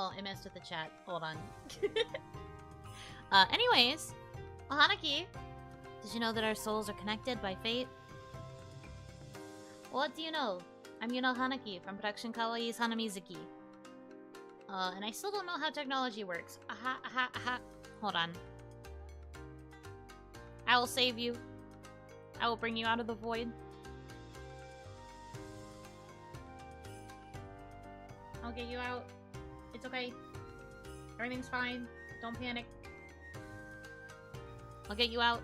Oh, I messed with the chat. Hold on. Anyways, Hanaki, did you know that our souls are connected by fate? What do you know? I'm Yuno Hanaki from Production Kawaii's Hanamizuki. And I still don't know how technology works. Aha, aha, aha. Hold on. I will save you. I will bring you out of the void. I'll get you out. It's okay. Everything's fine. Don't panic. I'll get you out.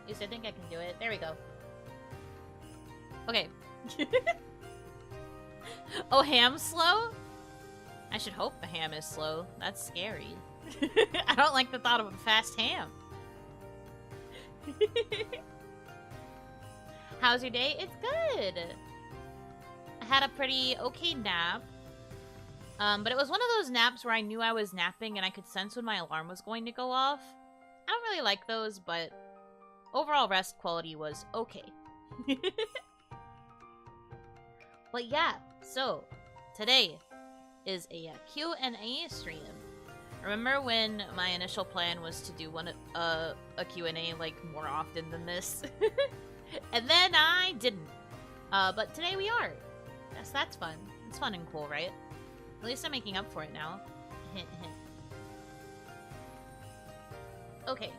At least I think I can do it. There we go. Okay. Oh, ham's slow? I should hope the ham is slow. That's scary. I don't like the thought of a fast ham. How's your day? It's good. I had a pretty okay nap. But it was one of those naps where I knew I was napping and I could sense when my alarm was going to go off. I don't really like those, but overall rest quality was okay. But yeah, so today is a Q&A stream. Remember when my initial plan was to do a Q&A like more often than this? And then I didn't. But today we are. Yes, that's fun. It's fun and cool, right? At least I'm making up for it now. Hint, hint. Okay.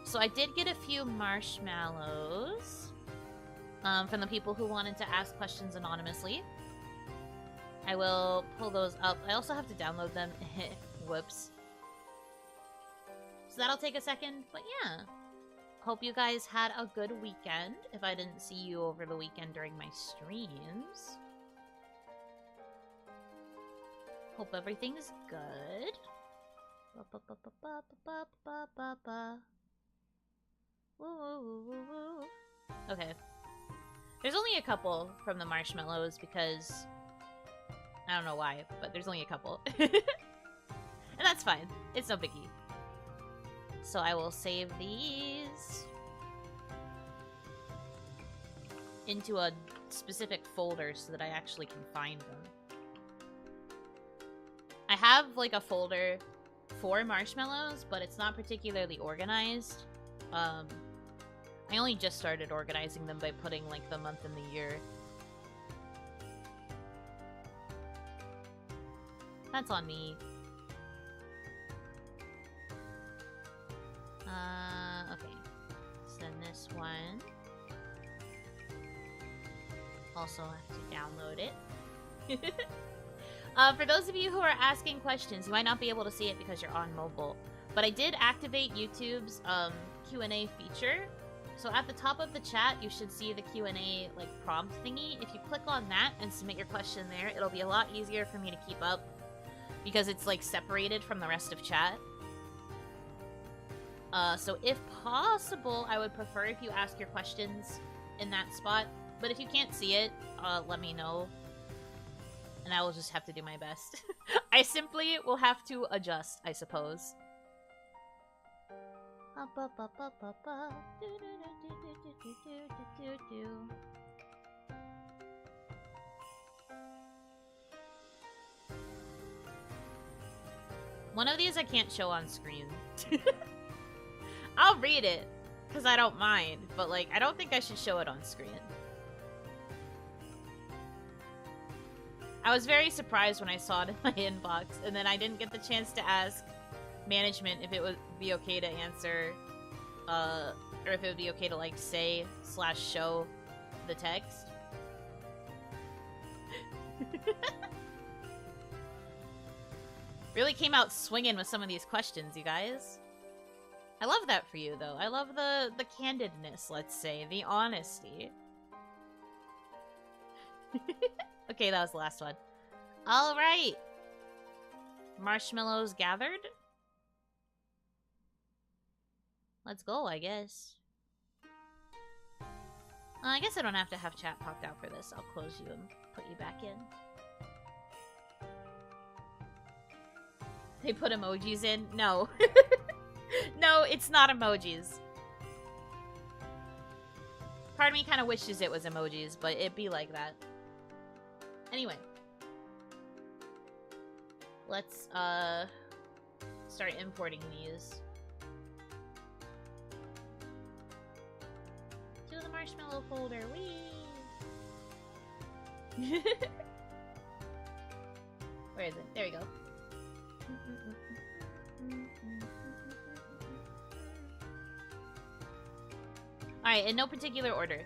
So I did get a few marshmallows from the people who wanted to ask questions anonymously. I will pull those up. I also have to download them. Whoops. So that'll take a second, but yeah. Hope you guys had a good weekend, if I didn't see you over the weekend during my streams. Hope everything's good. Okay. There's only a couple from the marshmallows because I don't know why, but there's only a couple. And that's fine. It's no biggie. So I will save these into a specific folder so that I actually can find them. I have like a folder for marshmallows, but it's not particularly organized. I only just started organizing them by putting like the month and the year. That's on me. Okay. Send this one. Also have to download it. For those of you who are asking questions, you might not be able to see it because you're on mobile, but I did activate YouTube's Q&A feature. So at the top of the chat, you should see the Q&A like prompt thingy. If you click on that and submit your question there, it'll be a lot easier for me to keep up because it's like separated from the rest of chat. So if possible, I would prefer if you ask your questions in that spot. But if you can't see it, let me know. And I will just have to do my best. I simply will have to adjust, I suppose. One of these I can't show on screen. I'll read it, because I don't mind, but like, I don't think I should show it on screen. I was very surprised when I saw it in my inbox, and then I didn't get the chance to ask management if it would be okay to answer, or if it would be okay to like say/show the text. Really came out swinging with some of these questions, you guys. I love that for you, though. I love the candidness, let's say, the honesty. Okay, that was the last one. All right. Marshmallows gathered. Let's go, I guess. I guess I don't have to have chat popped out for this. I'll close you and put you back in. They put emojis in? No. No, it's not emojis. Part of me kind of wishes it was emojis, but it'd be like that. Anyway. Let's, start importing these. To the marshmallow folder, whee! Where is it? There we go. Alright, in no particular order.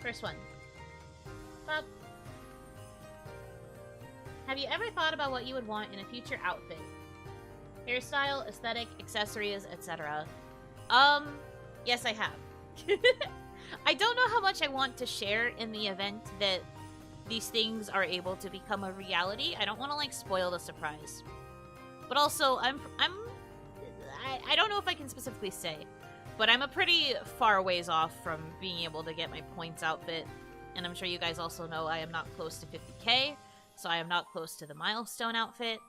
First one. Bob. Have you ever thought about what you would want in a future outfit? Hairstyle, aesthetic, accessories, etc. Yes, I have. I don't know how much I want to share in the event that these things are able to become a reality. I don't want to, like, spoil the surprise. But also, I don't know if I can specifically say, but I'm a pretty far ways off from being able to get my points outfit. And I'm sure you guys also know I am not close to 50k, so I am not close to the milestone outfit.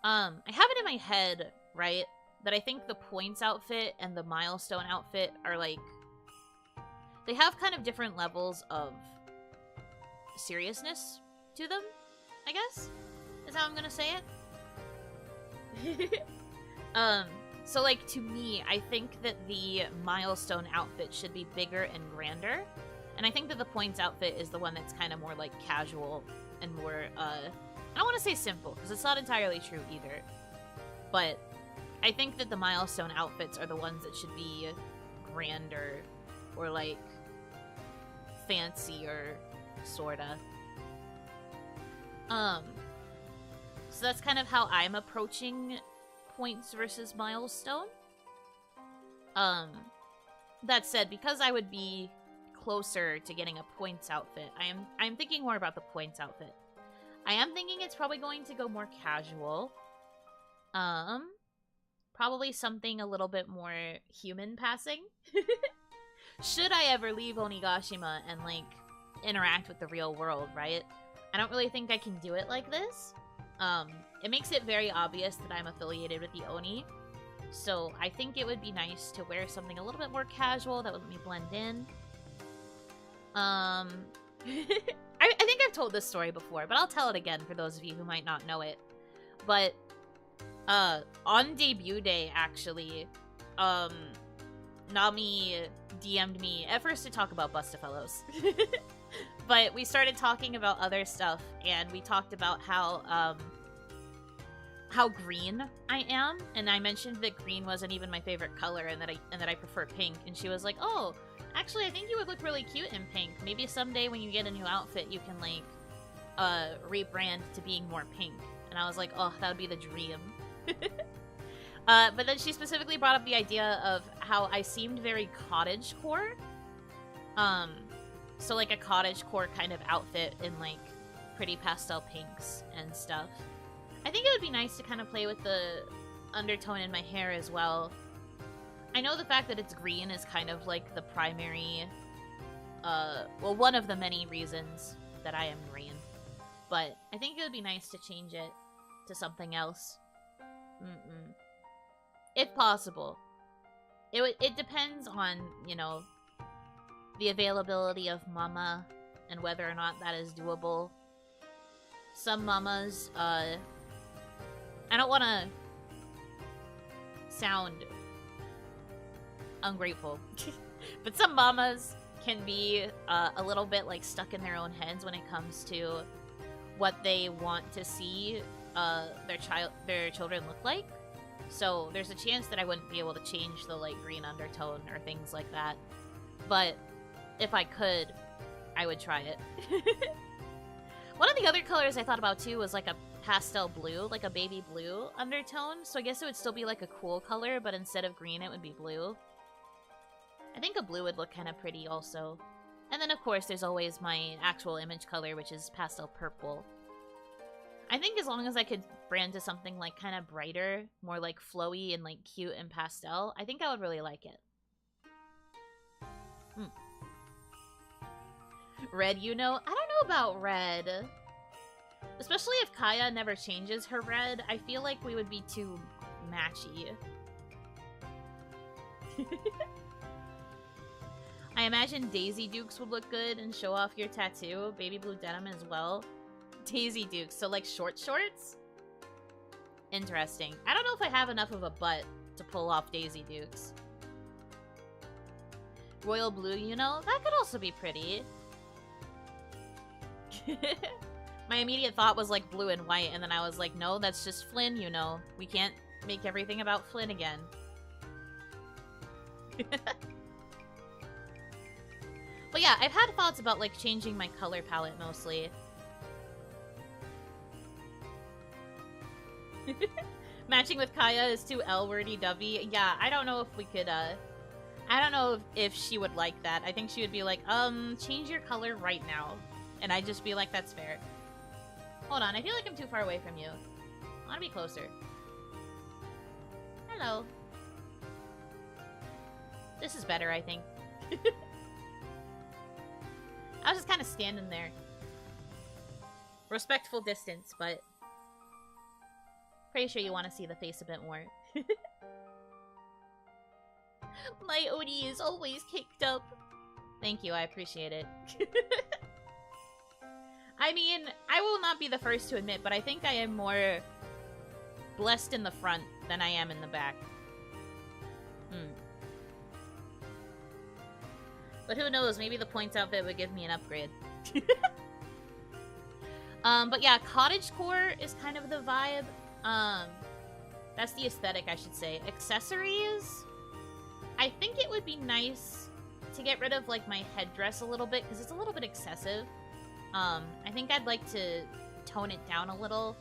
I have it in my head, right, that I think the points outfit and the milestone outfit are, like, they have kind of different levels of seriousness to them, I guess, is how I'm gonna say it. So, like, to me, I think that the milestone outfit should be bigger and grander, and I think that the points outfit is the one that's kind of more, like, casual and more, I don't want to say simple, because it's not entirely true either, but I think that the milestone outfits are the ones that should be grander, or, like, fancier, sorta. So that's kind of how I'm approaching points versus milestone. That said, because I would be closer to getting a points outfit, I'm thinking more about the points outfit. I am thinking it's probably going to go more casual. Probably something a little bit more human passing. Should I ever leave Onigashima and, like, interact with the real world, right? I don't really think I can do it like this. It makes it very obvious that I'm affiliated with the Oni. So I think it would be nice to wear something a little bit more casual that would let me blend in. I think I've told this story before, but I'll tell it again for those of you who might not know it. But, on debut day, actually, Nami DM'd me, at first to talk about Bustafellows. But we started talking about other stuff, and we talked about how green I am, and I mentioned that green wasn't even my favorite color, and that I prefer pink, and she was like, oh, actually, I think you would look really cute in pink. Maybe someday when you get a new outfit, you can, like, rebrand to being more pink. And I was like, oh, that would be the dream. But then she specifically brought up the idea of how I seemed very cottagecore. So, like, a cottagecore kind of outfit in, like, pretty pastel pinks and stuff. I think it would be nice to kind of play with the undertone in my hair as well. I know the fact that it's green is kind of, like, the primary, well, one of the many reasons that I am green. But I think it would be nice to change it to something else. If possible. It depends on, you know, the availability of mama and whether or not that is doable. Some mamas, I don't want to sound ungrateful, but some mamas can be a little bit, like, stuck in their own heads when it comes to what they want to see their children look like. So there's a chance that I wouldn't be able to change the light green undertone or things like that. But if I could, I would try it. One of the other colors I thought about too was like a pastel blue, like a baby blue undertone. So I guess it would still be like a cool color, but instead of green, it would be blue. I think a blue would look kind of pretty also. And then of course there's always my actual image color, which is pastel purple. I think as long as I could brand to something like kind of brighter, more like flowy and like cute and pastel, I think I would really like it. Red, you know? I don't know about red. Especially if Kaya never changes her red, I feel like we would be too matchy. I imagine Daisy Dukes would look good and show off your tattoo. Baby blue denim as well. Daisy Dukes, so like short shorts? Interesting. I don't know if I have enough of a butt to pull off Daisy Dukes. Royal blue, you know? That could also be pretty. My immediate thought was like blue and white, and then I was like, no, that's just Flynn, you know. We can't make everything about Flynn again. But yeah, I've had thoughts about like changing my color palette mostly. Matching with Kaya is too L-wordy dubby. Yeah, I don't know if we could, I don't know if she would like that. I think she would be like, change your color right now. And I'd just be like, that's fair. Hold on, I feel like I'm too far away from you. I want to be closer. Hello. This is better, I think. I was just kind of standing there. Respectful distance, but... pretty sure you want to see the face a bit more. My Oni is always kicked up. Thank you, I appreciate it. I mean, I will not be the first to admit, but I think I am more blessed in the front than I am in the back. But who knows, maybe the points outfit would give me an upgrade. But yeah, cottagecore is kind of the vibe. That's the aesthetic, I should say. Accessories? I think it would be nice to get rid of, like, my headdress a little bit, because it's a little bit excessive. I think I'd like to tone it down a little.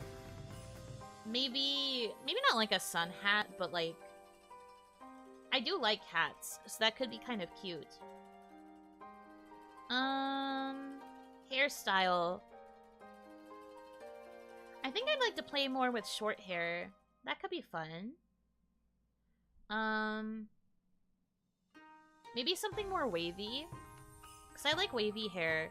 Maybe not like a sun hat, but, like... I do like hats, so that could be kind of cute. Hairstyle. I think I'd like to play more with short hair. That could be fun. Maybe something more wavy. Because I like wavy hair.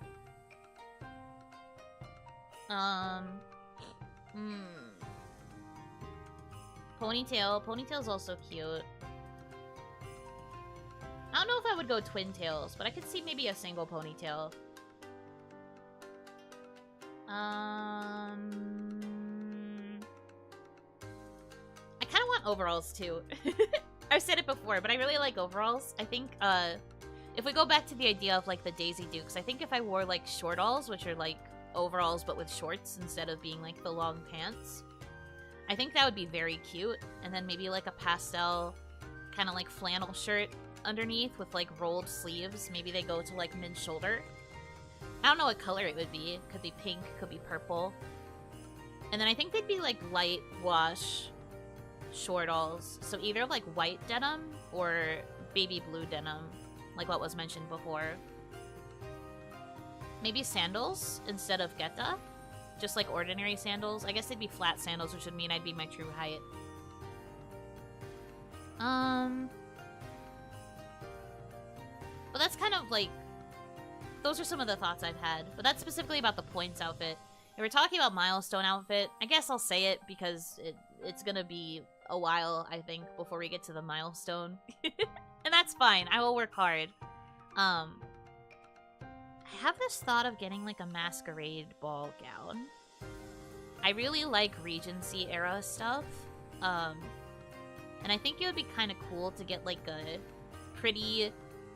Ponytail. Ponytail's also cute. I don't know if I would go twin tails, but I could see maybe a single ponytail. I kind of want overalls, too. I've said it before, but I really like overalls. I think, if we go back to the idea of, like, the Daisy Dukes, I think if I wore, like, shortalls, which are, like, overalls but with shorts instead of being, like, the long pants, I think that would be very cute. And then maybe, like, a pastel kind of, like, flannel shirt underneath with, like, rolled sleeves. Maybe they go to, like, mid-shoulder. I don't know what color it would be. Could be pink, could be purple. And then I think they'd be, like, light wash shortalls. So either, like, white denim or baby blue denim, like what was mentioned before. Maybe sandals instead of geta. Just, like, ordinary sandals. I guess they'd be flat sandals, which would mean I'd be my true height. But that's kind of, like... those are some of the thoughts I've had. But that's specifically about the points outfit. If we're talking about milestone outfit, I guess I'll say it because it's gonna be a while, I think, before we get to the milestone. And that's fine. I will work hard. I have this thought of getting, like, a masquerade ball gown. I really like Regency era stuff. And I think it would be kind of cool to get, like, a pretty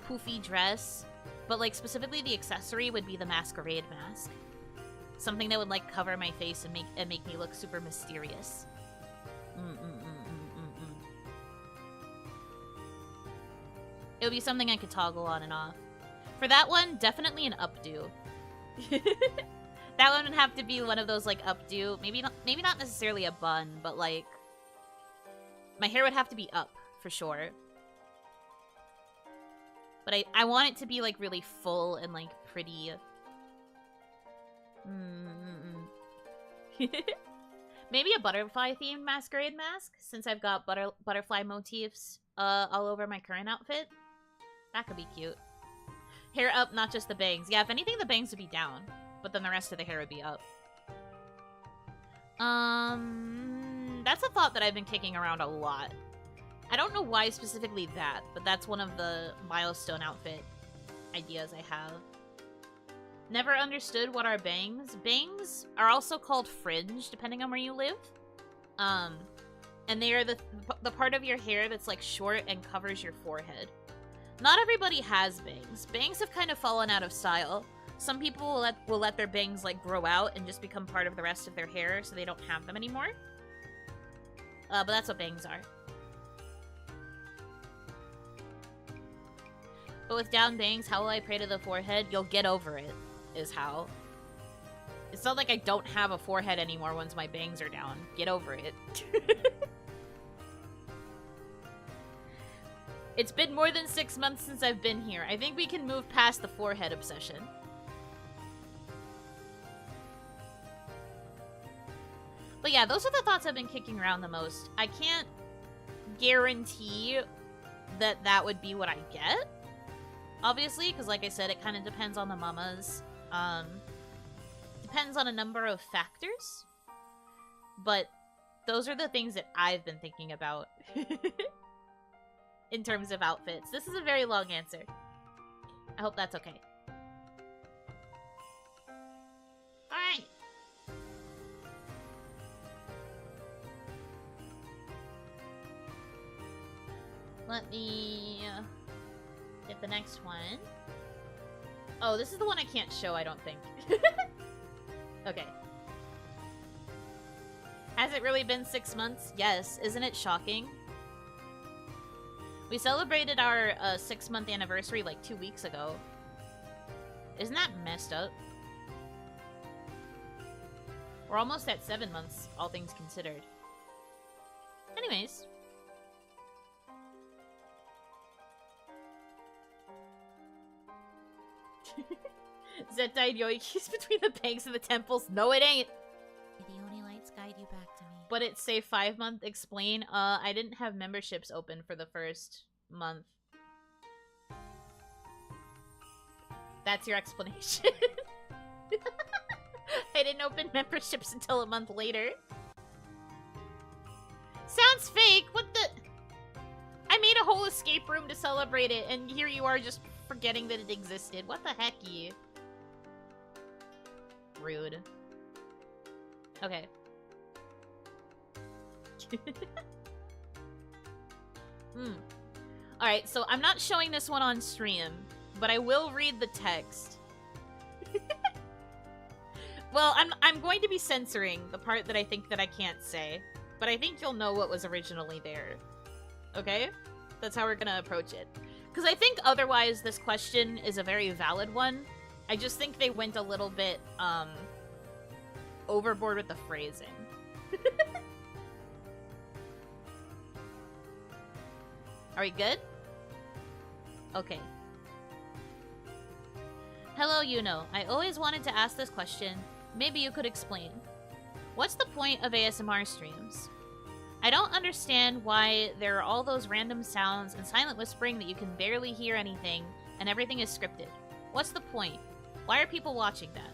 poofy dress. But, like, specifically the accessory would be the masquerade mask. Something that would, like, cover my face and make me look super mysterious. It would be something I could toggle on and off. For that one, definitely an updo. That one would have to be one of those, like, updo. Maybe not necessarily a bun, but, like... my hair would have to be up, for sure. But I want it to be, like, really full and, like, pretty. Maybe a butterfly-themed masquerade mask, since I've got butterfly motifs all over my current outfit. That could be cute. Hair up, not just the bangs. Yeah, if anything, the bangs would be down. But then the rest of the hair would be up. That's a thought that I've been kicking around a lot. I don't know why specifically that, but that's one of the milestone outfit ideas I have. Never understood what are bangs. Bangs are also called fringe, depending on where you live. And they are the part of your hair that's like short and covers your forehead. Not everybody has bangs. Bangs have kind of fallen out of style. Some people will let their bangs like grow out and just become part of the rest of their hair, so they don't have them anymore. But that's what bangs are. But with down bangs, how will I pray to the forehead? You'll get over it, is how. It's not like I don't have a forehead anymore once my bangs are down. Get over it. It's been more than 6 months since I've been here. I think we can move past the forehead obsession. But yeah, those are the thoughts I've been kicking around the most. I can't guarantee that that would be what I get. Obviously, because like I said, it kind of depends on the mamas. Depends on a number of factors. But those are the things that I've been thinking about. In terms of outfits. This is a very long answer. I hope that's okay. Alright. Let me get the next one. Oh, this is the one I can't show, I don't think. Okay. Has it really been 6 months? Yes. Isn't it shocking? We celebrated our 6-month anniversary like 2 weeks ago. Isn't that messed up? We're almost at 7 months, all things considered. Anyways. Zettai Yoiki's between the banks and the temples. No, it ain't. The only lights guide you back to me. But it's say 5 month explain. I didn't have memberships open for the first month. That's your explanation. I didn't open memberships until a month later. Sounds fake. What the? I made a whole escape room to celebrate it, and here you are just forgetting that it existed. What the hecky? Rude. Okay. Alright, so I'm not showing this one on stream, but I will read the text. Well, I'm going to be censoring the part that I think that I can't say, but I think you'll know what was originally there. Okay? That's how we're gonna approach it. Because I think otherwise this question is a very valid one. I just think they went a little bit, overboard with the phrasing. Are we good? Okay. Hello, Yuno. I always wanted to ask this question. Maybe you could explain. What's the point of ASMR streams? I don't understand why there are all those random sounds and silent whispering that you can barely hear anything, and everything is scripted. What's the point? Why are people watching that?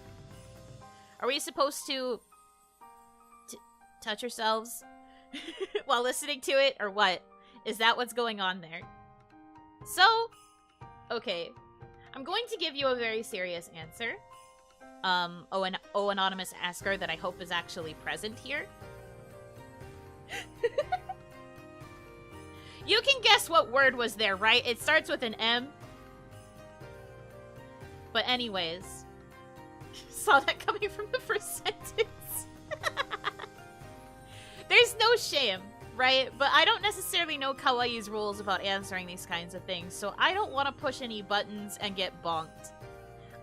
Are we supposed to touch ourselves while listening to it, or what? Is that what's going on there? So, okay. I'm going to give you a very serious answer. An anonymous asker that I hope is actually present here. You can guess what word was there, right? It starts with an M. But anyways. Saw that coming from the first sentence. There's no shame, right? But I don't necessarily know Kawaii's rules about answering these kinds of things, so I don't want to push any buttons and get bonked.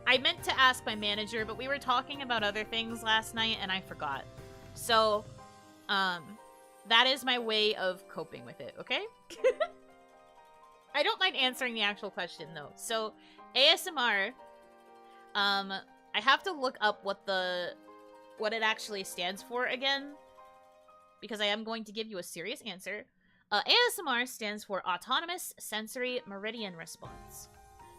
I meant to ask my manager, but we were talking about other things last night and I forgot. So, that is my way of coping with it, okay? I don't mind answering the actual question though. So, ASMR, I have to look up what it actually stands for again, because I am going to give you a serious answer. ASMR stands for Autonomous Sensory Meridian Response.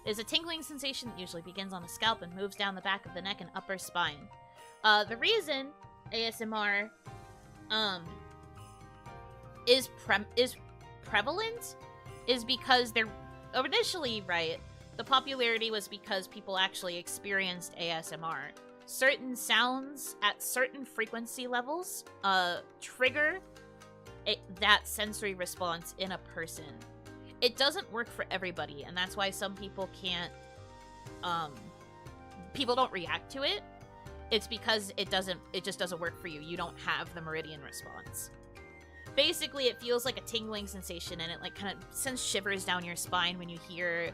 It is a tingling sensation that usually begins on the scalp and moves down the back of the neck and upper spine. The reason ASMR is prevalent is because they're initially, right, the popularity was because people actually experienced ASMR. Certain sounds at certain frequency levels trigger that sensory response in a person. It doesn't work for everybody, and that's why some people can't people don't react to it. It's because it just doesn't work for you. You don't have the meridian response. Basically, it feels like a tingling sensation, and it like kind of sends shivers down your spine when you hear.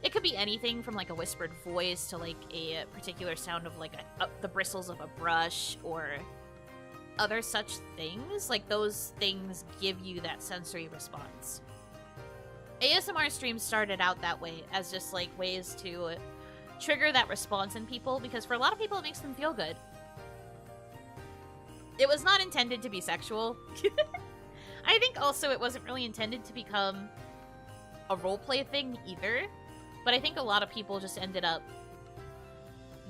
It could be anything from like a whispered voice to like a particular sound of like the bristles of a brush or other such things. Like those things give you that sensory response. ASMR streams started out that way as just like ways to trigger that response in people, because for a lot of people it makes them feel good. It was not intended to be sexual. I think also it wasn't really intended to become a roleplay thing either, but I think a lot of people just ended up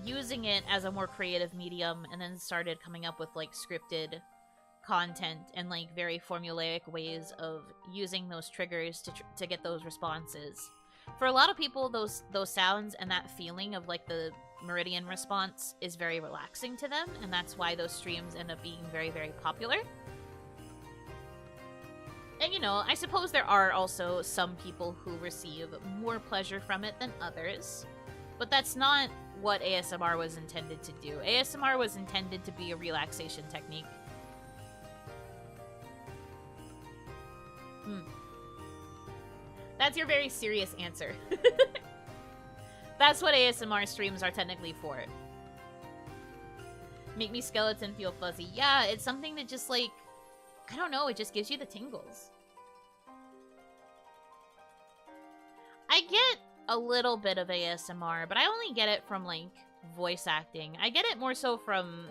using it as a more creative medium and then started coming up with like scripted content and like very formulaic ways of using those triggers to get those responses. For a lot of people, those sounds and that feeling of like the meridian response is very relaxing to them, and that's why those streams end up being very, very popular. And you know, I suppose there are also some people who receive more pleasure from it than others, but that's not what ASMR was intended to do. ASMR was intended to be a relaxation technique. That's your very serious answer. That's what ASMR streams are technically for. Make me skeleton feel fuzzy. Yeah, it's something that just like, I don't know, it just gives you the tingles. I get a little bit of ASMR, but I only get it from like voice acting. I get it more so from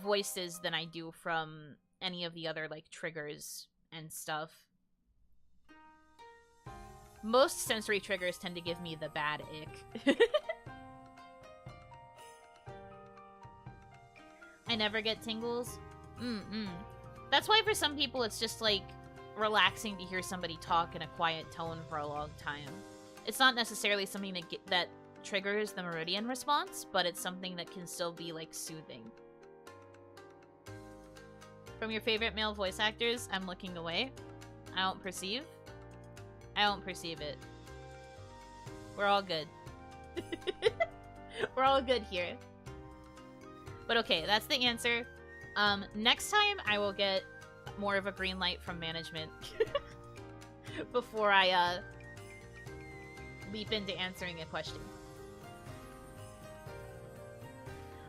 voices than I do from any of the other like triggers and stuff. Most sensory triggers tend to give me the bad ick. I never get tingles. That's why for some people it's just like relaxing to hear somebody talk in a quiet tone for a long time. It's not necessarily something that triggers the meridian response, but it's something that can still be like soothing. From your favorite male voice actors, I'm looking away. I don't perceive. I don't perceive it. We're all good. We're all good here. But okay, that's the answer. Next time I will get more of a green light from management before I leap into answering a question.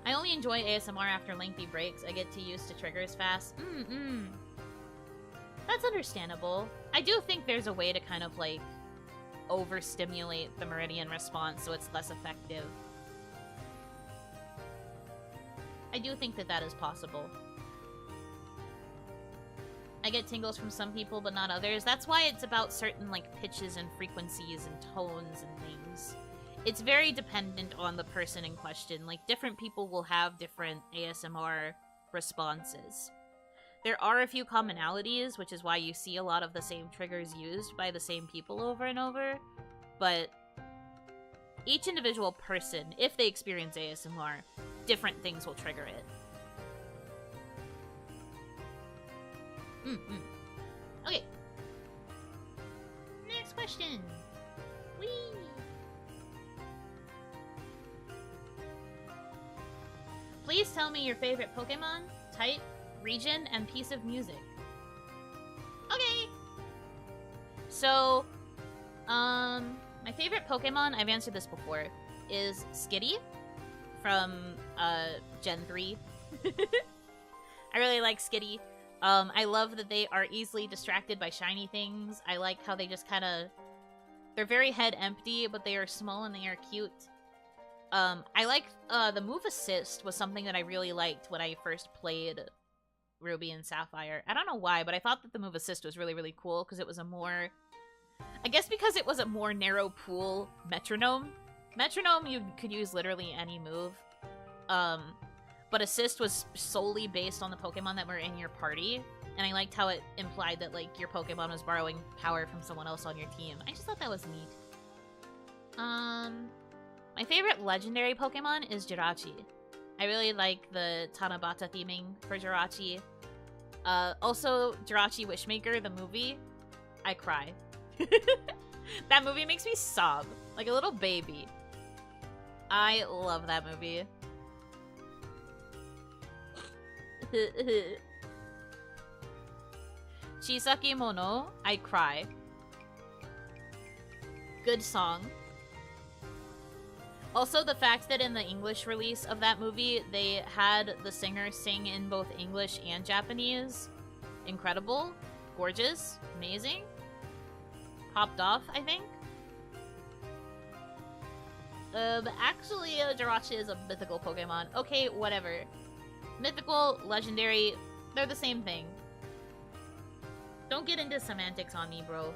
I only enjoy ASMR after lengthy breaks. I get too used to triggers fast. That's understandable. I do think there's a way to kind of like overstimulate the meridian response so it's less effective. I do think that that is possible. I get tingles from some people but not others. That's why it's about certain like pitches and frequencies and tones and things. It's very dependent on the person in question. Like different people will have different ASMR responses. There are a few commonalities, which is why you see a lot of the same triggers used by the same people over and over, but each individual person, if they experience ASMR, different things will trigger it. Okay. Next question. Whee! Please tell me your favorite Pokemon, type, region, and piece of music. Okay! So, my favorite Pokemon, I've answered this before, is Skitty from, Gen 3. I really like Skitty. I love that they are easily distracted by shiny things. I like how they just kind of... They're very head empty, but they are small and they are cute. I like, the move assist was something that I really liked when I first played Ruby and Sapphire. I don't know why, but I thought that the move assist was really, really cool because it was a more... I guess because it was a more narrow pool metronome. Metronome, you could use literally any move. but assist was solely based on the Pokemon that were in your party. And I liked how it implied that, like, your Pokemon was borrowing power from someone else on your team. I just thought that was neat. My favorite legendary Pokemon is Jirachi. I really like the Tanabata theming for Jirachi. Also, Jirachi Wishmaker, the movie, I cry. That movie makes me sob, like a little baby. I love that movie. Chisaki Mono, I cry. Good song. Also, the fact that in the English release of that movie, they had the singer sing in both English and Japanese. Incredible. Gorgeous. Amazing. Popped off, I think. Actually, Jirachi is a mythical Pokemon. Okay, whatever. Mythical, legendary, they're the same thing. Don't get into semantics on me, bro.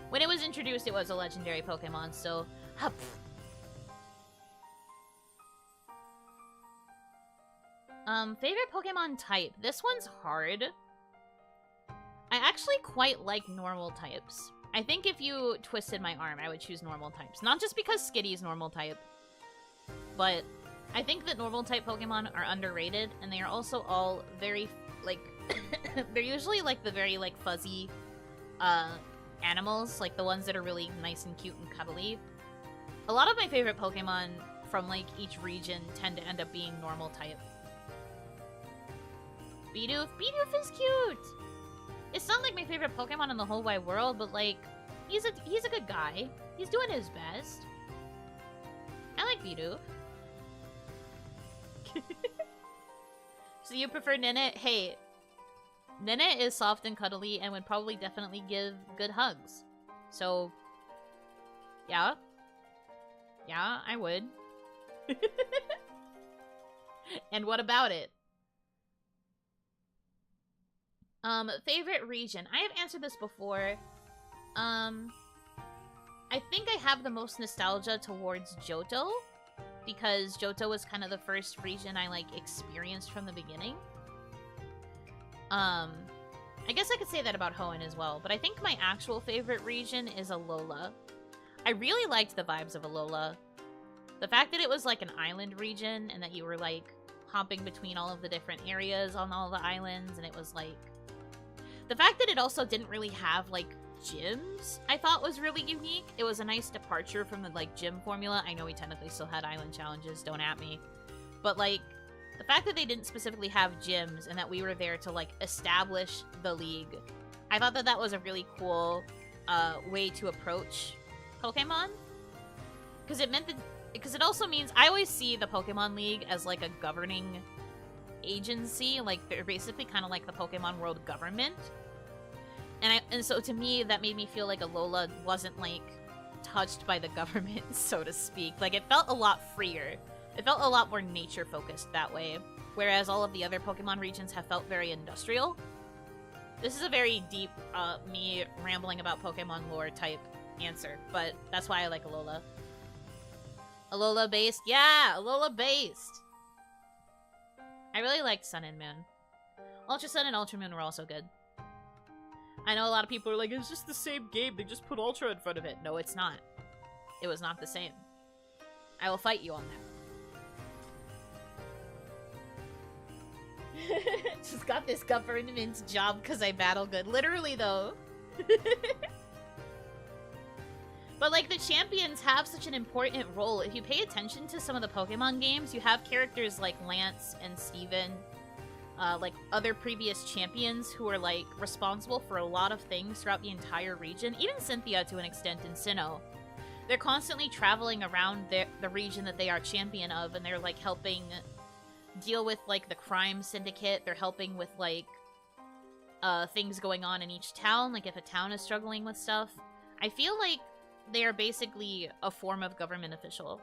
When it was introduced, it was a legendary Pokemon, so... Hup. Favorite Pokemon type. This one's hard. I actually quite like normal types. I think if you twisted my arm, I would choose normal types. Not just because Skitty's normal type, but I think that normal type Pokemon are underrated, and they are also all very, like, they're usually, like, the very, like, fuzzy, animals, like the ones that are really nice and cute and cuddly. A lot of my favorite Pokemon from, like, each region tend to end up being normal type. Bidoof? Bidoof is cute! It's not, like, my favorite Pokemon in the whole wide world, but, like, he's a good guy. He's doing his best. I like Bidoof. So you prefer Nene? Hey, Nene is soft and cuddly and would probably definitely give good hugs. So, yeah. Yeah, I would. And what about it? Favorite region. I have answered this before. I think I have the most nostalgia towards Johto, because Johto was kind of the first region I, like, experienced from the beginning. I guess I could say that about Hoenn as well, but I think my actual favorite region is Alola. I really liked the vibes of Alola. The fact that it was, like, an island region, and that you were, like, hopping between all of the different areas on all the islands, and it was, like... The fact that it also didn't really have, like, gyms, I thought was really unique. It was a nice departure from the, like, gym formula. I know we technically still had island challenges, don't at me. But, like, the fact that they didn't specifically have gyms and that we were there to, like, establish the league, I thought that that was a really cool way to approach Pokemon. Because it meant that... Because it also means... I always see the Pokemon League as, like, a governing agency. Like, they're basically kind of like the Pokemon World government. And so to me, that made me feel like Alola wasn't, like, touched by the government, so to speak. Like, it felt a lot freer. It felt a lot more nature-focused that way. Whereas all of the other Pokemon regions have felt very industrial. This is a very deep, me rambling about Pokemon lore type answer. But that's why I like Alola. Alola-based? Yeah! Alola-based! I really liked Sun and Moon. Ultra Sun and Ultra Moon were also good. I know a lot of people are like, it's just the same game, they just put Ultra in front of it. No, it's not. It was not the same. I will fight you on that. Just got this government job because I battle good. Literally, though. But, like, the champions have such an important role. If you pay attention to some of the Pokemon games, you have characters like Lance and Steven, like other previous champions who are, like, responsible for a lot of things throughout the entire region. Even Cynthia, to an extent, in Sinnoh. They're constantly traveling around the region that they are champion of, and they're, like, helping deal with, like, the crime syndicate. They're helping with, like, things going on in each town, like if a town is struggling with stuff. I feel like they are basically a form of government official.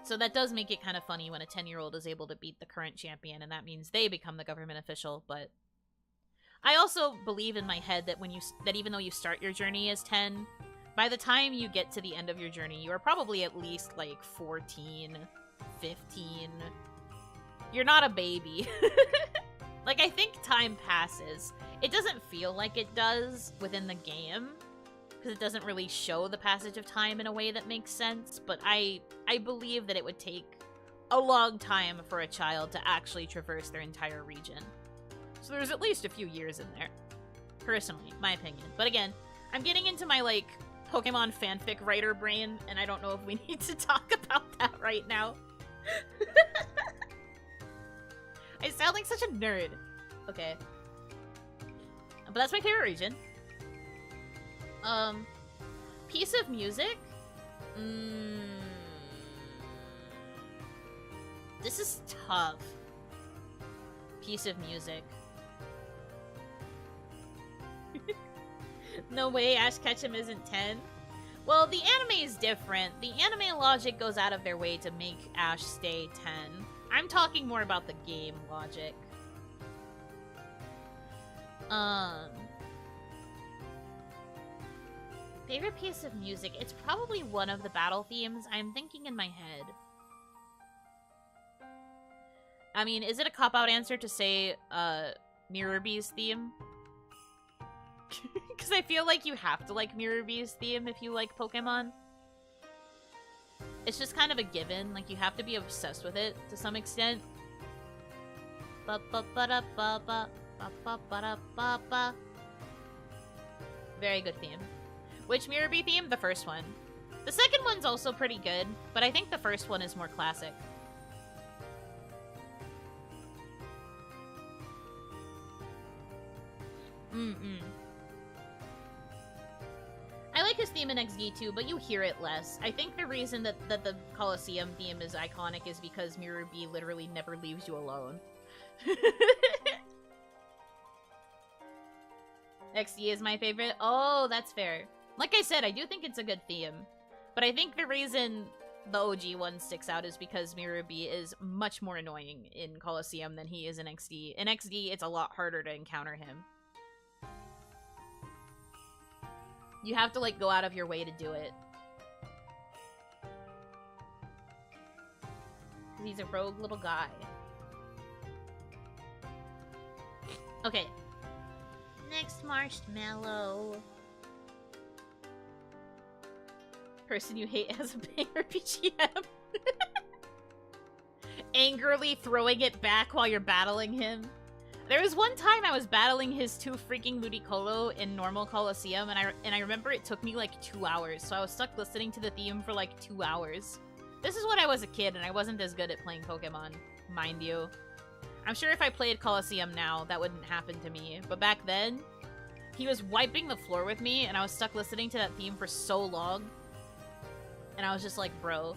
So that does make it kind of funny when a 10-year-old is able to beat the current champion, and that means they become the government official, but... I also believe in my head that that even though you start your journey as 10, by the time you get to the end of your journey, you are probably at least, like, 14, 15. You're not a baby. Like, I think time passes. It doesn't feel like it does within the game, because it doesn't really show the passage of time in a way that makes sense, but I believe that it would take a long time for a child to actually traverse their entire region. So there's at least a few years in there. Personally, my opinion. But again, I'm getting into my, like, Pokemon fanfic writer brain, and I don't know if we need to talk about that right now. I sound like such a nerd. Okay. But that's my favorite region. Piece of music? This is tough. Piece of music. No way Ash Ketchum isn't 10. Well, the anime is different. The anime logic goes out of their way to make Ash stay 10. I'm talking more about the game logic. Favorite piece of music? It's probably one of the battle themes I'm thinking in my head. I mean, is it a cop-out answer to say, Mirror Bee's theme? Because I feel like you have to like Mirror Bee's theme if you like Pokemon. It's just kind of a given. Like, you have to be obsessed with it to some extent. Very good theme. Which Mirror Bee theme? The first one. The second one's also pretty good, but I think the first one is more classic. I like his theme in XD too, but you hear it less. I think the reason that the Coliseum theme is iconic is because Mirror Bee literally never leaves you alone. XD is my favorite. Oh, that's fair. Like I said, I do think it's a good theme. But I think the reason the OG one sticks out is because Mirror Bee is much more annoying in Coliseum than he is in XD. In XD, it's a lot harder to encounter him. You have to, like, go out of your way to do it. He's a rogue little guy. Okay. Next marshmallow. Person you hate has a banger BGM. Angrily throwing it back while you're battling him. There was one time I was battling his two freaking Ludicolo in normal Coliseum, and I remember it took me like 2 hours, so I was stuck listening to the theme for like 2 hours. This is when I was a kid, and I wasn't as good at playing Pokemon, mind you. I'm sure if I played Coliseum now, that wouldn't happen to me, but back then, he was wiping the floor with me, and I was stuck listening to that theme for so long, and I was just like, bro,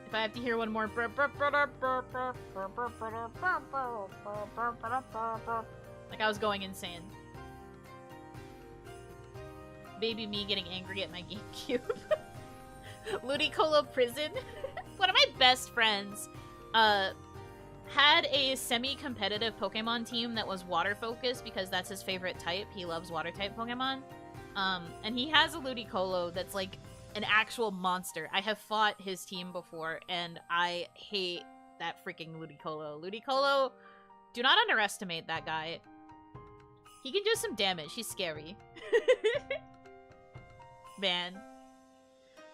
if I have to hear one more, like I was going insane. Baby me getting angry at my GameCube. Ludicolo Prison. One of my best friends had a semi-competitive Pokemon team that was water-focused because that's his favorite type. He loves water-type Pokemon. And he has a Ludicolo that's like an actual monster. I have fought his team before, and I hate that freaking Ludicolo. Ludicolo, do not underestimate that guy. He can do some damage. He's scary. Man.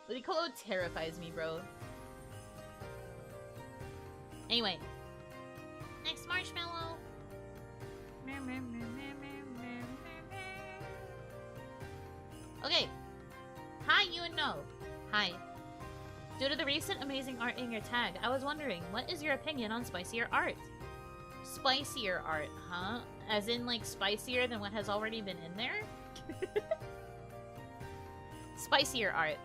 Ludicolo terrifies me, bro. Anyway. Next marshmallow. Okay. Hi, Yuno. Hi. Due to the recent amazing art in your tag, I was wondering, what is your opinion on spicier art? Spicier art, huh? As in, like, spicier than what has already been in there? Spicier art.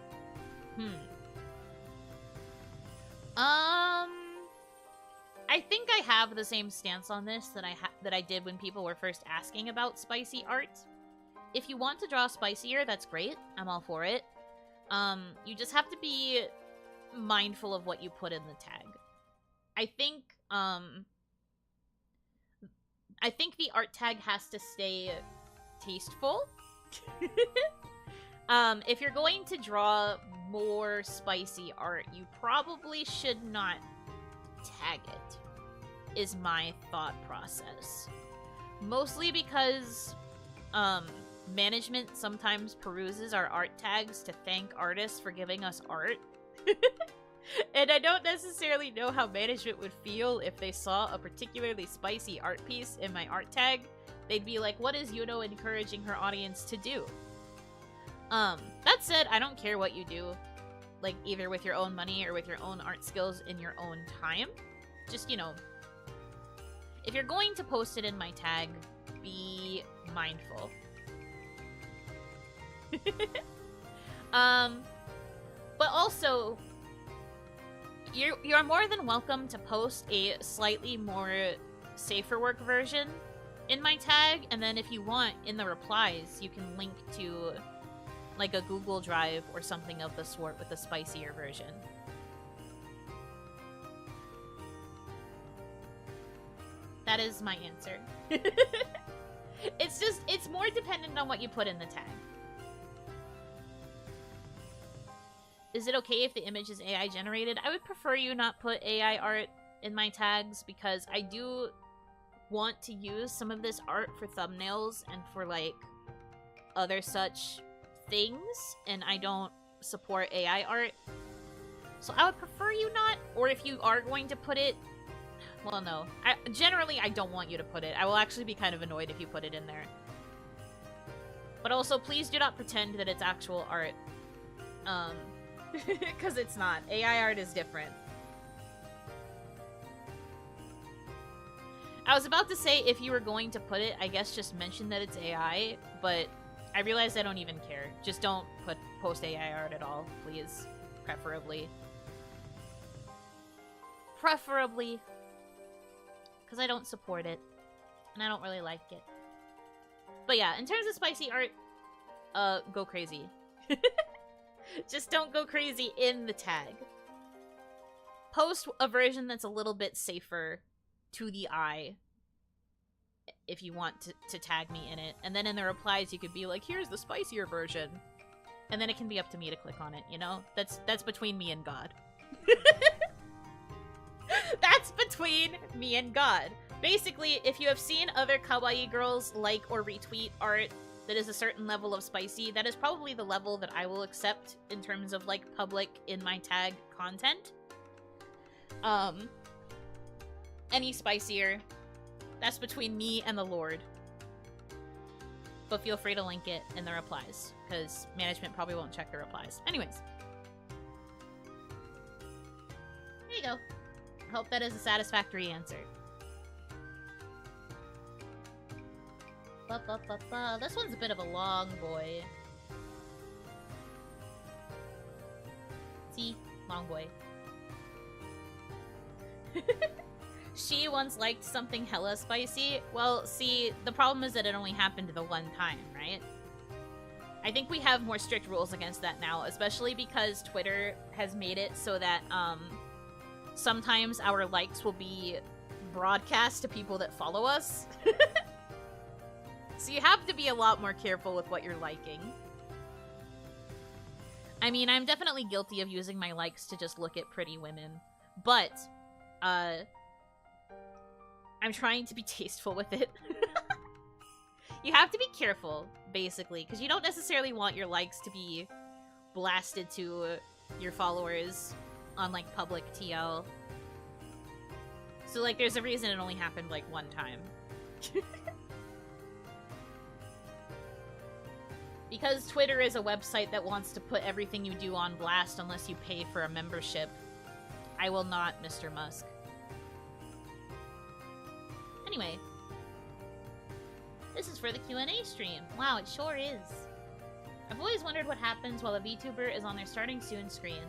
I think I have the same stance on this that I did when people were first asking about spicy art. If you want to draw spicier, that's great. I'm all for it. You just have to be mindful of what you put in the tag. I think the art tag has to stay tasteful. If you're going to draw more spicy art, you probably should not tag it, is my thought process. Mostly because management sometimes peruses our art tags to thank artists for giving us art. And I don't necessarily know how management would feel if they saw a particularly spicy art piece in my art tag. They'd be like, what is Yuno encouraging her audience to do? That said, I don't care what you do, like, either with your own money or with your own art skills in your own time. Just, you know, if you're going to post it in my tag, be mindful. But also, you're more than welcome to post a slightly more safer work version in my tag, and then if you want, in the replies, you can link to like a Google Drive or something of the sort with a spicier version. That is my answer. It's more dependent on what you put in the tag. Is it okay if the image is AI generated? I would prefer you not put AI art in my tags because I do want to use some of this art for thumbnails and for like other such things, and I don't support AI art. So I would prefer you not, or if you are going to put it, well, no. Generally, I don't want you to put it. I will actually be kind of annoyed if you put it in there. But also, please do not pretend that it's actual art. Because it's not. AI art is different. I was about to say, if you were going to put it, I guess just mention that it's AI, but I realized I don't even care. Just don't post AI art at all, please. Preferably. Preferably. Because I don't support it. And I don't really like it. But yeah, in terms of spicy art, go crazy. Just don't go crazy in the tag. Post a version that's a little bit safer to the eye if you want to tag me in it. And then in the replies, you could be like, here's the spicier version. And then it can be up to me to click on it, you know? That's between me and God. That's between me and God. Basically, if you have seen other kawaii girls like or retweet art that is a certain level of spicy, that is probably the level that I will accept in terms of, like, public in my tag content. Any spicier, that's between me and the Lord. But feel free to link it in the replies, because management probably won't check the replies. Anyways. There you go. Hope that is a satisfactory answer. This one's a bit of a long boy. See? Long boy. She once liked something hella spicy. Well, see, the problem is that it only happened the one time, right? I think we have more strict rules against that now, especially because Twitter has made it so that, sometimes our likes will be broadcast to people that follow us. So you have to be a lot more careful with what you're liking. I mean, I'm definitely guilty of using my likes to just look at pretty women, but, I'm trying to be tasteful with it. You have to be careful, basically, because you don't necessarily want your likes to be blasted to your followers on, like, public TL. So, like, there's a reason it only happened, like, one time. Because Twitter is a website that wants to put everything you do on blast unless you pay for a membership. I will not, Mr. Musk. Anyway. This is for the Q&A stream. Wow, it sure is. I've always wondered what happens while a VTuber is on their starting soon screen.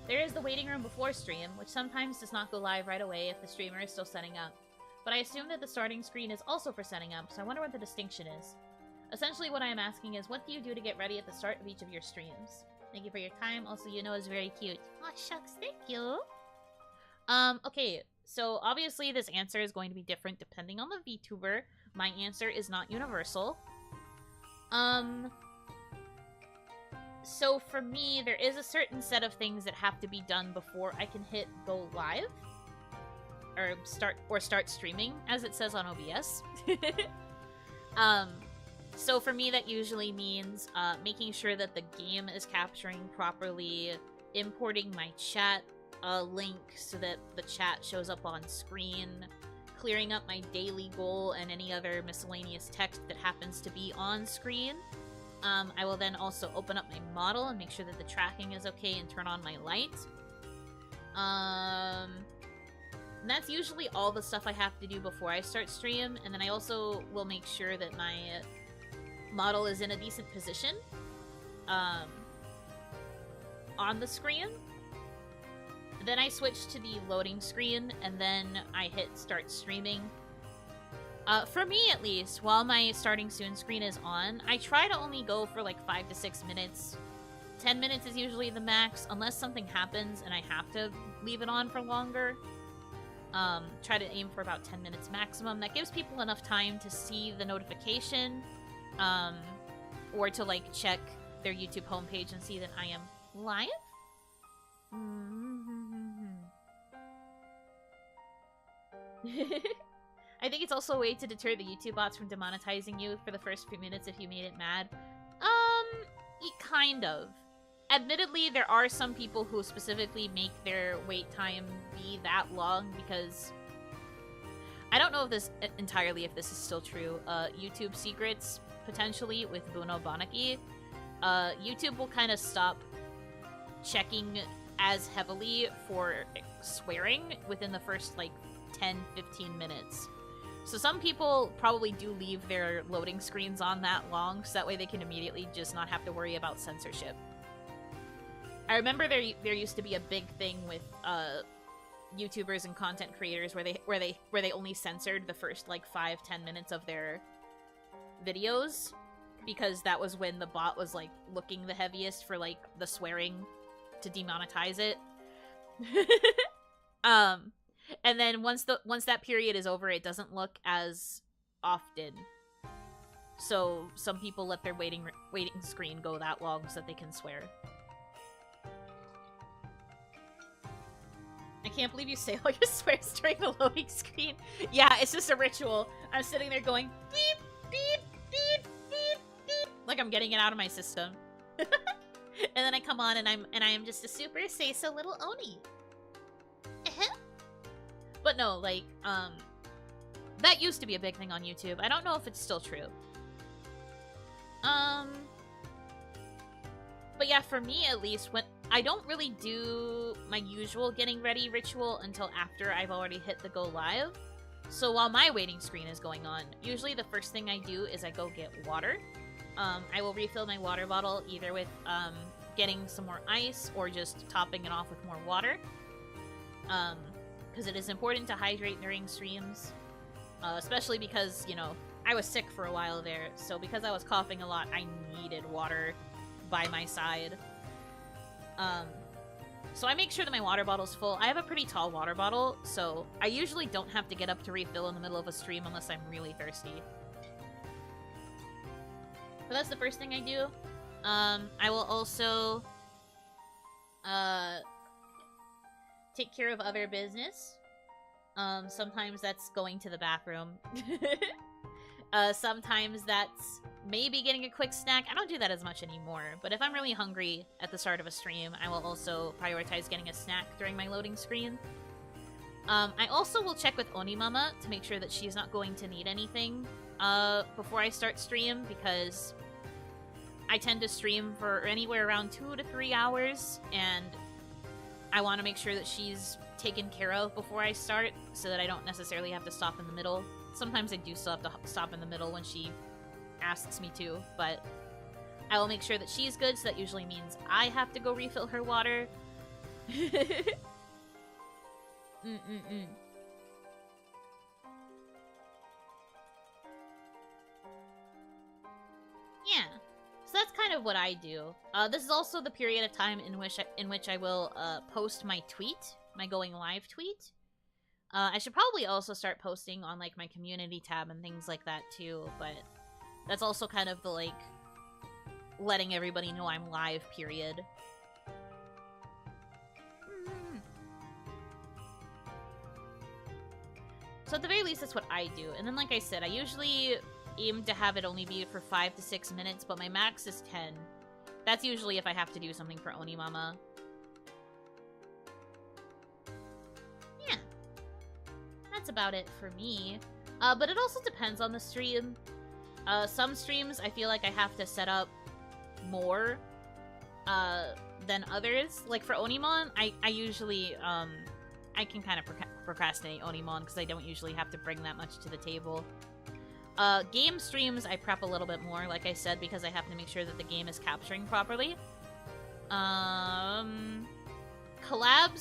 There is the waiting room before stream, which sometimes does not go live right away if the streamer is still setting up. But I assume that the starting screen is also for setting up, so I wonder what the distinction is. Essentially, what I am asking is, what do you do to get ready at the start of each of your streams? Thank you for your time. Also, Yuno is very cute. Aw, shucks, thank you. Okay, so obviously this answer is going to be different depending on the VTuber. My answer is not universal. So for me, there is a certain set of things that have to be done before I can hit go live. Or start streaming, as it says on OBS. So for me, that usually means making sure that the game is capturing properly, importing my chat link so that the chat shows up on screen, clearing up my daily goal and any other miscellaneous text that happens to be on screen. I will then also open up my model and make sure that the tracking is okay and turn on my light. And that's usually all the stuff I have to do before I start stream, and then I also will make sure that my model is in a decent position on the screen. Then I switch to the loading screen, and then I hit start streaming. For me, at least, while my starting soon screen is on, I try to only go for like 5 to 6 minutes. 10 minutes is usually the max, unless something happens and I have to leave it on for longer. Try to aim for about 10 minutes maximum. That gives people enough time to see the notification, or to like check their YouTube homepage and see that I am live. I think it's also a way to deter the YouTube bots from demonetizing you for the first few minutes if you made it mad. Kind of. Admittedly, there are some people who specifically make their wait time be that long because I don't know if this is still true. YouTube secrets, potentially, with Yuno Hanaki. YouTube will kind of stop checking as heavily for swearing within the first, like, 10-15 minutes. So some people probably do leave their loading screens on that long, so that way they can immediately just not have to worry about censorship. I remember there used to be a big thing with YouTubers and content creators where they only censored the first like 5-10 minutes of their videos because that was when the bot was like looking the heaviest for like the swearing to demonetize it. And then once that period is over, it doesn't look as often. So some people let their waiting screen go that long so that they can swear. I can't believe you say all your swears during the loading screen. Yeah, it's just a ritual. I'm sitting there going beep, beep, beep, beep, beep, like I'm getting it out of my system. And then I come on and I am just a super say-so little Oni. But no, like, that used to be a big thing on YouTube. I don't know if it's still true. But yeah, for me at least, when I don't really do my usual getting ready ritual until after I've already hit the go live. So while my waiting screen is going on, usually the first thing I do is I go get water. I will refill my water bottle either with getting some more ice or just topping it off with more water. Because it is important to hydrate during streams. Especially because, you know, I was sick for a while there. So because I was coughing a lot, I needed water by my side. So I make sure that my water bottle's full. I have a pretty tall water bottle, so I usually don't have to get up to refill in the middle of a stream unless I'm really thirsty. But that's the first thing I do. I will also take care of other business. Sometimes that's going to the bathroom. Sometimes that's maybe getting a quick snack. I don't do that as much anymore, but if I'm really hungry at the start of a stream, I will also prioritize getting a snack during my loading screen. I also will check with Onimama to make sure that she's not going to need anything before I start stream, because I tend to stream for anywhere around 2 to 3 hours, and I want to make sure that she's taken care of before I start, so that I don't necessarily have to stop in the middle. Sometimes I do still have to stop in the middle when she asks me to, but I will make sure that she's good, so that usually means I have to go refill her water. Yeah, so that's kind of what I do. This is also the period of time in which I will post my tweet, my going live tweet. I should probably also start posting on like my community tab and things like that too, but that's also kind of the like letting everybody know I'm live, period. So at the very least, that's what I do. And then, like I said, I usually aim to have it only be for 5 to 6 minutes, but my max is 10. That's usually if I have to do something for Onimama. Yeah. That's about it for me. But it also depends on the stream. Some streams, I feel like I have to set up more than others. Like for Onimon, I usually, I can kind of procrastinate Onimon because I don't usually have to bring that much to the table. Game streams, I prep a little bit more, like I said, because I have to make sure that the game is capturing properly. Collabs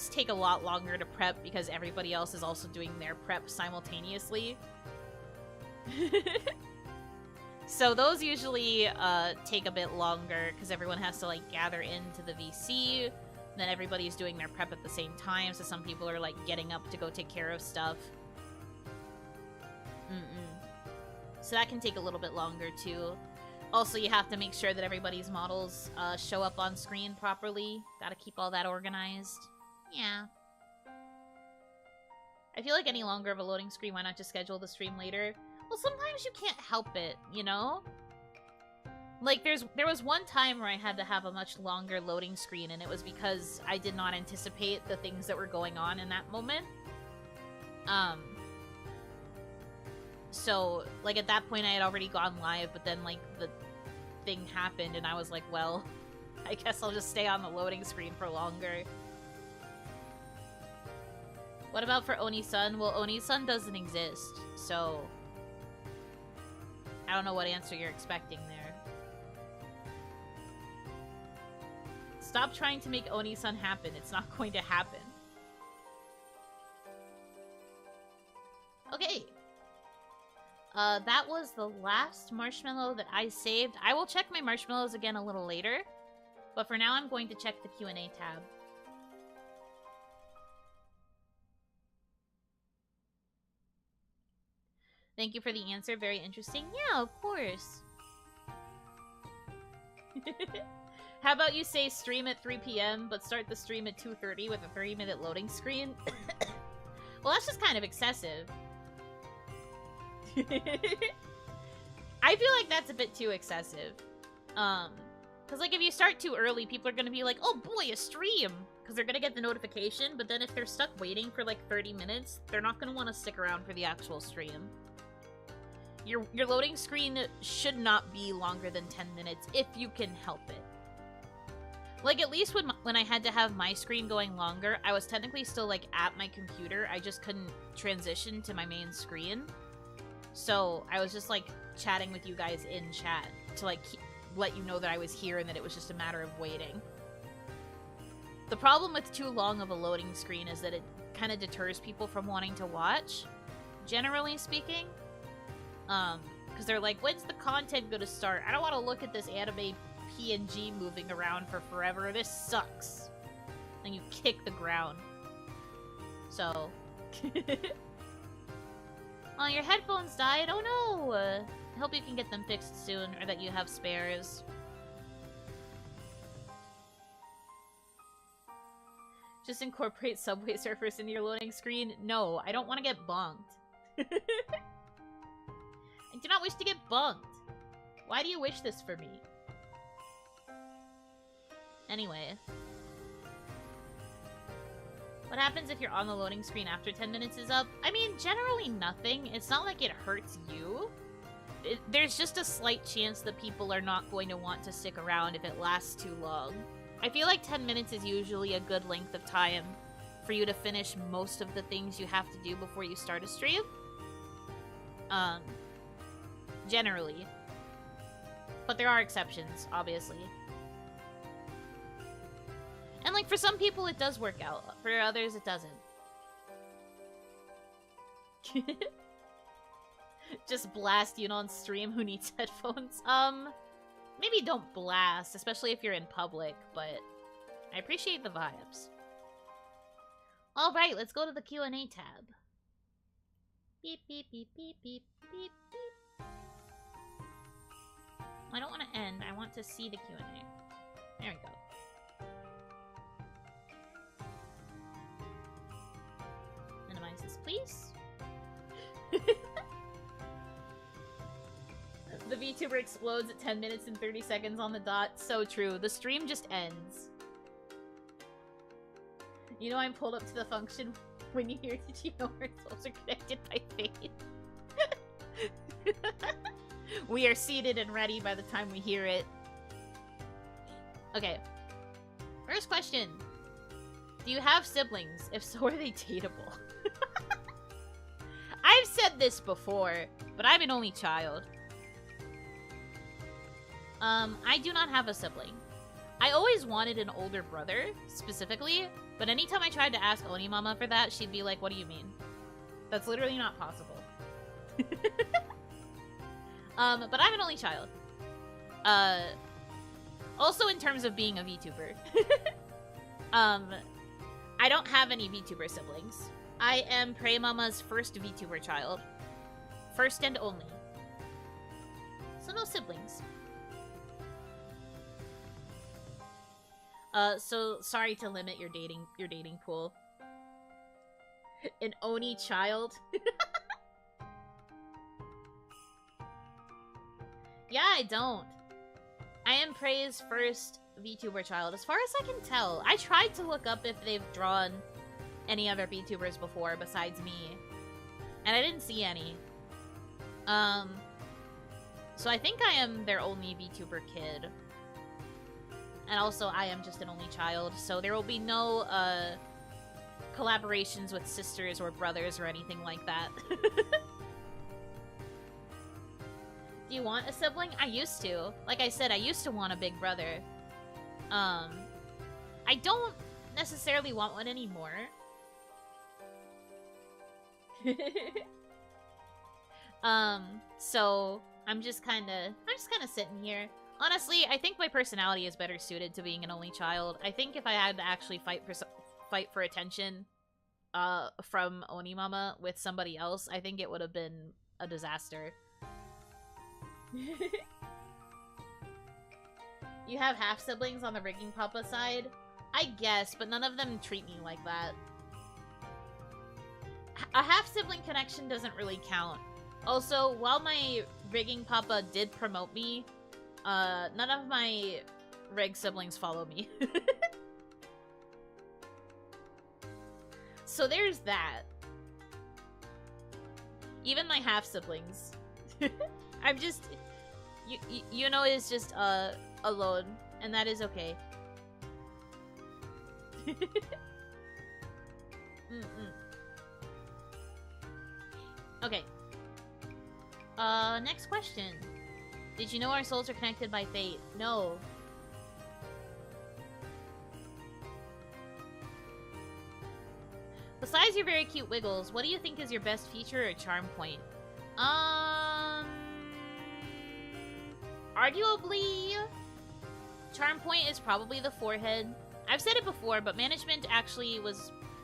take a lot longer to prep because everybody else is also doing their prep simultaneously. So those usually take a bit longer because everyone has to like gather into the VC. Then everybody's doing their prep at the same time, so some people are like getting up to go take care of stuff. So that can take a little bit longer too. Also, you have to make sure that everybody's models show up on screen properly. Gotta keep all that organized. Yeah. I feel like any longer of a loading screen, why not just schedule the stream later? Well, sometimes you can't help it, you know? Like, there was one time where I had to have a much longer loading screen, and it was because I did not anticipate the things that were going on in that moment. So, like, at that point I had already gone live, but then, like, the thing happened, and I was like, well, I guess I'll just stay on the loading screen for longer. What about for Oni-san? Well, Oni-san doesn't exist, so I don't know what answer you're expecting there. Stop trying to make Oni-san happen. It's not going to happen. Okay. That was the last marshmallow that I saved. I will check my marshmallows again a little later. But for now, I'm going to check the Q&A tab. Thank you for the answer. Very interesting. Yeah, of course. How about you say stream at 3 p.m. but start the stream at 2:30 with a 30-minute loading screen? Well, that's just kind of excessive. I feel like that's a bit too excessive. Because, like, if you start too early, people are going to be like, oh boy, a stream! Because they're going to get the notification, but then if they're stuck waiting for, like, 30 minutes, they're not going to want to stick around for the actual stream. Your loading screen should not be longer than 10 minutes if you can help it. Like, at least when I had to have my screen going longer, I was technically still, like, at my computer. I just couldn't transition to my main screen. So, I was just, like, chatting with you guys in chat to, like, let you know that I was here and that it was just a matter of waiting. The problem with too long of a loading screen is that it kind of deters people from wanting to watch, generally speaking. Because they're like, when's the content gonna start? I don't want to look at this anime PNG moving around for forever. This sucks. And you kick the ground. So. Oh, your headphones died? Oh no! I hope you can get them fixed soon, or that you have spares. Just incorporate Subway Surfers into your loading screen? No, I don't want to get bonked. I do not wish to get bugged. Why do you wish this for me? Anyway. What happens if you're on the loading screen after 10 minutes is up? I mean, generally nothing. It's not like it hurts you. There's just a slight chance that people are not going to want to stick around if it lasts too long. I feel like 10 minutes is usually a good length of time for you to finish most of the things you have to do before you start a stream. Generally. But there are exceptions, obviously. And, like, for some people it does work out. For others, it doesn't. Just blast Yuno on stream who needs headphones. Maybe don't blast, especially if you're in public, but I appreciate the vibes. Alright, let's go to the Q&A tab. Beep, beep, beep, beep, beep, beep, beep. I don't want to end. I want to see the Q&A. There we go. Minimize this, please. The VTuber explodes at 10 minutes and 30 seconds on the dot. So true. The stream just ends. You know I'm pulled up to the function when you hear that you know our souls are connected by fate. We are seated and ready by the time we hear it. Okay. First question. Do you have siblings? If so, are they dateable? I've said this before, but I'm an only child. I do not have a sibling. I always wanted an older brother, specifically, but anytime I tried to ask OniMama for that, she'd be like, what do you mean? That's literally not possible. But I'm an only child. Also in terms of being a VTuber. I don't have any VTuber siblings. I am Prey Mama's first VTuber child. First and only. So no siblings. So sorry to limit your dating pool. An Oni child? Yeah, I don't. I am Prey's first VTuber child, as far as I can tell. I tried to look up if they've drawn any other VTubers before besides me, and I didn't see any. So I think I am their only VTuber kid. And also, I am just an only child, so there will be no, collaborations with sisters or brothers or anything like that. Do you want a sibling? I used to. Like I said, I used to want a big brother. I don't necessarily want one anymore. So I'm just kind of sitting here. Honestly, I think my personality is better suited to being an only child. I think if I had to actually fight for attention from OniMama with somebody else, I think it would have been a disaster. You have half-siblings on the Rigging Papa side? I guess, but none of them treat me like that. A half-sibling connection doesn't really count. Also, while my Rigging Papa did promote me, none of my Rig siblings follow me. So there's that. Even my half-siblings. I'm just... Yuno is just, alone, and that is okay. Okay. Next question. Did you know our souls are connected by fate? No. Besides your very cute wiggles, what do you think is your best feature or charm point? Arguably, charm point is probably the forehead. I've said it before, but management actually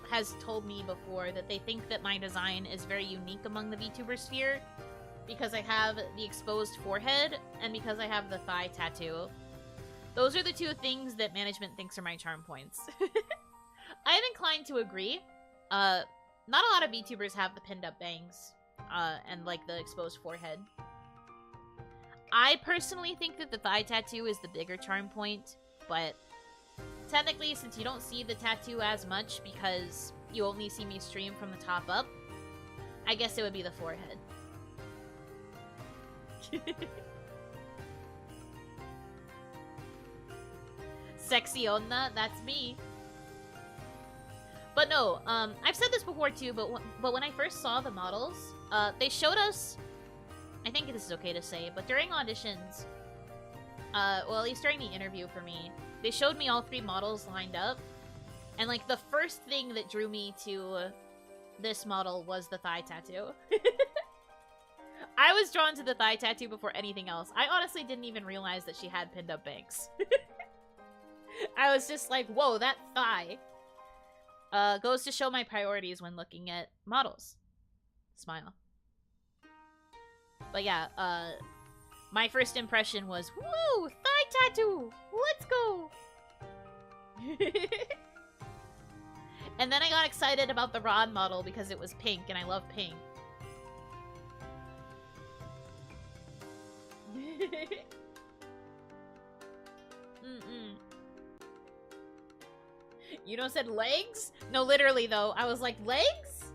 has told me before that they think that my design is very unique among the VTuber sphere because I have the exposed forehead and because I have the thigh tattoo. Those are the two things that management thinks are my charm points. I am inclined to agree. Not a lot of VTubers have the pinned up bangs and like the exposed forehead. I personally think that the thigh tattoo is the bigger charm point, but technically, since you don't see the tattoo as much because you only see me stream from the top up, I guess it would be the forehead. Sexy onna, that's me. But no, I've said this before too, but when I first saw the models, they showed us, I think this is okay to say, but during auditions, well, at least during the interview for me, they showed me all three models lined up, and like the first thing that drew me to this model was the thigh tattoo. I was drawn to the thigh tattoo before anything else. I honestly didn't even realize that she had pinned up bangs. I was just like, whoa, that thigh. Goes to show my priorities when looking at models. Smile. But yeah, my first impression was, woo, thigh tattoo, let's go. And then I got excited about the Ron model because it was pink, and I love pink. You know, said legs? No, literally though. I was like, legs?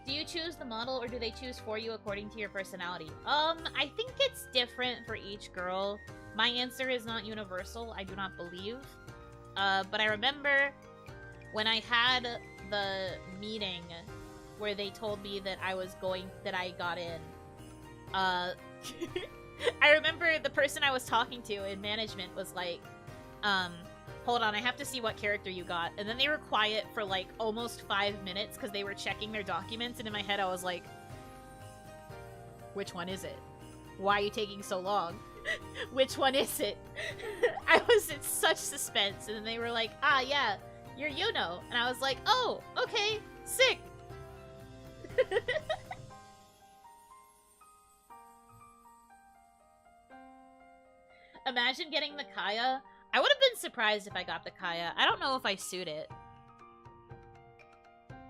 Do you choose the model or do they choose for you according to your personality? I think it's different for each girl. My answer is not universal, I do not believe. But I remember when I had the meeting where they told me that I got in, I remember the person I was talking to in management was like, hold on, I have to see what character you got. And then they were quiet for like almost 5 minutes because they were checking their documents, and in my head I was like, which one is it? Why are you taking so long? Which one is it? I was in such suspense, and then they were like, ah, yeah, you're Yuno. And I was like, oh, okay, sick. Imagine getting the Kaya. I would have been surprised if I got the Kaya. I don't know if I suit it.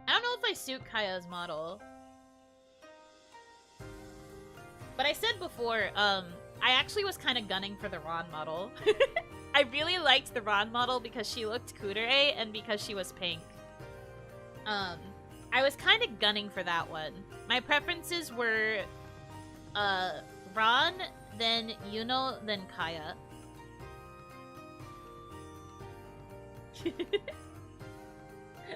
I don't know if I suit Kaya's model. But I said before, I actually was kind of gunning for the Ron model. I really liked the Ron model because she looked kudere and because she was pink. I was kind of gunning for that one. My preferences were Ron, then Yuno, then Kaya.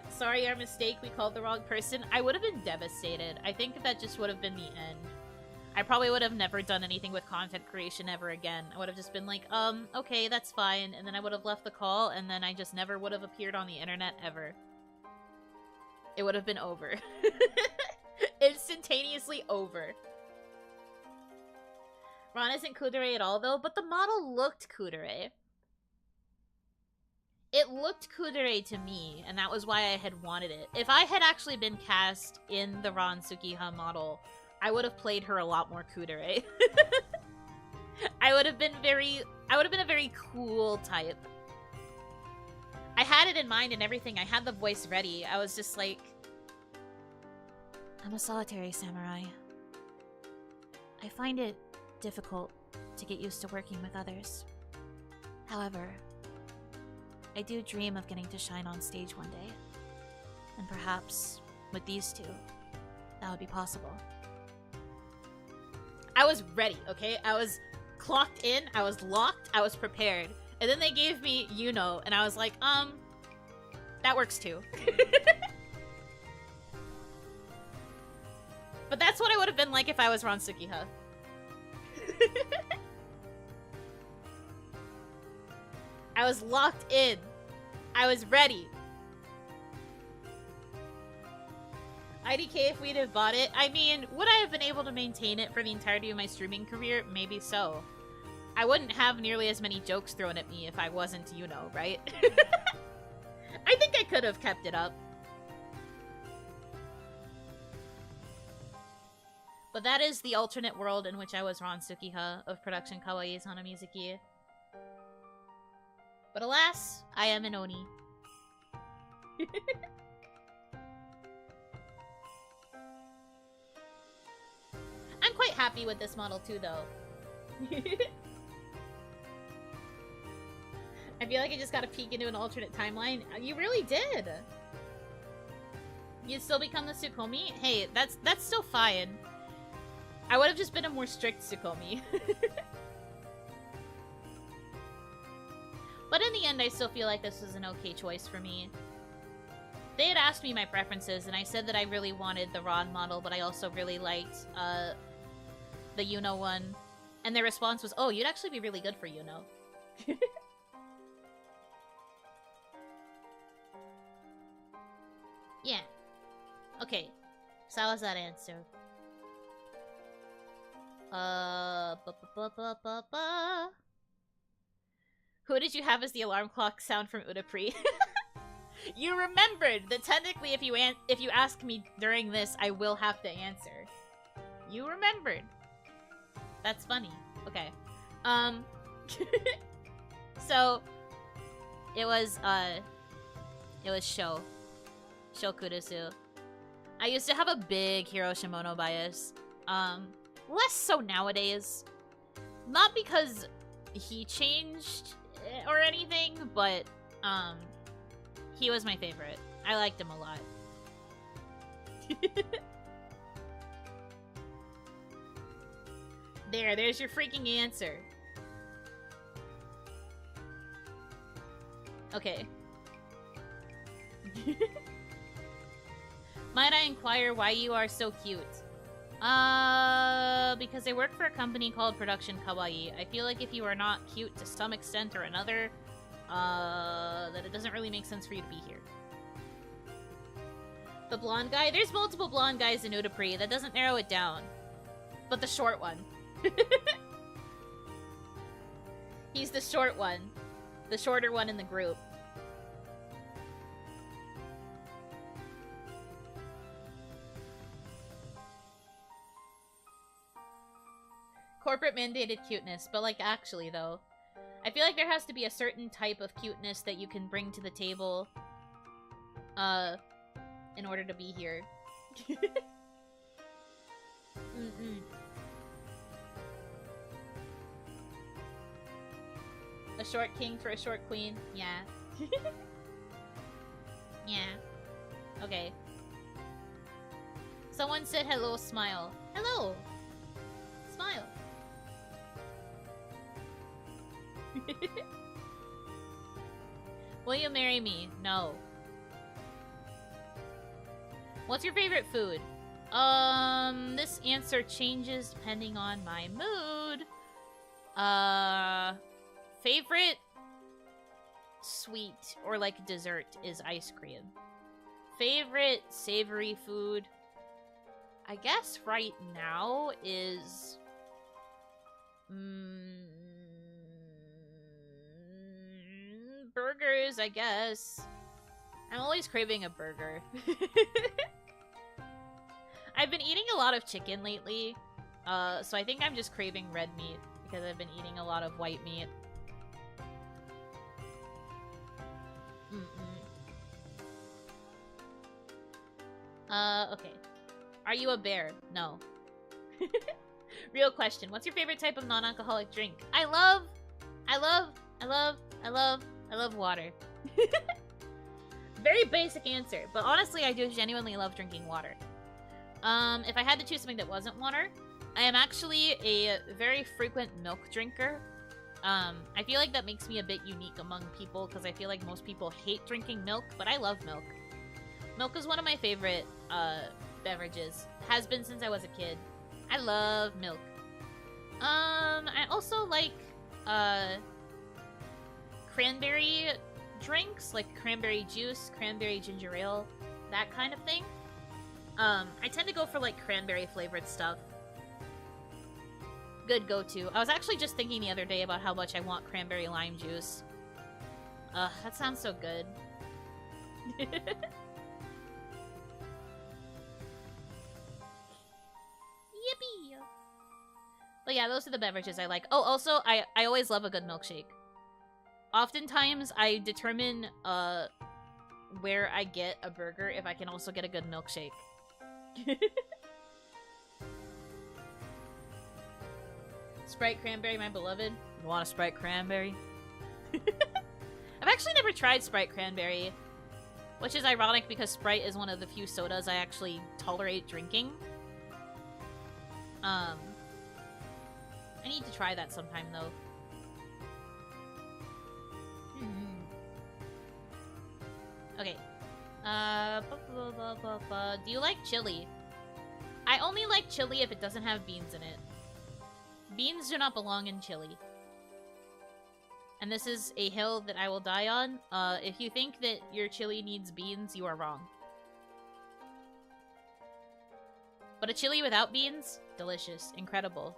Sorry, our mistake, we called the wrong person. I would have been devastated. I think that just would have been the end. I probably would have never done anything with content creation ever again. I would have just been like, okay, that's fine. And then I would have left the call, and then I just never would have appeared on the internet ever. It would have been over. Instantaneously over. Ron isn't kudere at all, though, but the model looked kudere. It looked kudere to me, and that was why I had wanted it. If I had actually been cast in the Ron Sukiha model, I would have played her a lot more kudere. I would have been a very cool type. I had it in mind and everything. I had the voice ready. I was just like, I'm a solitary samurai. I find it difficult to get used to working with others. However, I do dream of getting to shine on stage one day. And perhaps, with these two, that would be possible. I was ready, okay? I was clocked in, I was locked, I was prepared. And then they gave me Yuno, and I was like, that works too. But that's what I would have been like if I was Ron Sukiha. I was locked in. I was ready. IDK if we'd have bought it. I mean, would I have been able to maintain it for the entirety of my streaming career? Maybe so. I wouldn't have nearly as many jokes thrown at me if I wasn't Yuno, right? I think I could have kept it up. But that is the alternate world in which I was Ron Sukiha of Production Kawaii's Hanamizuki. But alas, I am an Oni. I'm quite happy with this model too, though. I feel like I just got a peek into an alternate timeline. You really did! You'd still become the Tsukomi? Hey, that's still fine. I would have just been a more strict Tsukomi. But in the end, I still feel like this was an okay choice for me. They had asked me my preferences, and I said that I really wanted the Ron model, but I also really liked the Yuno one. And their response was, oh, you'd actually be really good for Yuno. Yeah. Okay. So how was that answer? Who did you have as the alarm clock sound from Udapri? You remembered that technically if you ask me during this, I will have to answer. You remembered. That's funny. Okay. So it was Shokurusu. I used to have a big Hiroshimono bias. Less so nowadays. Not because he changed or anything, but he was my favorite. I liked him a lot. There's your freaking answer. Okay. Might I inquire why you are so cute? Because I work for a company called Production Kawaii. I feel like if you are not cute to some extent or another, that it doesn't really make sense for you to be here. The blonde guy? There's multiple blonde guys in Udapri. That doesn't narrow it down. But the short one. He's the short one. The shorter one in the group. Corporate mandated cuteness, but like actually though. I feel like there has to be a certain type of cuteness that you can bring to the table in order to be here. A short king for a short queen? Yeah. Yeah. Okay. Someone said hello, smile. Hello! Smile. Will you marry me? No. What's your favorite food? This answer changes depending on my mood. Favorite sweet or like dessert is ice cream. Favorite savory food, I guess right now is burgers, I guess. I'm always craving a burger. I've been eating a lot of chicken lately, so I think I'm just craving red meat because I've been eating a lot of white meat. Okay. Are you a bear? No. Real question. What's your favorite type of non-alcoholic drink? I love water. Very basic answer, but honestly, I do genuinely love drinking water. If I had to choose something that wasn't water, I am actually a very frequent milk drinker. I feel like that makes me a bit unique among people, because I feel like most people hate drinking milk, but I love milk. Milk is one of my favorite, beverages. Has been since I was a kid. I love milk. I also like, cranberry drinks, like cranberry juice, cranberry ginger ale, that kind of thing. I tend to go for, like, cranberry-flavored stuff. Good go-to. I was actually just thinking the other day about how much I want cranberry lime juice. Ugh, that sounds so good. Yippee! But yeah, those are the beverages I like. Oh, also, I always love a good milkshake. Oftentimes, I determine, where I get a burger if I can also get a good milkshake. Sprite cranberry, my beloved. You want a Sprite cranberry? I've actually never tried Sprite cranberry, which is ironic because Sprite is one of the few sodas I actually tolerate drinking. I need to try that sometime, though. Okay. Do you like chili? I only like chili if it doesn't have beans in it. Beans do not belong in chili. And this is a hill that I will die on. If you think that your chili needs beans, you are wrong. But a chili without beans? Delicious. Incredible.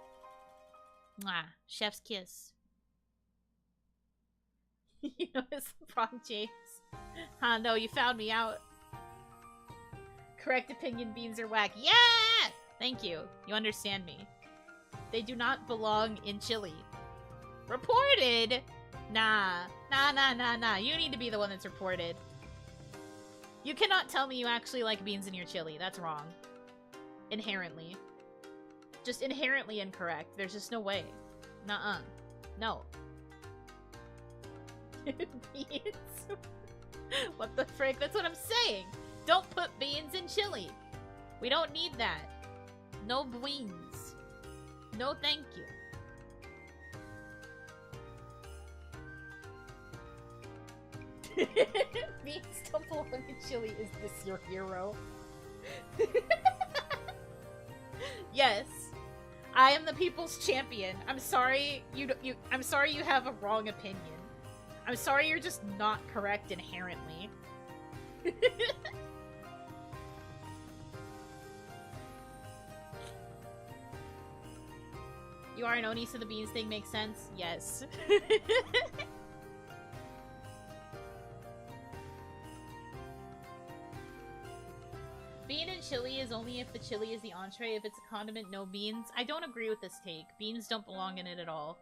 Mwah. Chef's kiss. You know, it's LeBron James. Huh, no, you found me out. Correct opinion, beans are whack. Yeah! Thank you. You understand me. They do not belong in chili. Reported? Nah. Nah. You need to be the one that's reported. You cannot tell me you actually like beans in your chili. That's wrong. Inherently. Just inherently incorrect. There's just no way. Nuh-uh. No. Beans? What the frick? That's what I'm saying! Don't put beans in chili! We don't need that. No beans. No thank you. Beans don't belong in chili. Is this your hero? Yes. I am the people's champion. I'm sorry I'm sorry you have a wrong opinion. I'm sorry you're just not correct inherently. You are an Oni, so the beans thing makes sense? Yes. Bean and chili is only if the chili is the entree. If it's a condiment, no beans. I don't agree with this take. Beans don't belong in it at all.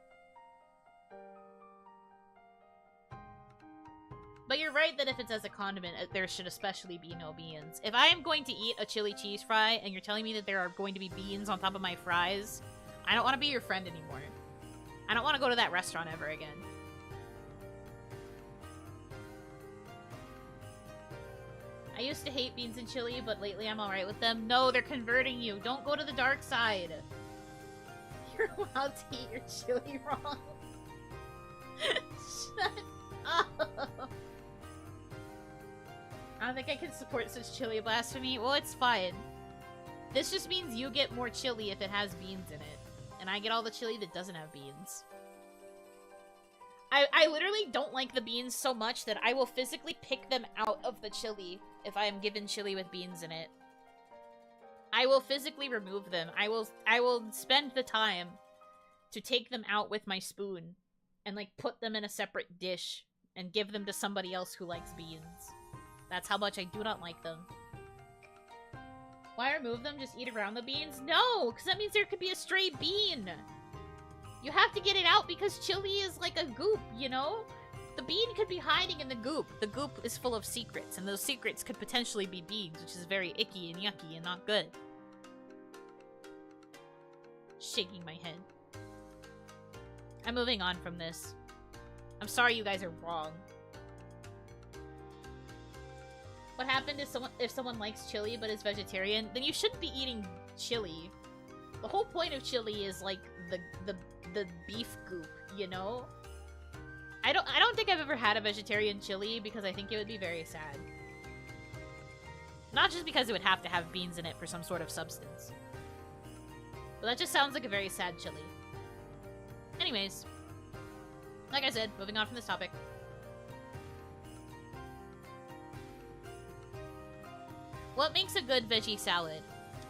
But you're right that if it's as a condiment, there should especially be no beans. If I am going to eat a chili cheese fry and you're telling me that there are going to be beans on top of my fries, I don't want to be your friend anymore. I don't want to go to that restaurant ever again. I used to hate beans and chili, but lately I'm alright with them. No, they're converting you. Don't go to the dark side. You're allowed to eat your chili wrong. Shut up. I don't think I can support such chili blasphemy. Well, it's fine. This just means you get more chili if it has beans in it. And I get all the chili that doesn't have beans. I literally don't like the beans so much that I will physically pick them out of the chili if I am given chili with beans in it. I will physically remove them. I will spend the time to take them out with my spoon and like put them in a separate dish and give them to somebody else who likes beans. That's how much I do not like them. Why remove them? Just eat around the beans? No, because that means there could be a stray bean. You have to get it out because chili is like a goop, you know? The bean could be hiding in the goop. The goop is full of secrets, and those secrets could potentially be beans, which is very icky and yucky and not good. Shaking my head. I'm moving on from this. I'm sorry you guys are wrong. What happened if someone likes chili but is vegetarian? Then you shouldn't be eating chili. The whole point of chili is like the beef goop, you know? I don't think I've ever had a vegetarian chili because I think it would be very sad. Not just because it would have to have beans in it for some sort of substance. But that just sounds like a very sad chili. Anyways. Like I said, moving on from this topic. What makes a good veggie salad?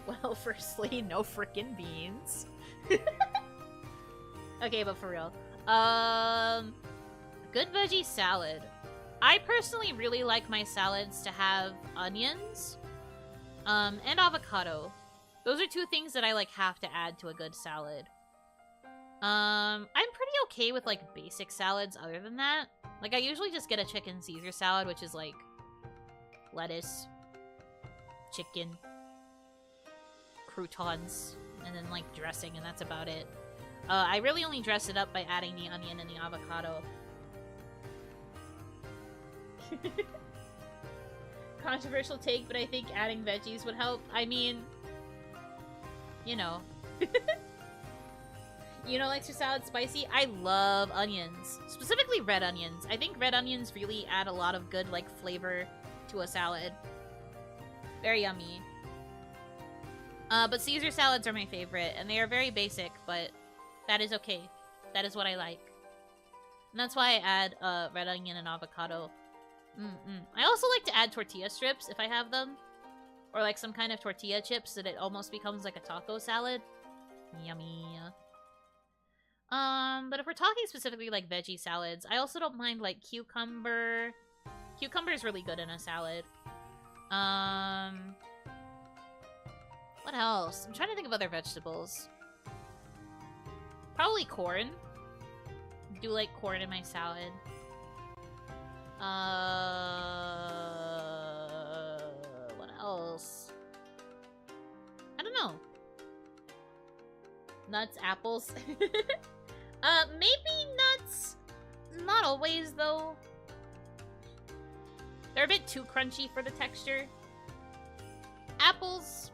Well, firstly, no frickin' beans. Okay, but for real. Good veggie salad. I personally really like my salads to have onions, and avocado. Those are two things that I like have to add to a good salad. I'm pretty okay with like basic salads other than that. Like I usually just get a chicken Caesar salad, which is like lettuce, chicken, croutons, and then like dressing, and that's about it. I really only dress it up by adding the onion and the avocado. Controversial take, but I think adding veggies would help. I mean, you know. Yuno likes your salad spicy. I love onions. Specifically red onions. I think red onions really add a lot of good, like, flavor to a salad. Very yummy. But Caesar salads are my favorite, and they are very basic, but that is okay. That is what I like. And that's why I add red onion and avocado. I also like to add tortilla strips if I have them. Or like some kind of tortilla chips so that it almost becomes like a taco salad. Yummy. But if we're talking specifically like veggie salads, I also don't mind like cucumber Cucumber is really good in a salad. What else? I'm trying to think of other vegetables. Probably corn. I do like corn in my salad. What else? I don't know. Nuts, apples. Maybe nuts. Not always, though. They're a bit too crunchy for the texture. Apples.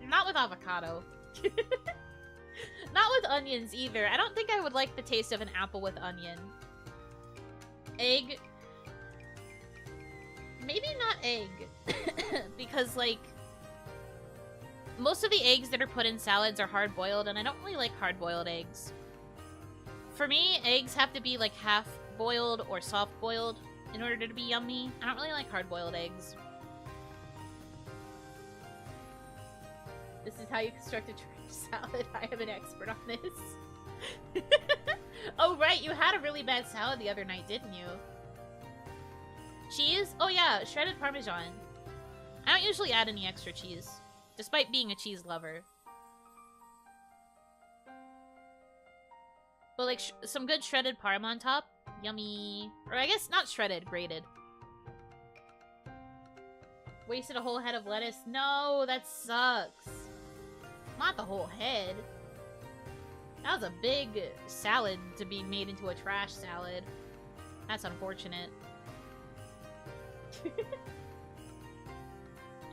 Not with avocado. Not with onions, either. I don't think I would like the taste of an apple with onion. Egg. Maybe not egg. Because, like, most of the eggs that are put in salads are hard-boiled, and I don't really like hard-boiled eggs. For me, eggs have to be, like, half-boiled or soft-boiled in order to be yummy. I don't really like hard-boiled eggs. This is how you construct a trash salad. I am an expert on this. Oh, right, you had a really bad salad the other night, didn't you? Cheese? Oh, yeah, shredded Parmesan. I don't usually add any extra cheese, despite being a cheese lover. But, like, some good shredded Parm on top. Yummy. Or I guess not shredded, grated. Wasted a whole head of lettuce. No, that sucks. Not the whole head. That was a big salad to be made into a trash salad. That's unfortunate.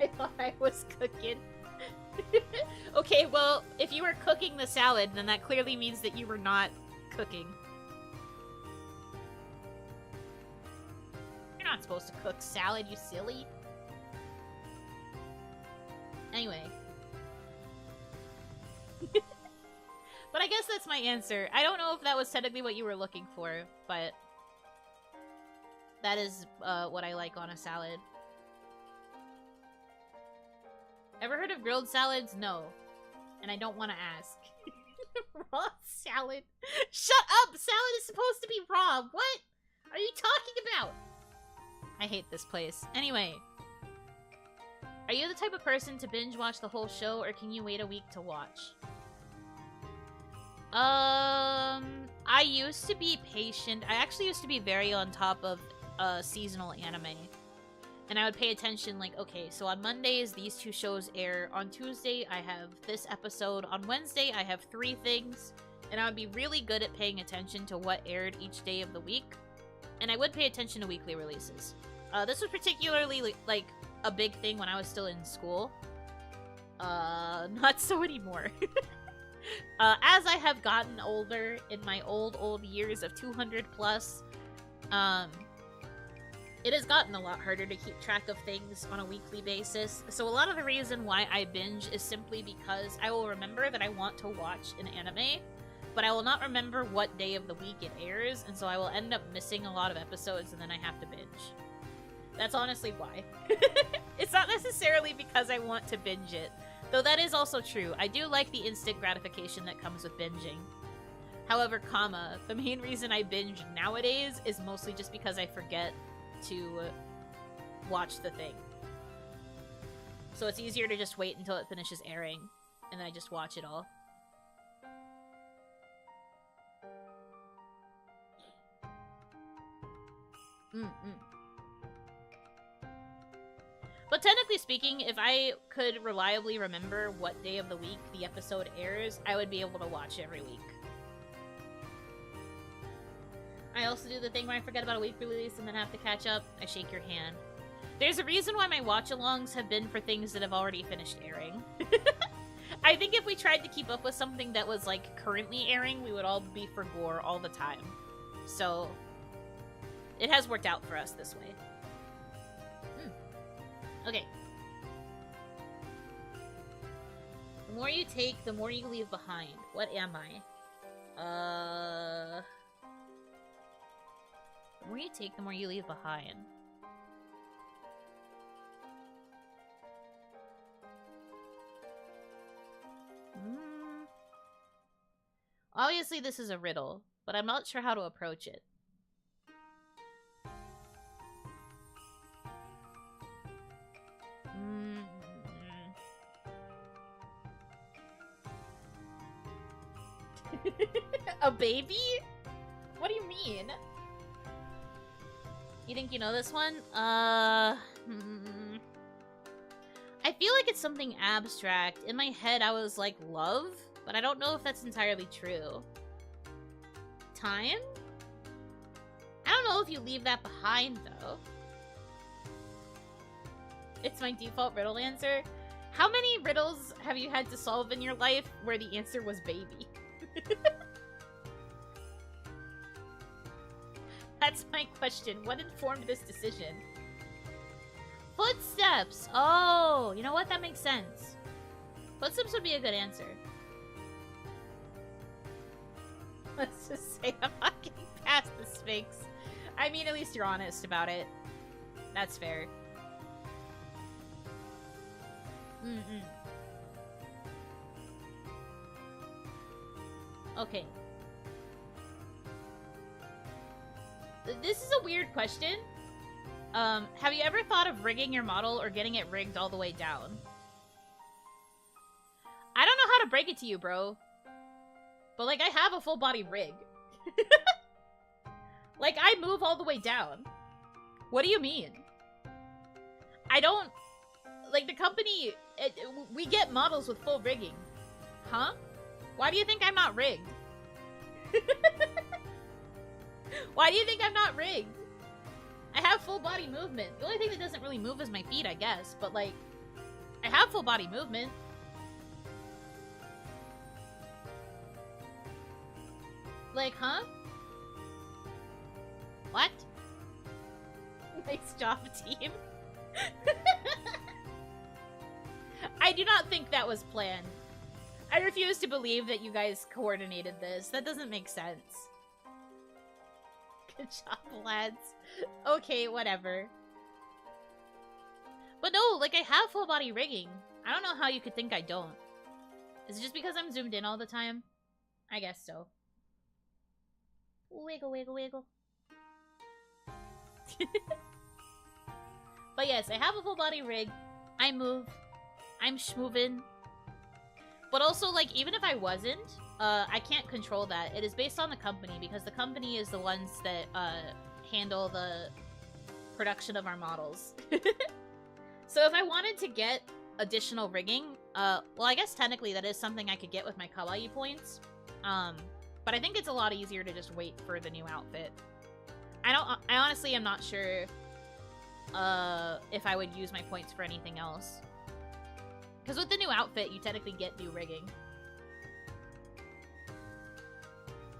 I thought I was cooking. Okay, well, if you were cooking the salad, then that clearly means that you were not cooking. You're not supposed to cook salad, you silly. Anyway. But I guess that's my answer. I don't know if that was technically what you were looking for, but that is what I like on a salad. Ever heard of grilled salads? No. And I don't want to ask. Raw salad? Shut up! Salad is supposed to be raw! What are you talking about? I hate this place. Anyway. Are you the type of person to binge watch the whole show, or can you wait a week to watch? I used to be patient. I actually used to be very on top of seasonal anime. And I would pay attention, like, okay, so on Mondays, these two shows air. On Tuesday, I have this episode. On Wednesday, I have 3 things. And I would be really good at paying attention to what aired each day of the week. And I would pay attention to weekly releases. This was particularly, like, a big thing when I was still in school. Not so anymore. As I have gotten older in my old years of 200 plus, it has gotten a lot harder to keep track of things on a weekly basis. So a lot of the reason why I binge is simply because I will remember that I want to watch an anime, but I will not remember what day of the week it airs, and so I will end up missing a lot of episodes and then I have to binge. That's honestly why. It's not necessarily because I want to binge it. Though that is also true. I do like the instant gratification that comes with binging. However, the main reason I binge nowadays is mostly just because I forget to watch the thing. So it's easier to just wait until it finishes airing, and then I just watch it all. But technically speaking, if I could reliably remember what day of the week the episode airs, I would be able to watch every week. I also do the thing where I forget about a week release and then have to catch up. I shake your hand. There's a reason why my watch-alongs have been for things that have already finished airing. I think if we tried to keep up with something that was, like, currently airing, we would all be for gore all the time. So, it has worked out for us this way. Okay. The more you take, the more you leave behind. What am I? The more you take, the more you leave behind. Obviously, this is a riddle, but I'm not sure how to approach it. A baby? What do you mean? You think you know this one? I feel like it's something abstract. In my head, I was like, love? But I don't know if that's entirely true. Time? I don't know if you leave that behind, though. It's my default riddle answer. How many riddles have you had to solve in your life where the answer was baby? That's my question. What informed this decision? Footsteps! Oh, you know what? That makes sense. Footsteps would be a good answer. Let's just say I'm not getting past the Sphinx. I mean, at least you're honest about it. That's fair. Okay. This is a weird question. Have you ever thought of rigging your model or getting it rigged all the way down? I don't know how to break it to you, bro. But, like, I have a full body rig. Like, I move all the way down. What do you mean? I don't... Like, the company... we get models with full rigging. Huh? Why do you think I'm not rigged? Why do you think I'm not rigged? I have full body movement. The only thing that doesn't really move is my feet, I guess. But, like, I have full body movement. Like, huh? What? Nice job, team. I do not think that was planned. I refuse to believe that you guys coordinated this. That doesn't make sense. Good job, lads. Okay, whatever. But no, like, I have full body rigging. I don't know how you could think I don't. Is it just because I'm zoomed in all the time? I guess so. Wiggle, wiggle, wiggle. But yes, I have a full body rig. I move. I'm schmovin'. But also, like, even if I wasn't, I can't control that. It is based on the company, because the company is the ones that handle the production of our models. So if I wanted to get additional rigging, well, I guess technically that is something I could get with my kawaii points. But I think it's a lot easier to just wait for the new outfit. I honestly am not sure if I would use my points for anything else. Because with the new outfit, you technically get new rigging.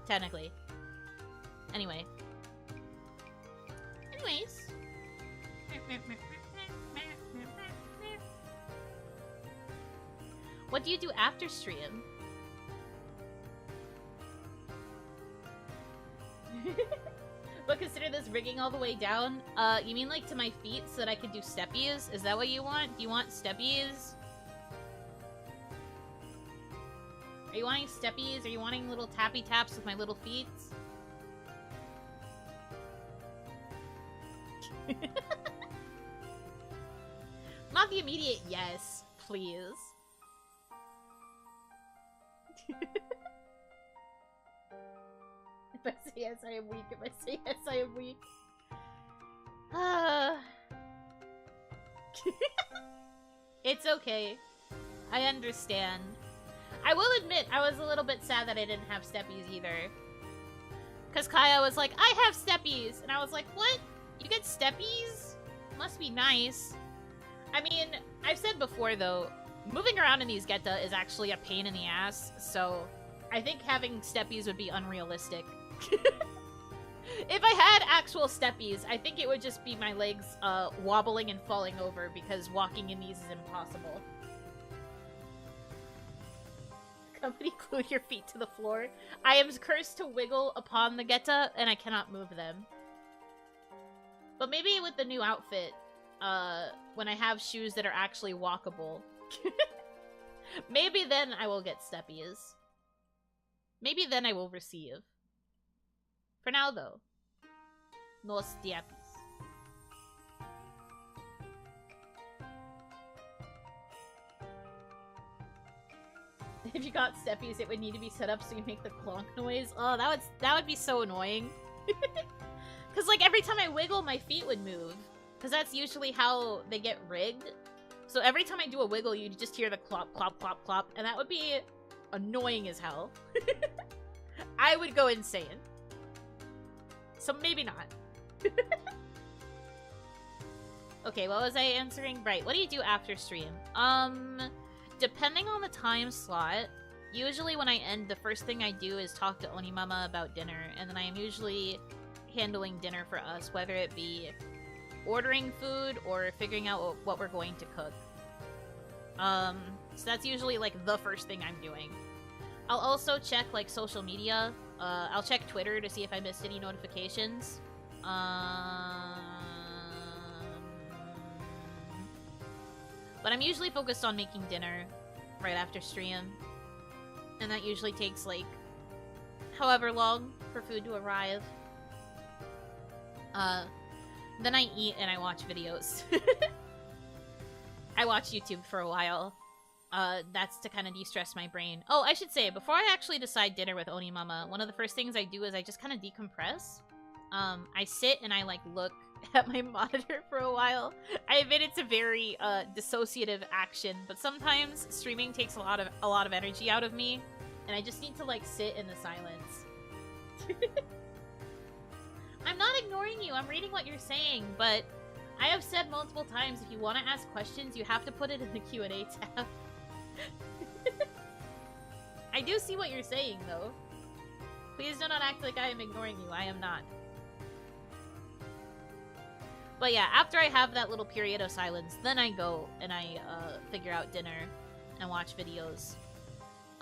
Technically. Anyways. What do you do after stream? But consider this rigging all the way down. You mean like to my feet so that I could do steppies? Is that what you want? Do you want steppies? Are you wanting steppies? Are you wanting little tappy taps with my little feet? Not the immediate yes, please. If I say yes, I am weak. If I say yes, I am weak. It's okay. I understand. I will admit, I was a little bit sad that I didn't have steppies either. Because Kaya was like, I have steppies! And I was like, what? You get steppies? Must be nice. I mean, I've said before, though, moving around in these geta is actually a pain in the ass, so I think having steppies would be unrealistic. If I had actual steppies, I think it would just be my legs wobbling and falling over because walking in these is impossible. Company glued your feet to the floor. I am cursed to wiggle upon the geta, and I cannot move them. But maybe with the new outfit, when I have shoes that are actually walkable, maybe then I will get steppies. Maybe then I will receive. For now, though, no steppies. If you got steppies, it would need to be set up so you make the clonk noise. Oh, that would be so annoying. Cause like every time I wiggle, my feet would move. Cause that's usually how they get rigged. So every time I do a wiggle, you just hear the clop, clop, clop, clop, and that would be annoying as hell. I would go insane. So maybe not. Okay, what was I answering? Right, what do you do after stream? Depending on the time slot, usually when I end, the first thing I do is talk to Onimama about dinner, and then I am usually handling dinner for us, whether it be ordering food or figuring out what we're going to cook. So that's usually like the first thing I'm doing. I'll also check like social media. I'll check Twitter to see if I missed any notifications. But I'm usually focused on making dinner right after stream. And that usually takes like however long for food to arrive. Then I eat and I watch videos. I watch YouTube for a while. That's to kind of de-stress my brain. Oh, I should say, before I actually decide dinner with Onimama, one of the first things I do is I just kind of decompress. I sit and I like look at my monitor for a while. I admit it's a very dissociative action, but sometimes streaming takes a lot of energy out of me, and I just need to like sit in the silence. I'm not ignoring you. I'm reading what you're saying, but I have said multiple times if you want to ask questions, you have to put it in the Q&A tab. I do see what you're saying, though. Please do not act like I am ignoring you. I am not. But yeah, after I have that little period of silence, then I go and I figure out dinner and watch videos.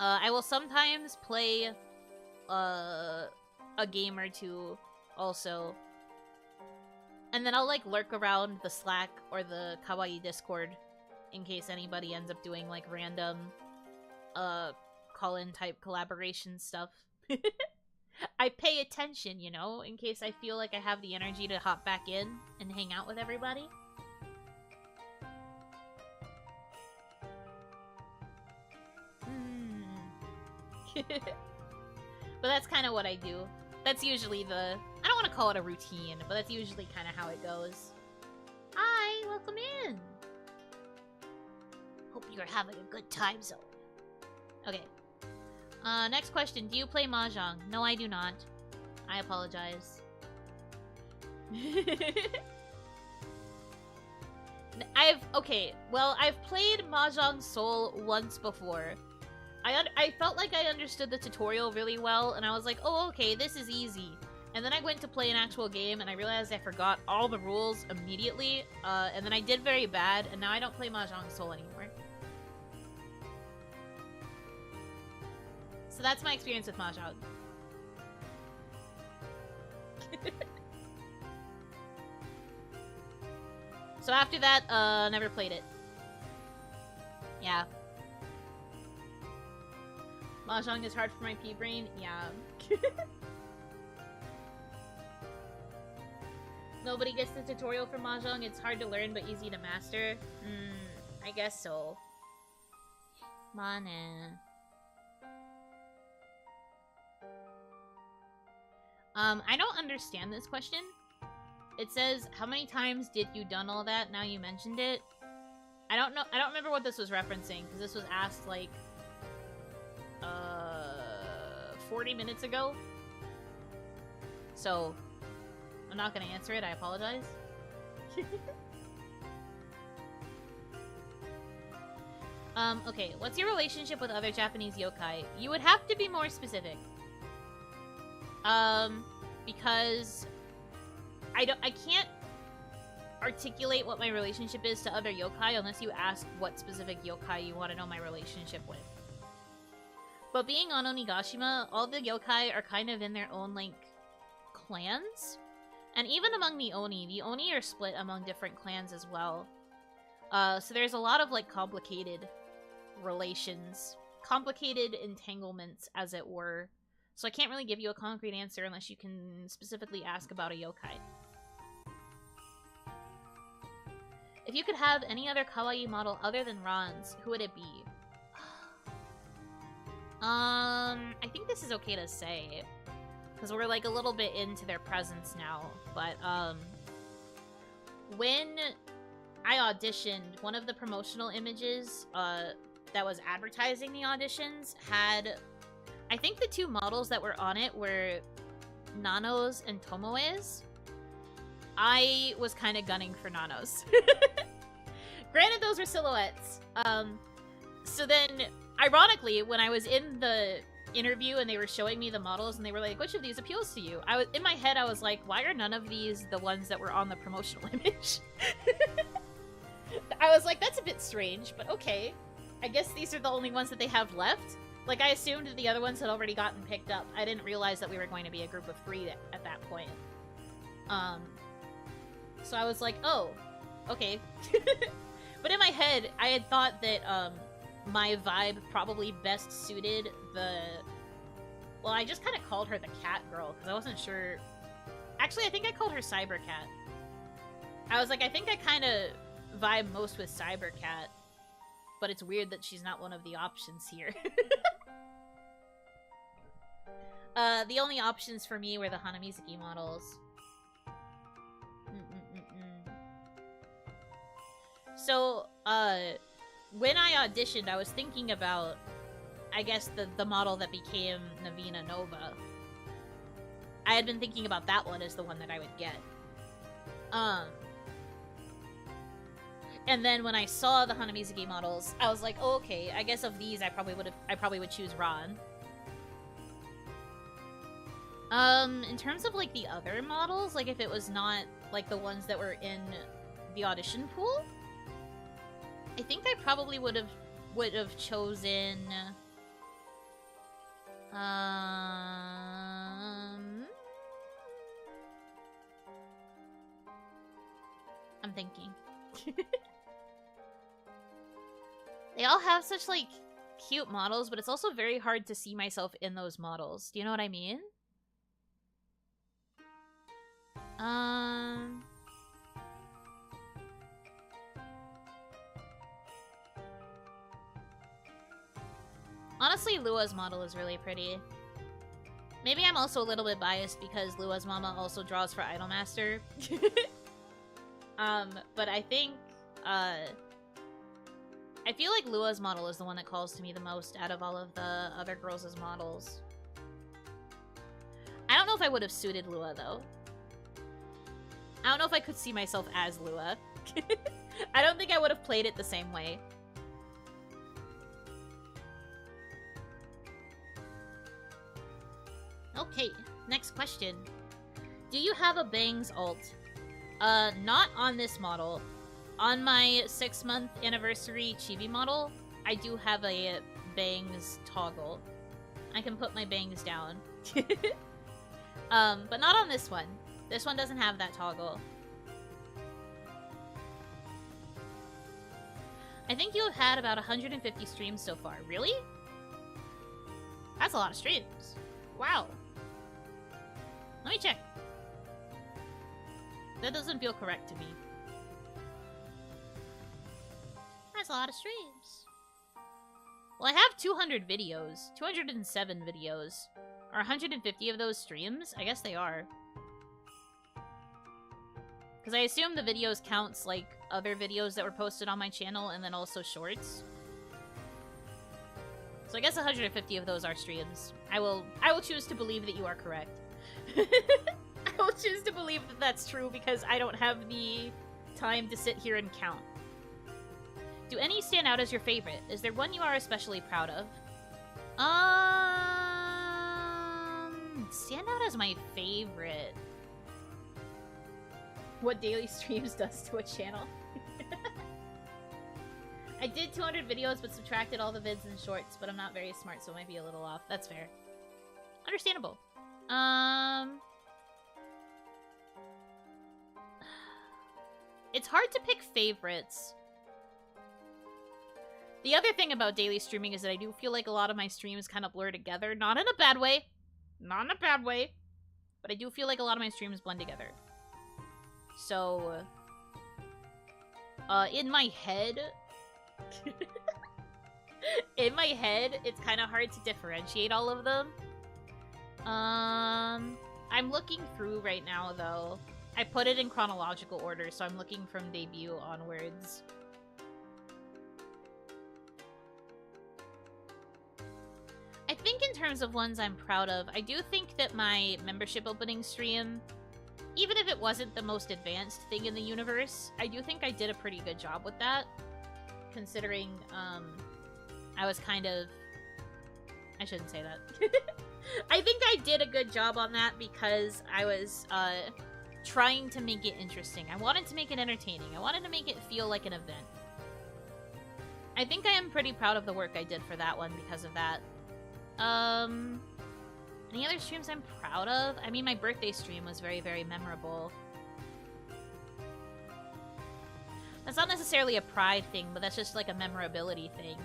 I will sometimes play a game or two also. And then I'll like lurk around the Slack or the kawaii Discord in case anybody ends up doing like random call-in type collaboration stuff. I pay attention, you know, in case I feel like I have the energy to hop back in and hang out with everybody. But that's kind of what I do. That's usually the... I don't want to call it a routine, but that's usually kind of how it goes. Hi, welcome in. Hope you're having a good time, Zoe. Okay. Next question. Do you play Mahjong? No, I do not. I apologize. Okay, well, I've played Mahjong Soul once before. I felt like I understood the tutorial really well, and I was like, oh, okay, this is easy. And then I went to play an actual game, and I realized I forgot all the rules immediately, and then I did very bad, and now I don't play Mahjong Soul anymore. So that's my experience with Mahjong. So after that, never played it. Yeah. Mahjong is hard for my pea brain? Yeah. Nobody gets the tutorial for Mahjong. It's hard to learn but easy to master. I guess so. Mana. I don't understand this question. It says, how many times did you done all that? Now you mentioned it. I don't know. I don't remember what this was referencing, because this was asked, like, 40 minutes ago. So, I'm not gonna answer it. I apologize. Okay. What's your relationship with other Japanese yokai? You would have to be more specific. Because I can't articulate what my relationship is to other yokai unless you ask what specific yokai you want to know my relationship with. But being on Onigashima, all the yokai are kind of in their own, like, clans. And even among the Oni are split among different clans as well. So there's a lot of, like, complicated relations. Complicated entanglements, as it were. So I can't really give you a concrete answer unless you can specifically ask about a yokai. If you could have any other kawaii model other than Ron's, who would it be? I think this is okay to say. Because we're, like, a little bit into their presence now. But, when I auditioned, one of the promotional images, that was advertising the auditions had... I think the two models that were on it were Nanos and Tomoe's. I was kind of gunning for Nanos. Granted, those were silhouettes. So then, ironically, when I was in the interview and they were showing me the models and they were like, which of these appeals to you? In my head, I was like, why are none of these the ones that were on the promotional image? I was like, that's a bit strange, but okay. I guess these are the only ones that they have left. Like, I assumed that the other ones had already gotten picked up. I didn't realize that we were going to be a group of 3 at that point. So I was like, oh, okay. But in my head, I had thought that, my vibe probably best suited the... Well, I just kind of called her the cat girl, because I wasn't sure... Actually, I think I called her Cyber Cat. I was like, I think I kind of vibe most with Cyber Cat, but it's weird that she's not one of the options here. The only options for me were the Hanamizuki models. So, when I auditioned, I was thinking about, I guess, the model that became Navina Nova. I had been thinking about that one as the one that I would get. And then when I saw the Hanamizuki models, I was like, oh, okay, I guess of these I probably would choose Ron. In terms of, like, the other models, like, if it was not, like, the ones that were in the audition pool, I think I probably would have chosen, I'm thinking. They all have such, like, cute models, but it's also very hard to see myself in those models. Do you know what I mean? Honestly, Lua's model is really pretty. Maybe I'm also a little bit biased because Lua's mama also draws for Idolmaster. But I think, I feel like Lua's model is the one that calls to me the most out of all of the other girls' models. I don't know if I would have suited Lua, though. I don't know if I could see myself as Lua. I don't think I would have played it the same way. Okay, next question. Do you have a bangs alt? Not on this model. On my 6-month anniversary chibi model, I do have a bangs toggle. I can put my bangs down. But not on this one. This one doesn't have that toggle. I think you have had about 150 streams so far. Really? That's a lot of streams. Wow. Let me check. That doesn't feel correct to me. That's a lot of streams. Well, I have 200 videos. 207 videos. Are 150 of those streams? I guess they are. Because I assume the videos counts, like, other videos that were posted on my channel and then also shorts. So I guess 150 of those are streams. I will choose to believe that you are correct. I will choose to believe that that's true because I don't have the time to sit here and count. Do any stand out as your favorite? Is there one you are especially proud of? Stand out as my favorite. What daily streams does to a channel. I did 200 videos but subtracted all the vids and shorts, but I'm not very smart, so it might be a little off. That's fair. Understandable. It's hard to pick favorites. The other thing about daily streaming is that I do feel like a lot of my streams kind of blur together. Not in a bad way. Not in a bad way. But I do feel like a lot of my streams blend together. So, in my head, In my head, it's kind of hard to differentiate all of them. I'm looking through right now, though. I put it in chronological order, so I'm looking from debut onwards. I think in terms of ones I'm proud of, I do think that my membership opening stream, even if it wasn't the most advanced thing in the universe, I do think I did a pretty good job with that. Considering, I was kind of... I shouldn't say that. I think I did a good job on that because I was, trying to make it interesting. I wanted to make it entertaining. I wanted to make it feel like an event. I think I am pretty proud of the work I did for that one because of that. Any other streams I'm proud of? I mean, my birthday stream was very, very memorable. That's not necessarily a pride thing, but that's just like a memorability thing.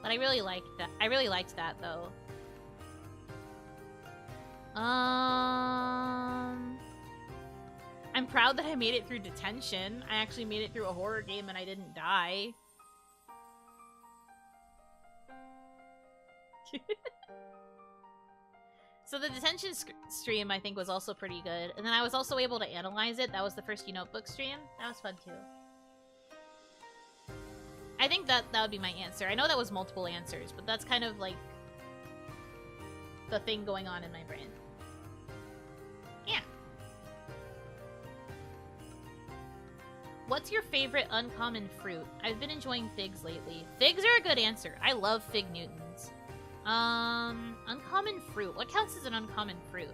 But I really liked that. I really liked that, though. I'm proud that I made it through detention. I actually made it through a horror game and I didn't die. So the detention stream, I think, was also pretty good. And then I was also able to analyze it. That was the first Notebook stream. That was fun, too. I think that would be my answer. I know that was multiple answers, but that's kind of, like, the thing going on in my brain. Yeah. What's your favorite uncommon fruit? I've been enjoying figs lately. Figs are a good answer. I love Fig Newtons. Uncommon fruit. What counts as an uncommon fruit?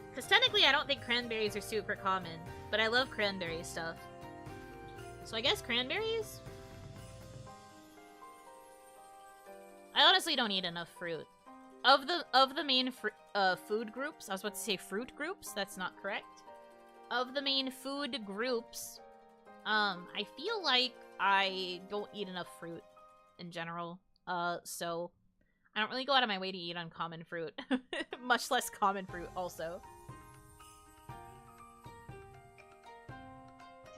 Because technically I don't think cranberries are super common, but I love cranberry stuff. So I guess cranberries? I honestly don't eat enough fruit. Of the main food groups, I was about to say fruit groups, that's not correct. Of the main food groups, I feel like I don't eat enough fruit in general. So I don't really go out of my way to eat uncommon fruit. Much less common fruit, also.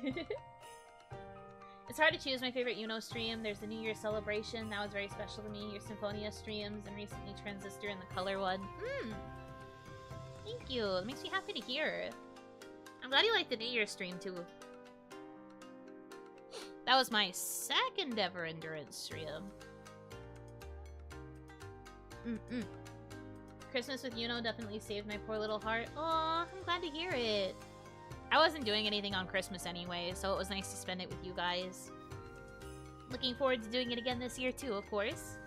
It's hard to choose my favorite Yuno stream. There's the New Year celebration. That was very special to me. Your Symphonia streams, and recently Transistor and the Color one. Thank you. It makes me happy to hear. I'm glad you liked the New Year stream, too. That was my second ever Endurance stream. Christmas with Yuno definitely saved my poor little heart. Aw, I'm glad to hear it. I wasn't doing anything on Christmas anyway, so it was nice to spend it with you guys. Looking forward to doing it again this year too, of course.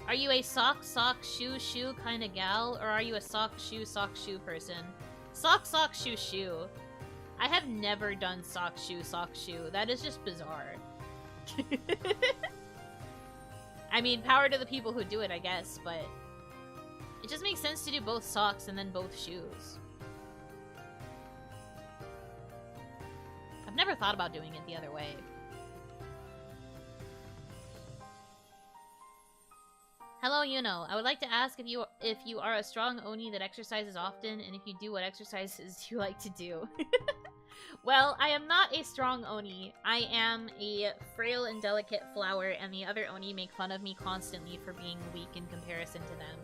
Are you a sock, shoe, shoe kind of gal, or are you a sock, shoe person? Sock, shoe, shoe. I have never done sock, shoe. That is just bizarre. I mean, power to the people who do it, I guess, but it just makes sense to do both socks and then both shoes. I've never thought about doing it the other way. Hello, Yuno. I would like to ask if you are a strong Oni that exercises often, and if you do, what exercises do you like to do? Well, I am not a strong Oni. I am a frail and delicate flower, and the other Oni make fun of me constantly for being weak in comparison to them.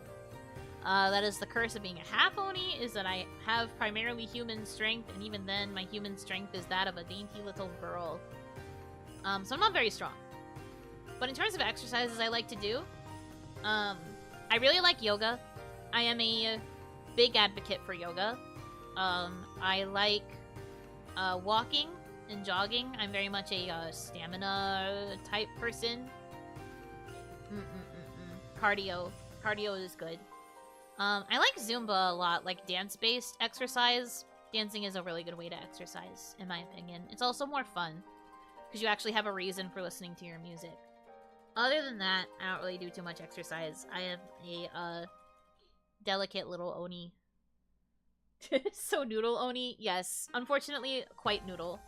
That is the curse of being a half Oni, is that I have primarily human strength, and even then, my human strength is that of a dainty little girl. So I'm not very strong. But in terms of exercises I like to do, I really like yoga. I am a big advocate for yoga. I like walking and jogging. I'm very much a stamina type person. Cardio is good. I like Zumba a lot, like dance-based exercise. Dancing is a really good way to exercise, in my opinion. It's also more fun, because you actually have a reason for listening to your music. Other than that, I don't really do too much exercise. I am a delicate little Oni. So noodle Oni? Yes. Unfortunately, quite noodle.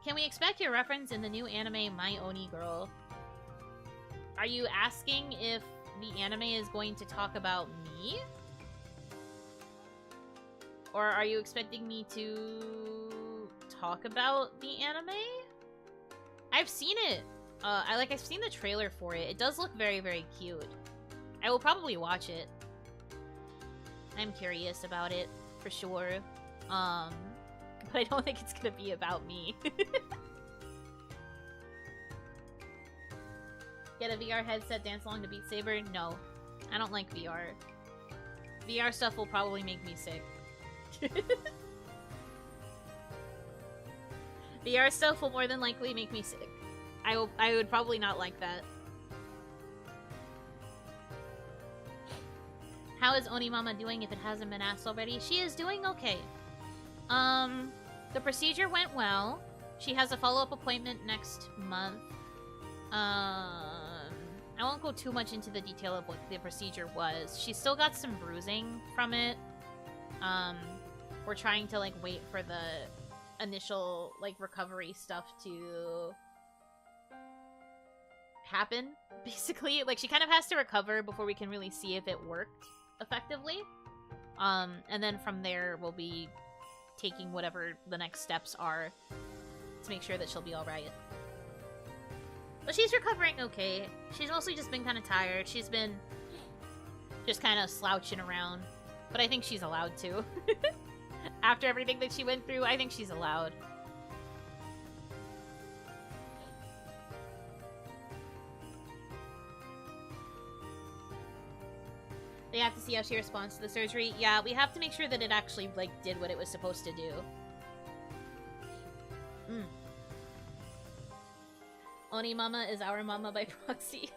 Can we expect your reference in the new anime My Oni Girl? Are you asking if the anime is going to talk about me? Or are you expecting me to talk about the anime? I've seen it. I've seen the trailer for it. It does look very, very cute. I will probably watch it. I'm curious about it, for sure. But I don't think it's gonna be about me. Get a VR headset, dance along to Beat Saber? No. I don't like VR. VR stuff will probably make me sick. VR stuff will more than likely make me sick. I would probably not like that. How is Onimama doing if it hasn't been asked already? She is doing okay. The procedure went well. She has a follow-up appointment next month. I won't go too much into the detail of what the procedure was. She's still got some bruising from it. We're trying to, like, wait for the initial, like, recovery stuff to happen, basically. Like, she kind of has to recover before we can really see if it worked effectively. And then from there, we'll be taking whatever the next steps are to make sure that she'll be alright. But she's recovering okay. She's mostly just been kind of tired. She's been just kind of slouching around. But I think she's allowed to. After everything that she went through, I think she's allowed. They have to see how she responds to the surgery. Yeah, we have to make sure that it actually, like, did what it was supposed to do. Onimama is our mama by proxy.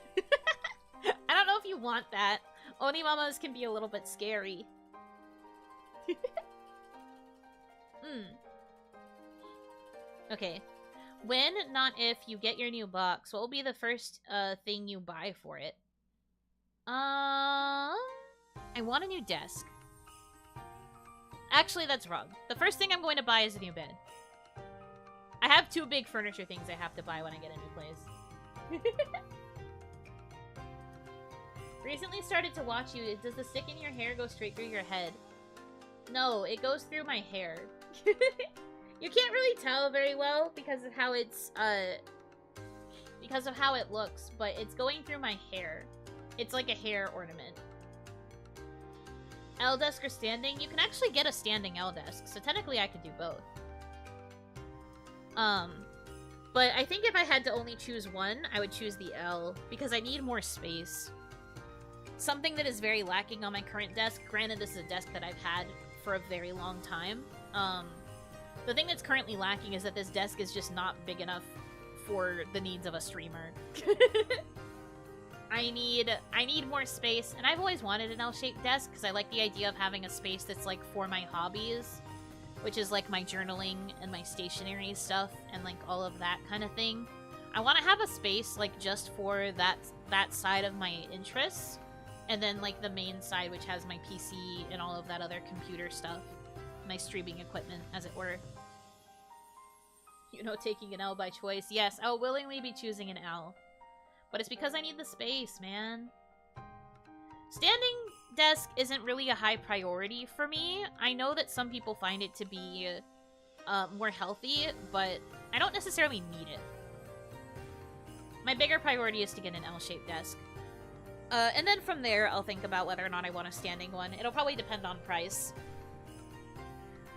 I don't know if you want that. Onimamas can be a little bit scary. Okay. When, not if, you get your new box, what will be the first thing you buy for it? I want a new desk. Actually, that's wrong. The first thing I'm going to buy is a new bed. I have 2 big furniture things I have to buy when I get a new place. Recently started to watch you. Does the stick in your hair go straight through your head? No, it goes through my hair. You can't really tell very well because of how it's, because of how it looks, but it's going through my hair. It's like a hair ornament. L desk or standing? You can actually get a standing L desk, so technically I could do both. But I think if I had to only choose one, I would choose the L, because I need more space. Something that is very lacking on my current desk, granted this is a desk that I've had for a very long time, the thing that's currently lacking is that this desk is just not big enough for the needs of a streamer. I need more space, and I've always wanted an L-shaped desk, because I like the idea of having a space that's, like, for my hobbies, which is, like, my journaling and my stationery stuff, and, like, all of that kind of thing. I want to have a space, like, just for that side of my interests, and then, like, the main side, which has my PC and all of that other computer stuff. My streaming equipment, as it were. You know, taking an L by choice. Yes, I'll willingly be choosing an L. But it's because I need the space, man. Standing desk isn't really a high priority for me. I know that some people find it to be more healthy, but I don't necessarily need it. My bigger priority is to get an L-shaped desk. And then from there, I'll think about whether or not I want a standing one. It'll probably depend on price.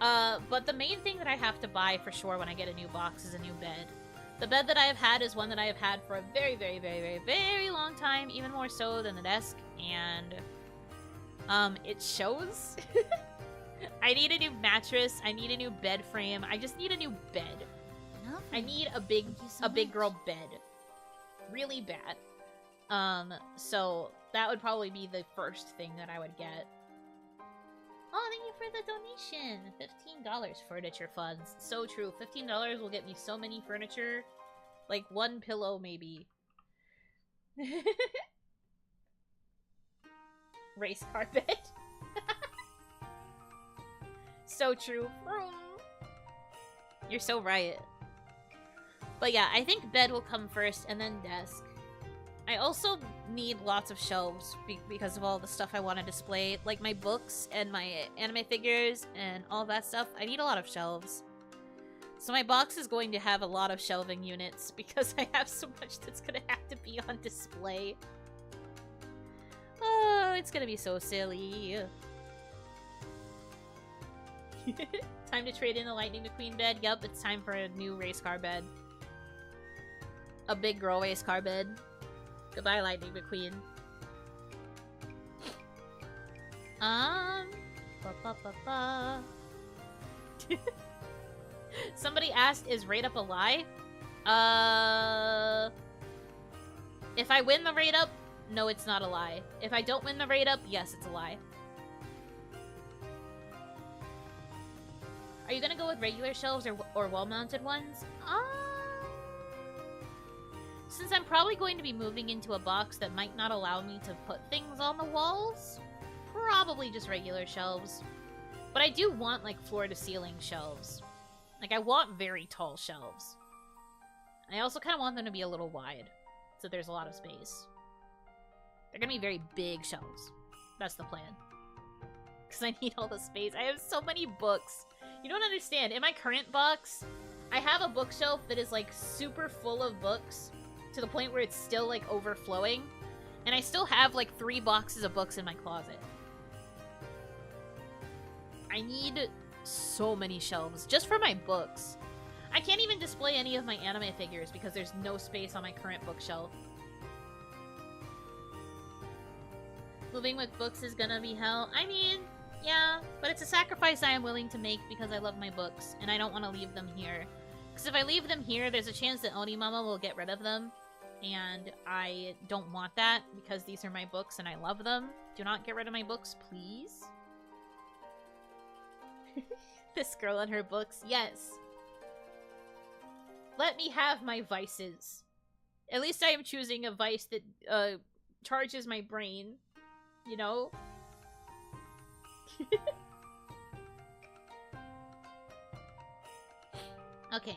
But the main thing that I have to buy for sure when I get a new box is a new bed. The bed that I have had is one that I have had for a very, very, very, very, very long time, even more so than the desk, and it shows. I need a new mattress, I need a new bed frame, I just need a new bed. I need a big girl bed. Really bad. So that would probably be the first thing that I would get. Oh, thank you for the donation! $15 furniture funds. So true. $15 will get me so many furniture. Like, one pillow, maybe. Race carpet. So true. You're so right. But yeah, I think bed will come first, and then desk. I also need lots of shelves because of all the stuff I want to display, like my books and my anime figures and all that stuff. I need a lot of shelves. So my box is going to have a lot of shelving units because I have so much that's going to have to be on display. Oh, it's going to be so silly. Time to trade in the Lightning McQueen bed. Yup, it's time for a new race car bed. A big girl race car bed. Goodbye, Lightning McQueen. Somebody asked, is raid up a lie? If I win the raid up, no, it's not a lie. If I don't win the raid up, yes, it's a lie. Are you gonna go with regular shelves or wall-mounted ones? Since I'm probably going to be moving into a box that might not allow me to put things on the walls, probably just regular shelves. But I do want, like, floor-to-ceiling shelves. Like, I want very tall shelves. I also kind of want them to be a little wide, so there's a lot of space. They're gonna be very big shelves. That's the plan. Because I need all the space. I have so many books. You don't understand. In my current box, I have a bookshelf that is, like, super full of books, to the point where it's still, like, overflowing. And I still have, like, 3 boxes of books in my closet. I need so many shelves, just for my books. I can't even display any of my anime figures because there's no space on my current bookshelf. Moving with books is gonna be hell. I mean, yeah, but it's a sacrifice I am willing to make because I love my books, and I don't want to leave them here. Because if I leave them here, there's a chance that OniMama will get rid of them. And I don't want that because these are my books and I love them. Do not get rid of my books, please. This girl and her books, yes. Let me have my vices. At least I am choosing a vice that charges my brain. You know? Okay.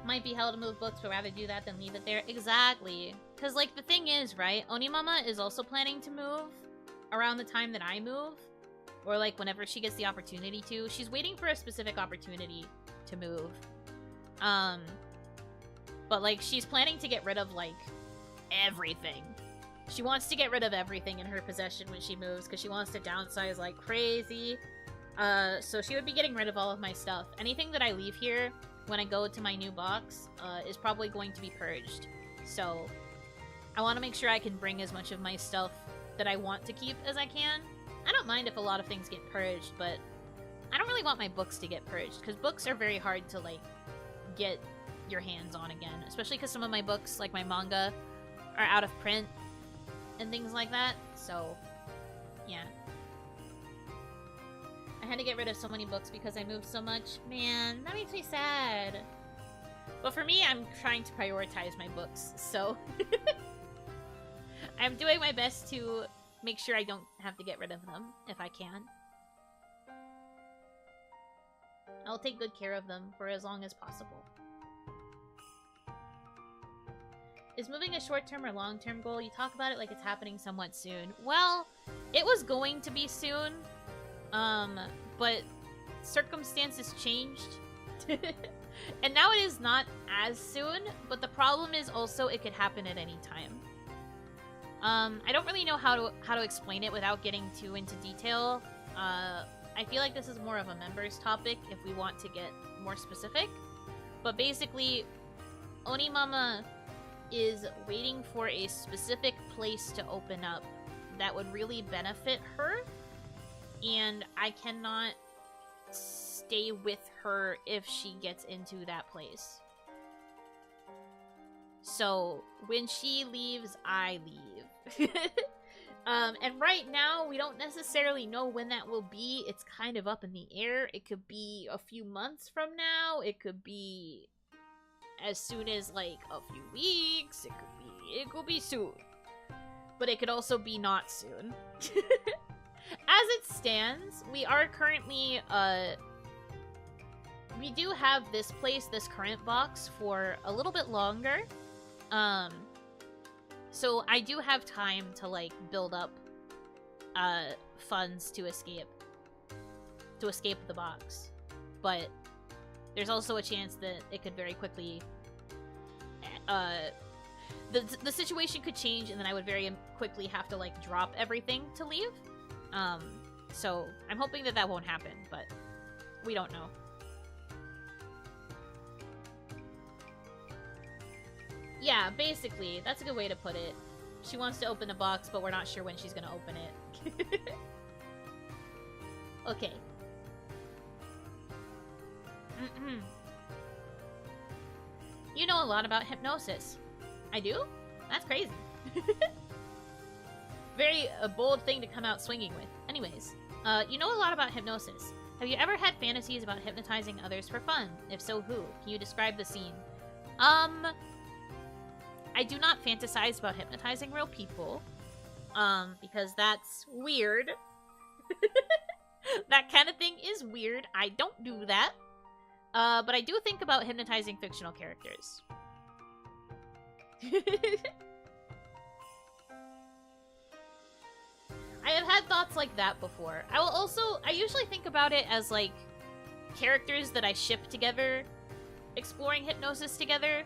Might be hell to move books, but rather do that than leave it there. Exactly. Because, like, the thing is, right? OniMama is also planning to move around the time that I move. Or, like, whenever she gets the opportunity to. She's waiting for a specific opportunity to move. But, like, she's planning to get rid of, like, everything. She wants to get rid of everything in her possession when she moves, because she wants to downsize like crazy. So she would be getting rid of all of my stuff. Anything that I leave here when I go to my new box is probably going to be purged. So I want to make sure I can bring as much of my stuff that I want to keep as I can. I don't mind if a lot of things get purged, but I don't really want my books to get purged, because books are very hard to, like, get your hands on again. Especially because some of my books, like my manga, are out of print and things like that. So, yeah. I had to get rid of so many books because I moved so much. Man, that makes me sad. But for me, I'm trying to prioritize my books, so... I'm doing my best to make sure I don't have to get rid of them, if I can. I'll take good care of them for as long as possible. Is moving a short-term or long-term goal? You talk about it like it's happening somewhat soon. Well, it was going to be soon, but circumstances changed. And now it is not as soon, but the problem is also it could happen at any time. I don't really know how to explain it without getting too into detail. I feel like this is more of a members topic if we want to get more specific. But basically, OniMama is waiting for a specific place to open up that would really benefit her, and I cannot stay with her if she gets into that place. So when she leaves, I leave. And right now, we don't necessarily know when that will be. It's kind of up in the air. It could be a few months from now. It could be as soon as, like, a few weeks. It could be soon. But it could also be not soon. As it stands, we are currently, we do have this place, this current box, for a little bit longer. So I do have time to, like, build up, funds to escape the box. But there's also a chance that it could very quickly, the situation could change, and then I would very quickly have to, like, drop everything to leave. So I'm hoping that that won't happen, but we don't know. Yeah, basically, that's a good way to put it. She wants to open the box, but we're not sure when she's gonna open it. Okay. You know a lot about hypnosis. I do? That's crazy. Very a bold thing to come out swinging with. Anyways, you know a lot about hypnosis. Have you ever had fantasies about hypnotizing others for fun? If so, who? Can you describe the scene? I do not fantasize about hypnotizing real people, because that's weird. That kind of thing is weird. I don't do that. But I do think about hypnotizing fictional characters. I have had thoughts like that before. I usually think about it as, like, characters that I ship together, exploring hypnosis together.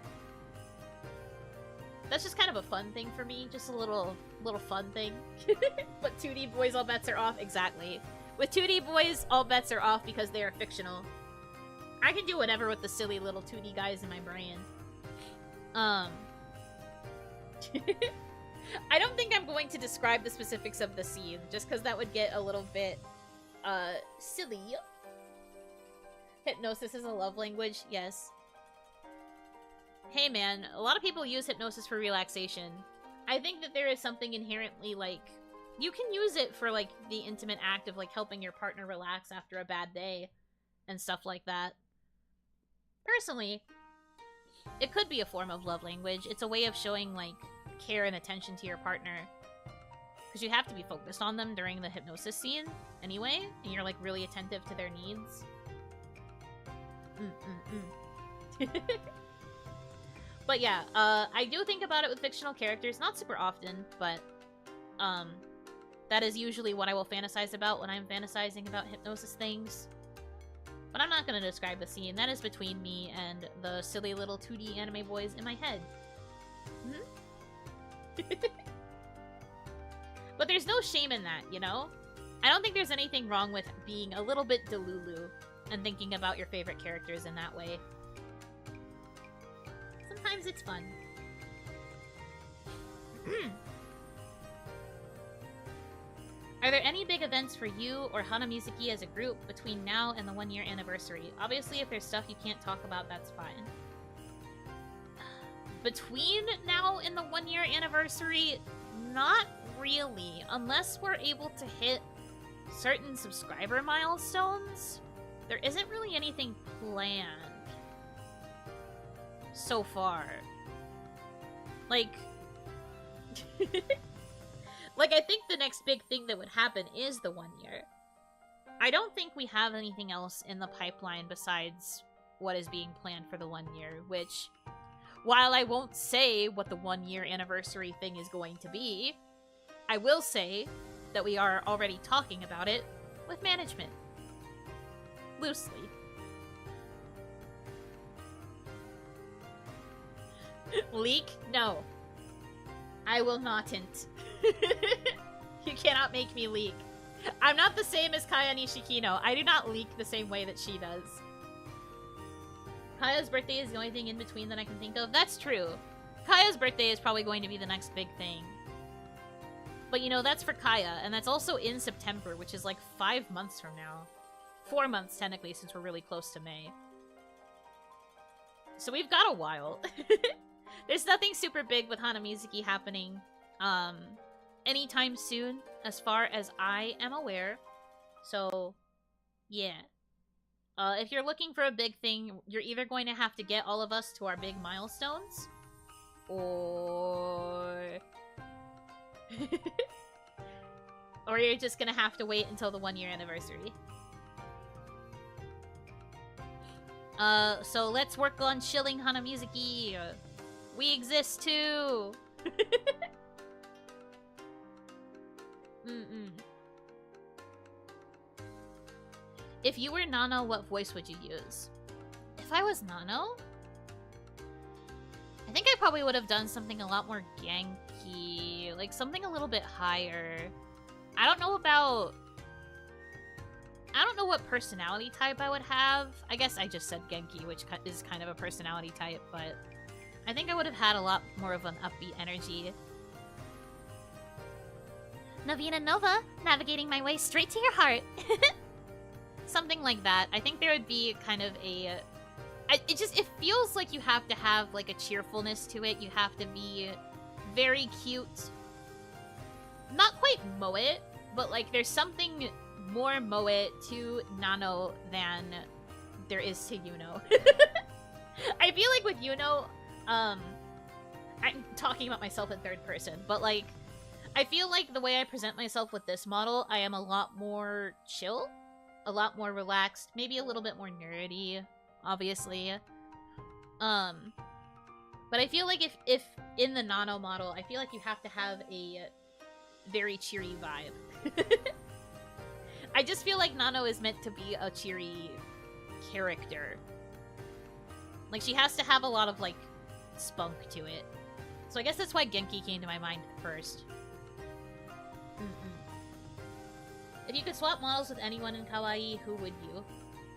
That's just kind of a fun thing for me, just a little fun thing. But 2D boys, all bets are off. Exactly. With 2D boys, all bets are off because they are fictional. I can do whatever with the silly little 2D guys in my brain. I don't think I'm going to describe the specifics of the scene, just because that would get a little bit, silly. Hypnosis is a love language, yes. Hey man, a lot of people use hypnosis for relaxation. I think that there is something inherently, like, you can use it for, like, the intimate act of, like, helping your partner relax after a bad day and stuff like that. Personally, it could be a form of love language. It's a way of showing, like, care and attention to your partner. Because you have to be focused on them during the hypnosis scene anyway, and you're, like, really attentive to their needs. But yeah, I do think about it with fictional characters, not super often, but that is usually what I will fantasize about when I'm fantasizing about hypnosis things. But I'm not going to describe the scene. That is between me and the silly little 2D anime boys in my head. But there's no shame in that, you know? I don't think there's anything wrong with being a little bit delulu and thinking about your favorite characters in that way. Sometimes it's fun. Are there any big events for you or Hanamizuki as a group between now and the 1-year anniversary? Obviously, if there's stuff you can't talk about, that's fine. Between now and the 1-year anniversary, not really. Unless we're able to hit certain subscriber milestones, there isn't really anything planned so far. Like... Like, I think the next big thing that would happen is the 1 year. I don't think we have anything else in the pipeline besides what is being planned for the 1 year, which, while I won't say what the 1 year anniversary thing is going to be, I will say that we are already talking about it with management. Loosely. Leak? No. I will notn't. You cannot make me leak. I'm not the same as Kaya Nishikino. I do not leak the same way that she does. Kaya's birthday is the only thing in between that I can think of. That's true. Kaya's birthday is probably going to be the next big thing. But, you know, that's for Kaya, and that's also in September, which is like 5 months from now. 4 months, technically, since we're really close to May. So we've got a while. There's nothing super big with Hanamizuki happening anytime soon, as far as I am aware. So, yeah. If you're looking for a big thing, you're either going to have to get all of us to our big milestones, or... Or you're just gonna have to wait until the 1-year anniversary. So let's work on shilling Hanamizuki. We exist too. If you were Nano, what voice would you use? If I was Nano, I think I probably would have done something a lot more Genki, like something a little bit higher. I don't know what personality type I would have. I guess I just said Genki, which is kind of a personality type, but I think I would have had a lot more of an upbeat energy. Novena Nova, navigating my way straight to your heart. Something like that. I think there would be kind of a... It feels like you have to have like a cheerfulness to it. You have to be very cute. Not quite moe, but like there's something more moe to Nano than there is to Yuno. I feel like with Yuno, I'm talking about myself in third person, but like I feel like the way I present myself with this model, I am a lot more chill, a lot more relaxed, maybe a little bit more nerdy, obviously. But I feel like if in the Nano model, I feel like you have to have a very cheery vibe. I just feel like Nano is meant to be a cheery character. Like, she has to have a lot of, like, spunk to it. So I guess that's why Genki came to my mind first. If you could swap models with anyone in kawaii, who would you?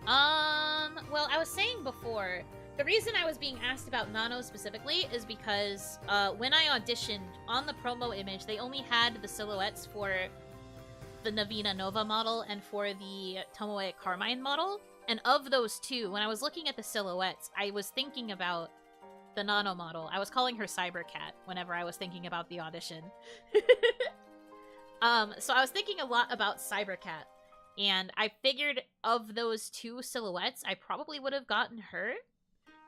Well, I was saying before, the reason I was being asked about Nano specifically is because when I auditioned, on the promo image, they only had the silhouettes for the Novena Nova model and for the Tomoe Carmine model. And of those two, when I was looking at the silhouettes, I was thinking about the Nano model. I was calling her Cybercat whenever I was thinking about the audition. So I was thinking a lot about Cybercat. And I figured of those two silhouettes, I probably would have gotten her.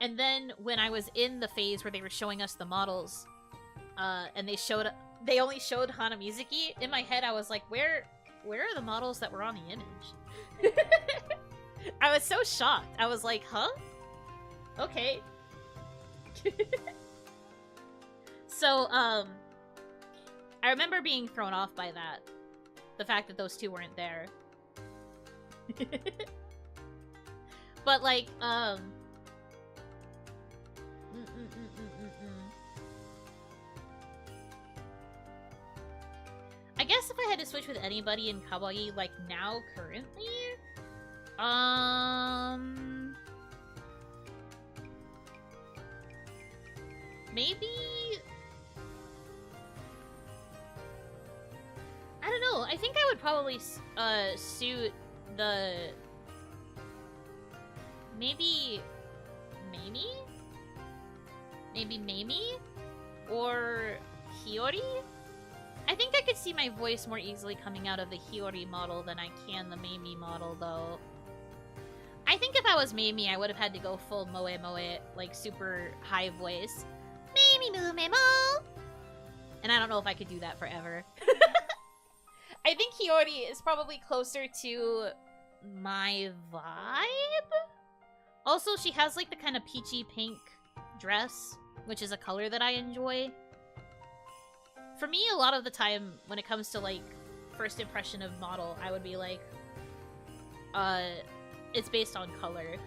And then when I was in the phase where they were showing us the models, and they only showed Hanamizuki, in my head I was like, where are the models that were on the image? I was so shocked. I was like, huh? Okay. So, I remember being thrown off by that. The fact that those two weren't there. But, like, I guess if I had to switch with anybody in kawaii, like, now, currently... Maybe... I don't know. I think I would probably suit the... Maybe Mamie? Maybe Mamie? Or Hiyori? I think I could see my voice more easily coming out of the Hiyori model than I can the Mamie model, though. I think if I was Mamie, I would have had to go full moe, like super high voice. Mamie moo me mo! And I don't know if I could do that forever. I think Hiyori is probably closer to my vibe. Also, she has like the kind of peachy pink dress, which is a color that I enjoy. For me, a lot of the time, when it comes to like first impression of model, I would be like, it's based on color.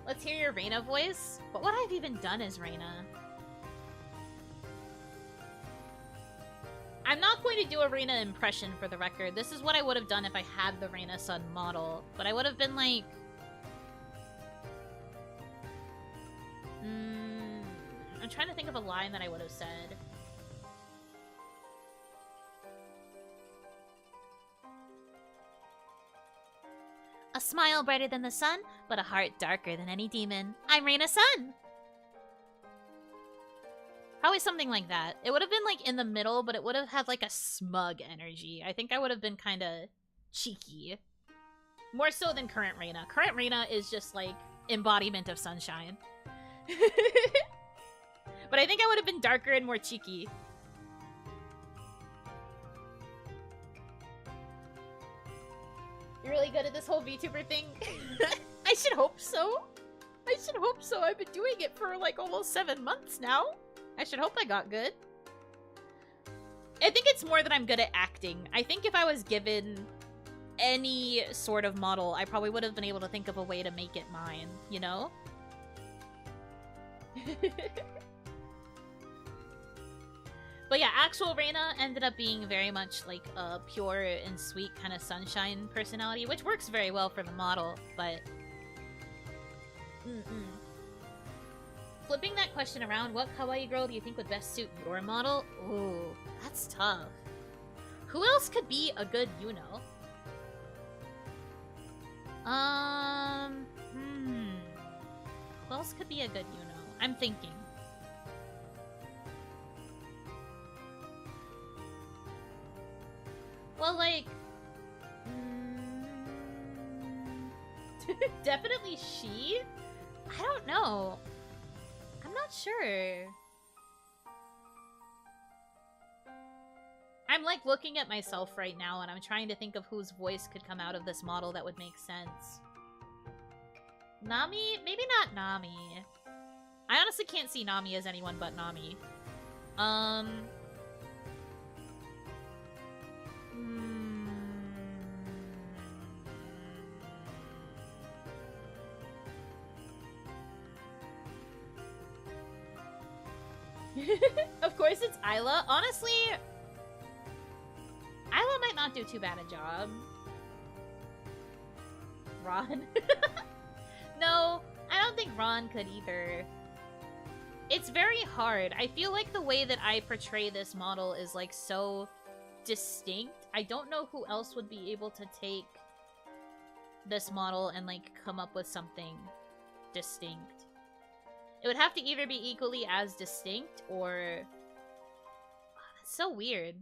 Let's hear your Reina voice. What would I have even done as Reina? I'm not going to do a Reina impression for the record. This is what I would have done if I had the Reina Sun model. But I would have been like... I'm trying to think of a line that I would have said. A smile brighter than the sun, but a heart darker than any demon. I'm Reina Sun! Probably something like that. It would have been like in the middle, but it would have had like a smug energy. I think I would have been kind of cheeky. More so than current Reina. Current Reina is just like embodiment of sunshine. But I think I would have been darker and more cheeky. You're really good at this whole VTuber thing? I should hope so. I should hope so. I've been doing it for like almost 7 months now. I should hope I got good. I think it's more that I'm good at acting. I think if I was given any sort of model, I probably would have been able to think of a way to make it mine, you know? But yeah, actual Reina ended up being very much like a pure and sweet kind of sunshine personality, which works very well for the model, but... Flipping that question around, what kawaii girl do you think would best suit your model? Ooh, that's tough. Who else could be a good Yuno? Who else could be a good Yuno? I'm thinking. Well, like... definitely she? I don't know. I'm not sure. I'm like looking at myself right now and I'm trying to think of whose voice could come out of this model that would make sense. Nami? Maybe not Nami. I honestly can't see Nami as anyone but Nami. Of course it's Isla. Honestly, Isla might not do too bad a job. Ron? No, I don't think Ron could either. It's very hard. I feel like the way that I portray this model is like so distinct. I don't know who else would be able to take this model and like come up with something distinct. It would have to either be equally as distinct or... Oh, that's so weird.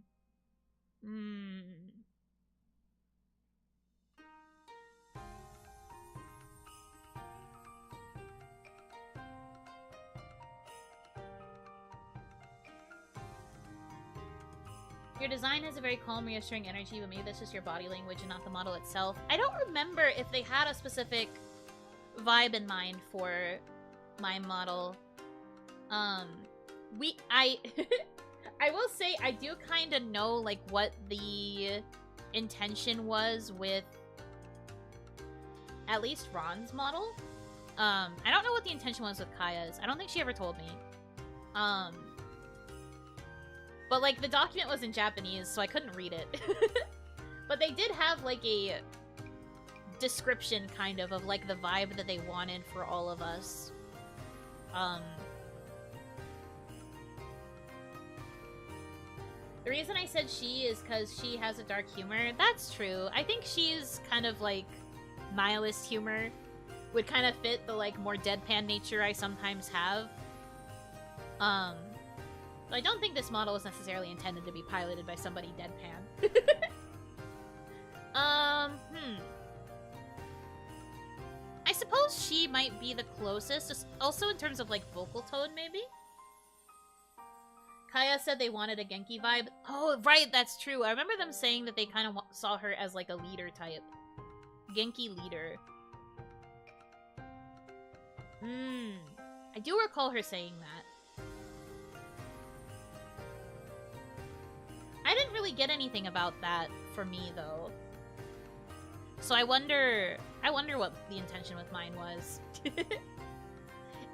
Your design has a very calm, reassuring energy, but maybe that's just your body language and not the model itself. I don't remember if they had a specific vibe in mind for my model. I will say I do kind of know like what the intention was with at least Ron's model. I don't know what the intention was with Kaya's. I don't think she ever told me. But like the document was in Japanese, so I couldn't read it. But they did have like a description kind of like the vibe that they wanted for all of us. The reason I said she is because she has a dark humor. That's true. I think she's kind of like nihilist humor would kind of fit the like more deadpan nature I sometimes have. I don't think this model was necessarily intended to be piloted by somebody deadpan. I suppose she might be the closest, just also in terms of like vocal tone, maybe? Kaya said they wanted a Genki vibe. Oh, right, that's true. I remember them saying that they kind of saw her as like a leader type. Genki leader. I do recall her saying that. I didn't really get anything about that for me, though. So I wonder what the intention with mine was. It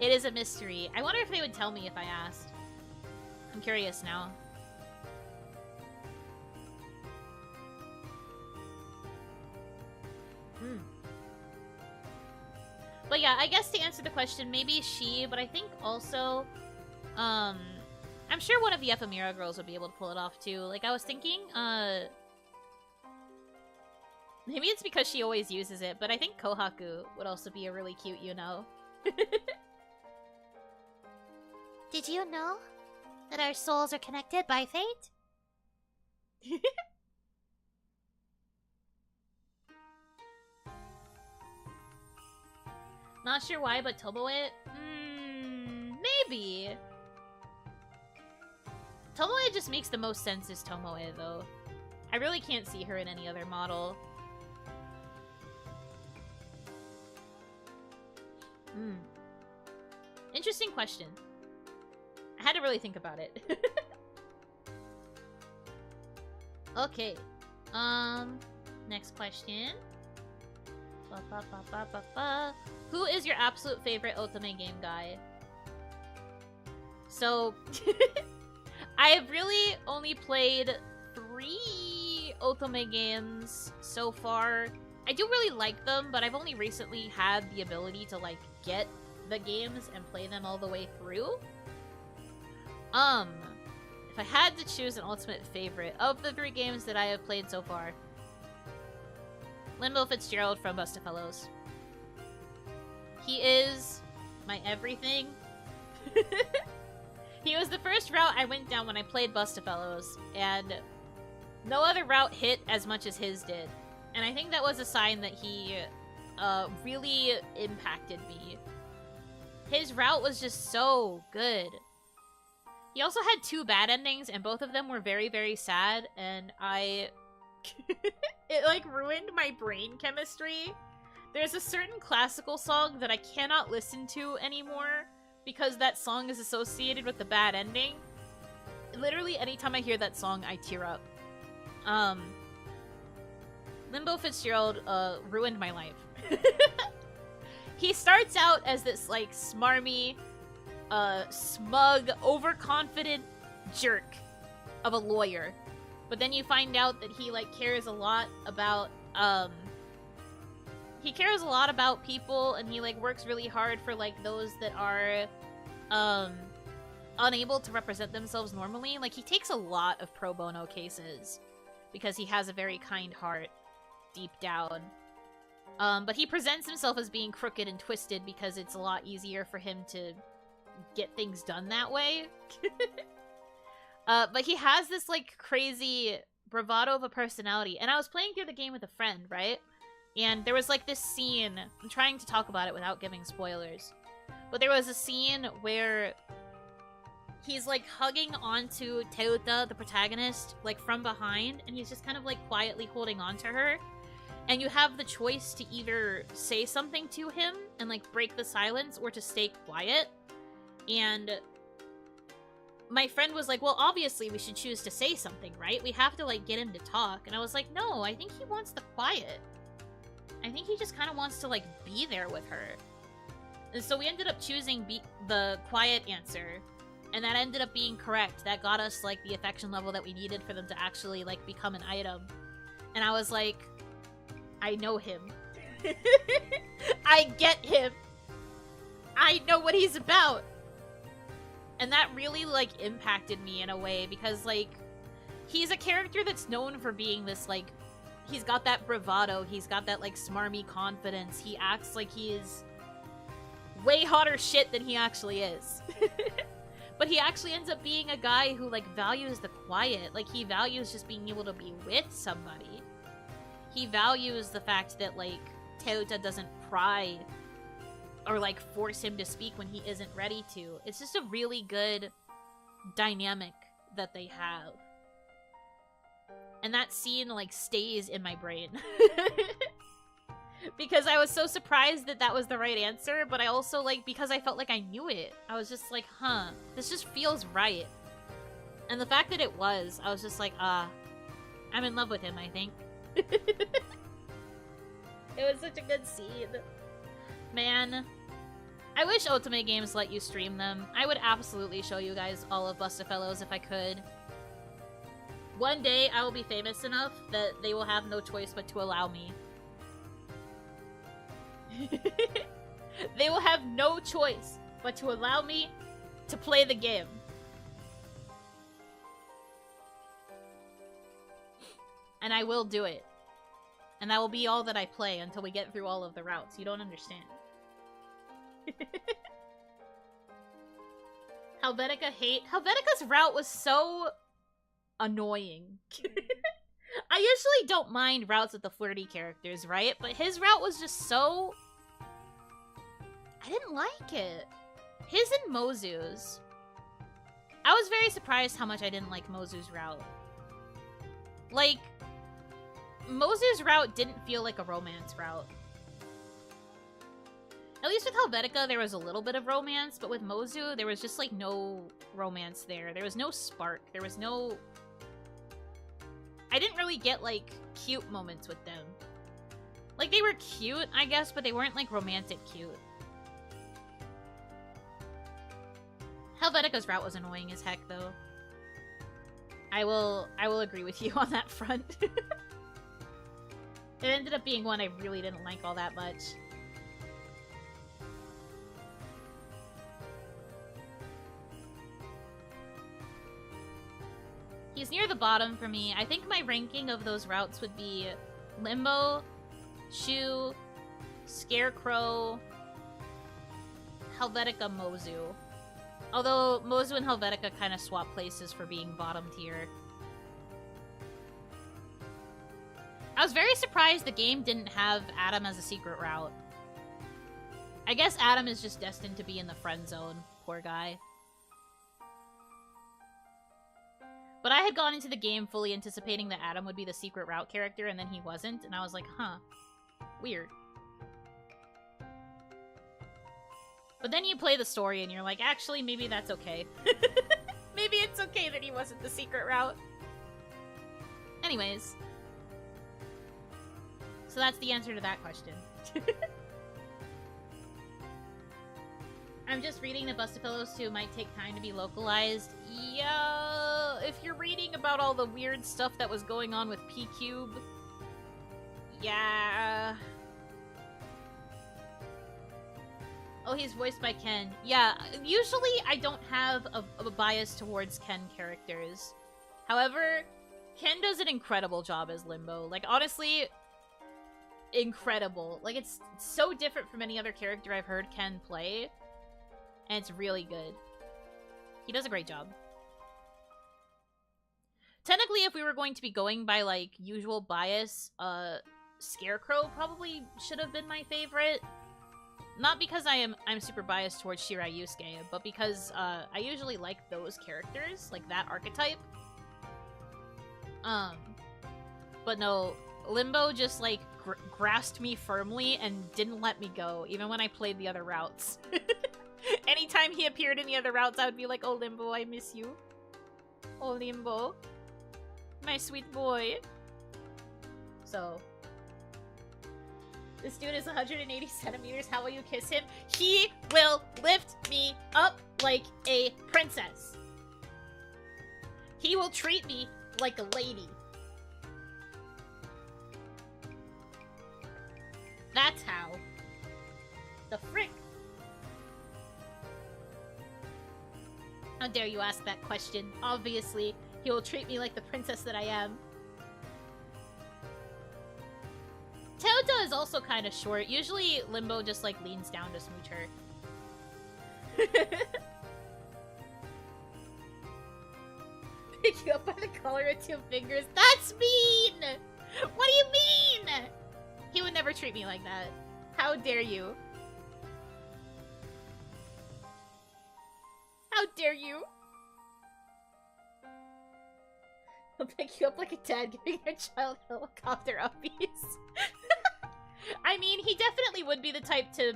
is a mystery. I wonder if they would tell me if I asked. I'm curious now. But yeah, I guess to answer the question, maybe she, but I think also, I'm sure one of the Ephemera girls would be able to pull it off too. Like, I was thinking, maybe it's because she always uses it, but I think Kohaku would also be a really cute, you know? Did you know that our souls are connected by fate? Not sure why, but Tomoe? Maybe. Tomoe just makes the most sense as Tomoe, though. I really can't see her in any other model. Interesting question. I had to really think about it. Okay. Next question. Who is your absolute favorite otome game guy? So, I have really only played 3 otome games so far. I do really like them, but I've only recently had the ability to, like, get the games and play them all the way through. If I had to choose an ultimate favorite of the 3 games that I have played so far, Limbo Fitzgerald from Bustafellows. He is my everything. He was the first route I went down when I played Bustafellows, and no other route hit as much as his did. And I think that was a sign that he really impacted me. His route was just so good. He also had 2 bad endings, and both of them were very, very sad, and it, like, ruined my brain chemistry. There's a certain classical song that I cannot listen to anymore because that song is associated with the bad ending. Literally, anytime I hear that song, I tear up. Limbo Fitzgerald, ruined my life. He starts out as this, like, smarmy, smug, overconfident jerk of a lawyer. But then you find out that he, like, cares a lot about, he cares a lot about people, and he, like, works really hard for, like, those that are, unable to represent themselves normally. Like, he takes a lot of pro bono cases because he has a very kind heart deep down. But he presents himself as being crooked and twisted because it's a lot easier for him to get things done that way. But he has this, like, crazy bravado of a personality. And I was playing through the game with a friend, right? And there was, like, this scene. I'm trying to talk about it without giving spoilers. But there was a scene where he's, like, hugging onto Teuta, the protagonist, like, from behind. And he's just kind of, like, quietly holding on to her. And you have the choice to either say something to him and, like, break the silence, or to stay quiet. And my friend was like, well, obviously we should choose to say something, right? We have to, like, get him to talk. And I was like, no, I think he wants the quiet. I think he just kind of wants to, like, be there with her. And so we ended up choosing the quiet answer. And that ended up being correct. That got us, like, the affection level that we needed for them to actually, like, become an item. And I was like, I know him. I get him. I know what he's about. And that really, like, impacted me in a way, because, like, he's a character that's known for being this, like, he's got that bravado, he's got that, like, smarmy confidence, he acts like he is way hotter shit than he actually is. But he actually ends up being a guy who, like, values the quiet. Like, he values just being able to be with somebody. He values the fact that, like, Teuta doesn't pry or, like, force him to speak when he isn't ready to. It's just a really good dynamic that they have. And that scene, like, stays in my brain. Because I was so surprised that that was the right answer, but I also, like, because I felt like I knew it. I was just like, huh, this just feels right. And the fact that it was, I was just like, I'm in love with him, I think. It was such a good scene. Man. I wish Otome Games let you stream them. I would absolutely show you guys all of Bustafellows if I could. One day, I will be famous enough that they will have no choice but to allow me. They will have no choice but to allow me to play the game. And I will do it. And that will be all that I play until we get through all of the routes. You don't understand. Helvetica's route was so annoying. I usually don't mind routes with the flirty characters, right? But his route was just so... I didn't like it. His and Mozu's. I was very surprised how much I didn't like Mozu's route. Like, Mozu's route didn't feel like a romance route. At least with Helvetica, there was a little bit of romance, but with Mozu, there was just, like, no romance there. There was no spark. There was no... I didn't really get, like, cute moments with them. Like, they were cute, I guess, but they weren't, like, romantic cute. Helvetica's route was annoying as heck, though. I will agree with you on that front. It ended up being one I really didn't like all that much. He's near the bottom for me. I think my ranking of those routes would be Limbo, Shu, Scarecrow, Helvetica, Mozu. Although Mozu and Helvetica kind of swap places for being bottom tier. I was very surprised the game didn't have Adam as a secret route. I guess Adam is just destined to be in the friend zone. Poor guy. But I had gone into the game fully anticipating that Adam would be the secret route character, and then he wasn't, and I was like, huh. Weird. But then you play the story and you're like, actually, maybe that's okay. Maybe it's okay that he wasn't the secret route. Anyways. So that's the answer to that question. I'm just reading that Bustapillows 2 might take time to be localized. Yeah, if you're reading about all the weird stuff that was going on with P-Cube. Yeah. Oh, he's voiced by Ken. Yeah, usually I don't have a bias towards Ken characters. However, Ken does an incredible job as Limbo. Like, honestly, incredible. Like, it's so different from any other character I've heard Ken play. And it's really good. He does a great job. Technically, if we were going to be going by, like, usual bias, Scarecrow probably should have been my favorite. Not because I'm super biased towards Shirai Yusuke, but because I usually like those characters, like that archetype. But no, Limbo just like grasped me firmly and didn't let me go, even when I played the other routes. Anytime he appeared in the other routes, I would be like, "Oh Limbo, I miss you. Oh Limbo, my sweet boy." So. This dude is 180 centimeters. How will you kiss him? He will lift me up like a princess. He will treat me like a lady. That's how. The frick? How dare you ask that question? Obviously, he will treat me like the princess that I am. Teota is also kind of short. Usually, Limbo just, like, leans down to smooch her. Pick you up by the collar with 2 fingers. That's mean! What do you mean? He would never treat me like that. How dare you? How dare you? He'll pick you up like a dad giving your child helicopter uppies. I mean, he definitely would be the type to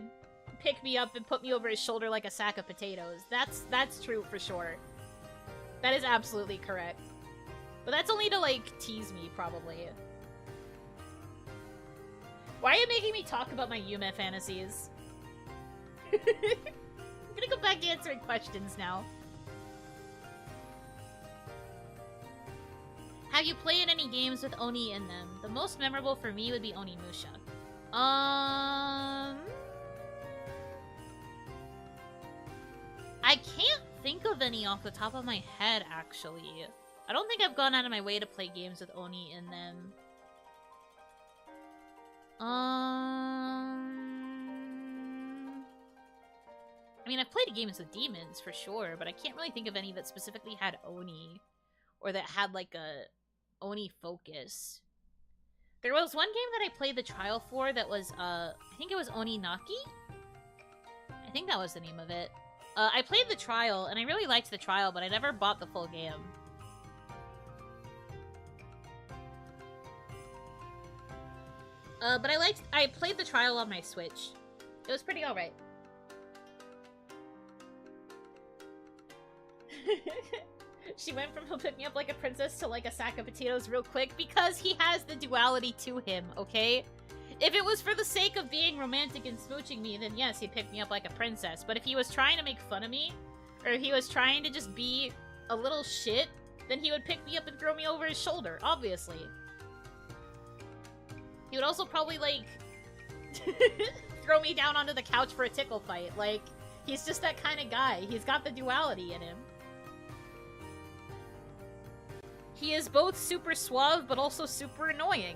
pick me up and put me over his shoulder like a sack of potatoes. That's true for sure. That is absolutely correct. But that's only to, like, tease me, probably. Why are you making me talk about my Yume fantasies? I'm gonna go back to answering questions now. Have you played any games with Oni in them? The most memorable for me would be Onimusha. I can't think of any off the top of my head, actually. I don't think I've gone out of my way to play games with Oni in them. I mean, I've played games with demons, for sure, but I can't really think of any that specifically had Oni. Or that had, like, a Oni focus. There was one game that I played the trial for that was, I think it was Oninaki? I think that was the name of it. I played the trial, and I really liked the trial, but I never bought the full game. But I played the trial on my Switch. It was pretty alright. She went from he'll pick me up like a princess to like a sack of potatoes real quick because he has the duality to him, okay? If it was for the sake of being romantic and smooching me, then yes, he'd pick me up like a princess. But if he was trying to make fun of me, or he was trying to just be a little shit, then he would pick me up and throw me over his shoulder, obviously. He would also probably, like, throw me down onto the couch for a tickle fight. Like, he's just that kind of guy. He's got the duality in him. He is both super suave, but also super annoying.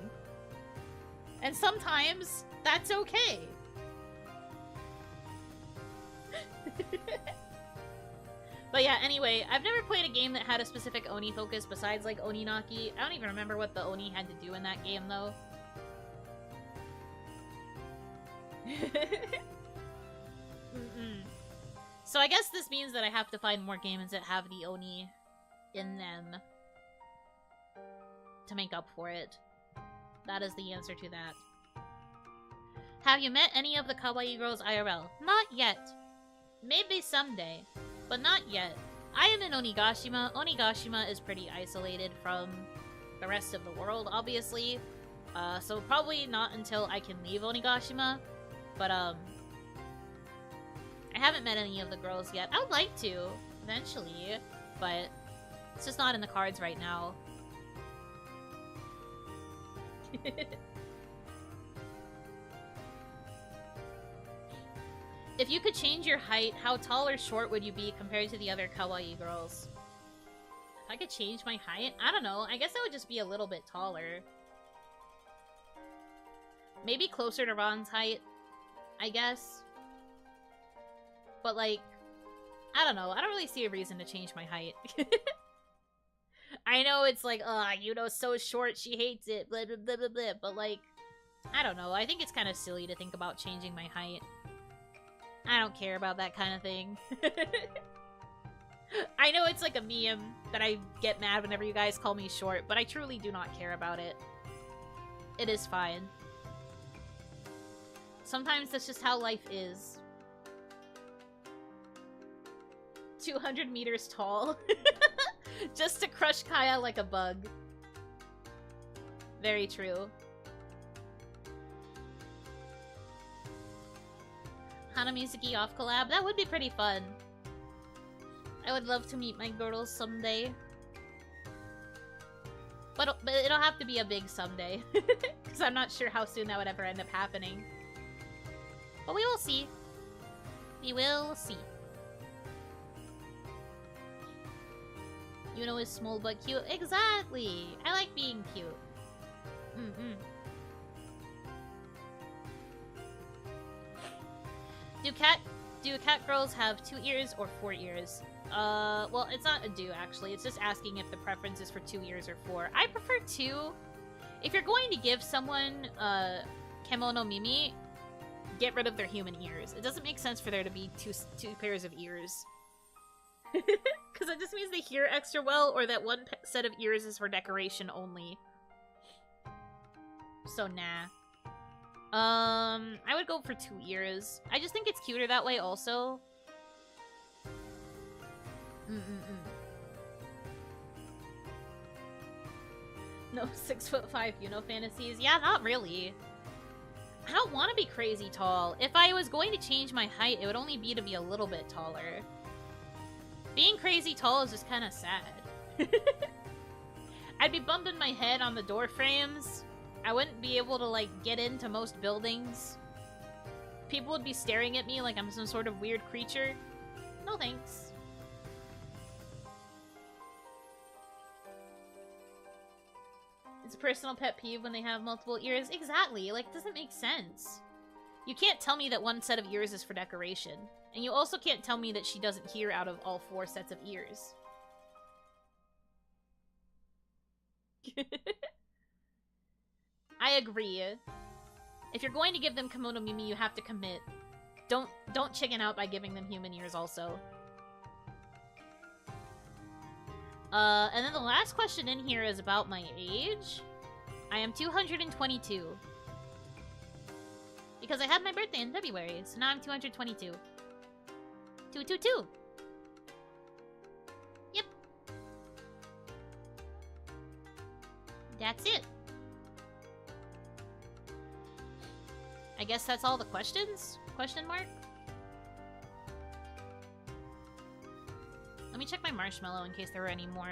And sometimes, that's okay. But yeah, anyway, I've never played a game that had a specific Oni focus besides, like, OniNaki. I don't even remember what the Oni had to do in that game, though. So I guess this means that I have to find more games that have the Oni in them to make up for it. That is the answer to that. Have you met any of the kawaii girls IRL? Not yet. Maybe someday, but not yet. I am in Onigashima. Onigashima is pretty isolated from the rest of the world, obviously. So probably not until I can leave Onigashima. But, I haven't met any of the girls yet. I would like to, eventually, but it's just not in the cards right now. If you could change your height, how tall or short would you be compared to the other kawaii girls? If I could change my height? I don't know. I guess I would just be a little bit taller. Maybe closer to Ron's height, I guess. But, like, I don't know. I don't really see a reason to change my height. I know it's like, Yuno's so short, she hates it, blah, blah, blah, blah, blah. But, like, I don't know. I think it's kind of silly to think about changing my height. I don't care about that kind of thing. I know it's like a meme that I get mad whenever you guys call me short, but I truly do not care about it. It is fine. Sometimes that's just how life is. 200 meters tall. Just to crush Kaya like a bug. Very true. Hanamizuki off collab? That would be pretty fun. I would love to meet my girls someday. But it'll have to be a big someday. Because I'm not sure how soon that would ever end up happening. But we will see. We will see. Yuno is small but cute. Exactly! I like being cute. Do cat girls have 2 ears or 4 ears? Well, it's not a do, actually. It's just asking if the preference is for 2 ears or 4. I prefer 2. If you're going to give someone, kemono mimi, get rid of their human ears. It doesn't make sense for there to be two pairs of ears. Because it just means they hear extra well, or that one set of ears is for decoration only. So, nah. I would go for 2 ears. I just think it's cuter that way, also. No 6'5" Yuno fantasies. Yeah, not really. I don't want to be crazy tall. If I was going to change my height, it would only be to be a little bit taller. Being crazy tall is just kind of sad. I'd be bumping my head on the door frames. I wouldn't be able to, like, get into most buildings. People would be staring at me like I'm some sort of weird creature. No thanks. It's a personal pet peeve when they have multiple ears. Exactly. Like, it doesn't make sense. You can't tell me that one set of ears is for decoration. And you also can't tell me that she doesn't hear out of all 4 sets of ears. I agree. If you're going to give them kimono mimi, you have to commit. don't chicken out by giving them human ears also. And then the last question in here is about my age. I am 222. Because I had my birthday in February, so now I'm 222. 222. Yep. That's it. I guess that's all the questions? Question mark? Let me check my marshmallow in case there were any more.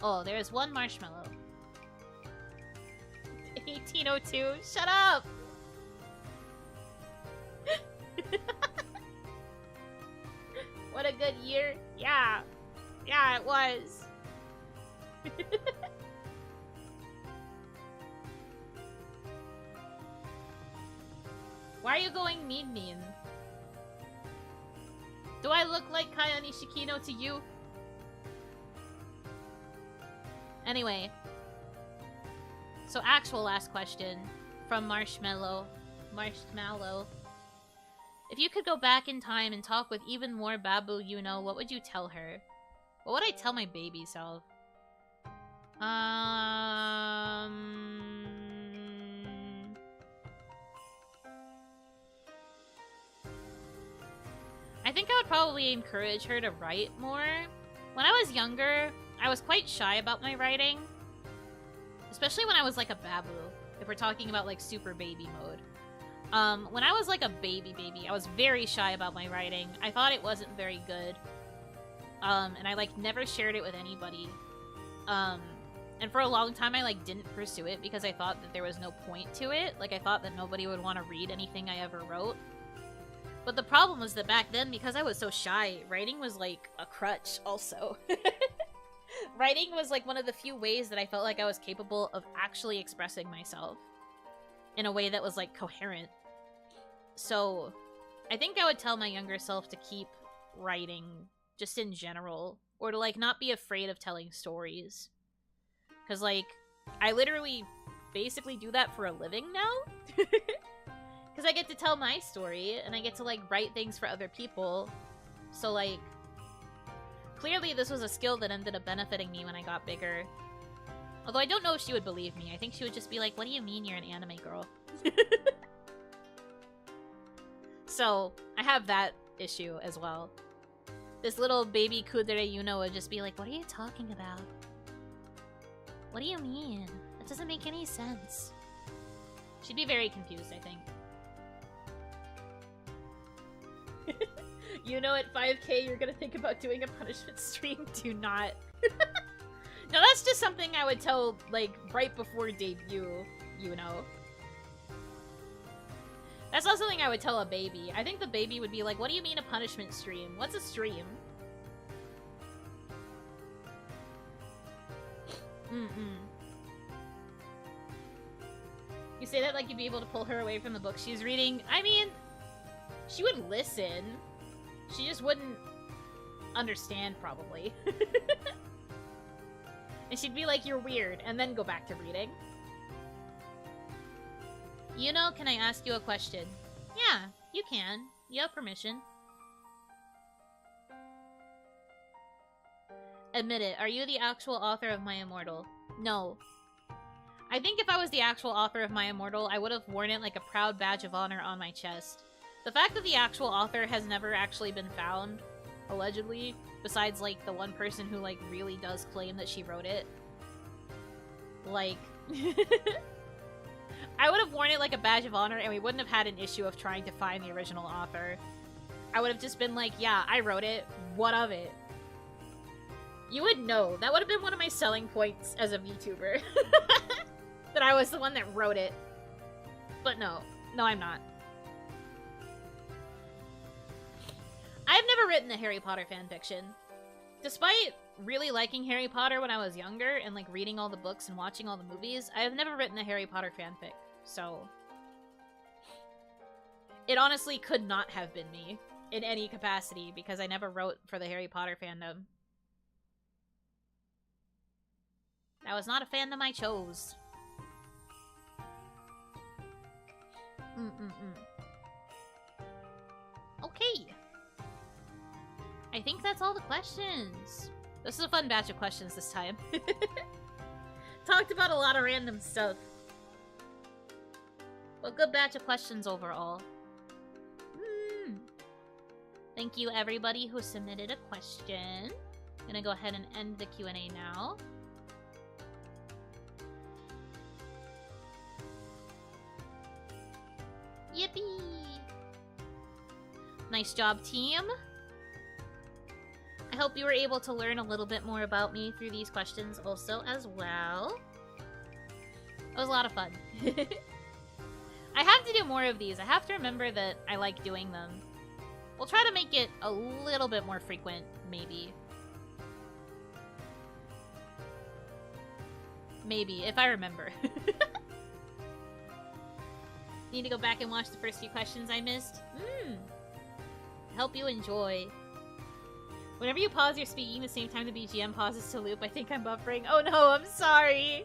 Oh, there is one marshmallow. 1802. Shut up! What a good year. Yeah. Yeah, it was. Why are you going mean? Do I look like Kaya Nishikino to you? Anyway. So actual last question from Marshmallow. If you could go back in time and talk with even more Babu Yuno, what would you tell her? What would I tell my baby self? I think I would probably encourage her to write more. When I was younger, I was quite shy about my writing. Especially when I was like a babu, if we're talking about like super baby mode. When I was like a baby, I was very shy about my writing. I thought it wasn't very good. And I like never shared it with anybody. And for a long time I like didn't pursue it because I thought that there was no point to it. Like I thought that nobody would want to read anything I ever wrote. But the problem was that back then, because I was so shy, writing was like a crutch also. Writing was like one of the few ways that I felt like I was capable of actually expressing myself in a way that was like coherent. So I think I would tell my younger self to keep writing just in general, or to like not be afraid of telling stories. Because like I literally basically do that for a living now. Because I get to tell my story, and I get to, like, write things for other people. So, like, clearly this was a skill that ended up benefiting me when I got bigger. Although I don't know if she would believe me. I think she would just be like, what do you mean you're an anime girl? So, I have that issue as well. This little baby kudere Yuno would just be like, what are you talking about? What do you mean? That doesn't make any sense. She'd be very confused, I think. You know, at 5K, you're gonna think about doing a punishment stream. Do not. No, that's just something I would tell, like, right before debut, you know. That's not something I would tell a baby. I think the baby would be like, what do you mean a punishment stream? What's a stream? You say that like you'd be able to pull her away from the book she's reading. I mean, she would listen. She just wouldn't understand, probably. And she'd be like, you're weird, and then go back to reading. You know, can I ask you a question? Yeah, you can. You have permission. Admit it, are you the actual author of My Immortal? No. I think if I was the actual author of My Immortal, I would have worn it like a proud badge of honor on my chest. The fact that the actual author has never actually been found, allegedly, besides, like, the one person who, like, really does claim that she wrote it. Like... I would have worn it like a badge of honor, and we wouldn't have had an issue of trying to find the original author. I would have just been like, yeah, I wrote it. What of it? You would know. That would have been one of my selling points as a VTuber. That I was the one that wrote it. But no. No, I'm not. I've never written a Harry Potter fanfiction. Despite really liking Harry Potter when I was younger and like reading all the books and watching all the movies, I have never written a Harry Potter fanfic. So it honestly could not have been me in any capacity because I never wrote for the Harry Potter fandom. That was not a fandom I chose. Okay. I think that's all the questions. This is a fun batch of questions this time. Talked about a lot of random stuff. But good batch of questions overall. Thank you everybody who submitted a question. Gonna go ahead and end the Q&A now. Yippee! Nice job, team. I hope you were able to learn a little bit more about me through these questions also as well. It was a lot of fun. I have to do more of these. I have to remember that I like doing them. We'll try to make it a little bit more frequent, maybe. Maybe, if I remember. Need to go back and watch the first few questions I missed? Help you enjoy. Whenever you pause, you're speaking the same time the BGM pauses to loop. I think I'm buffering. Oh no, I'm sorry.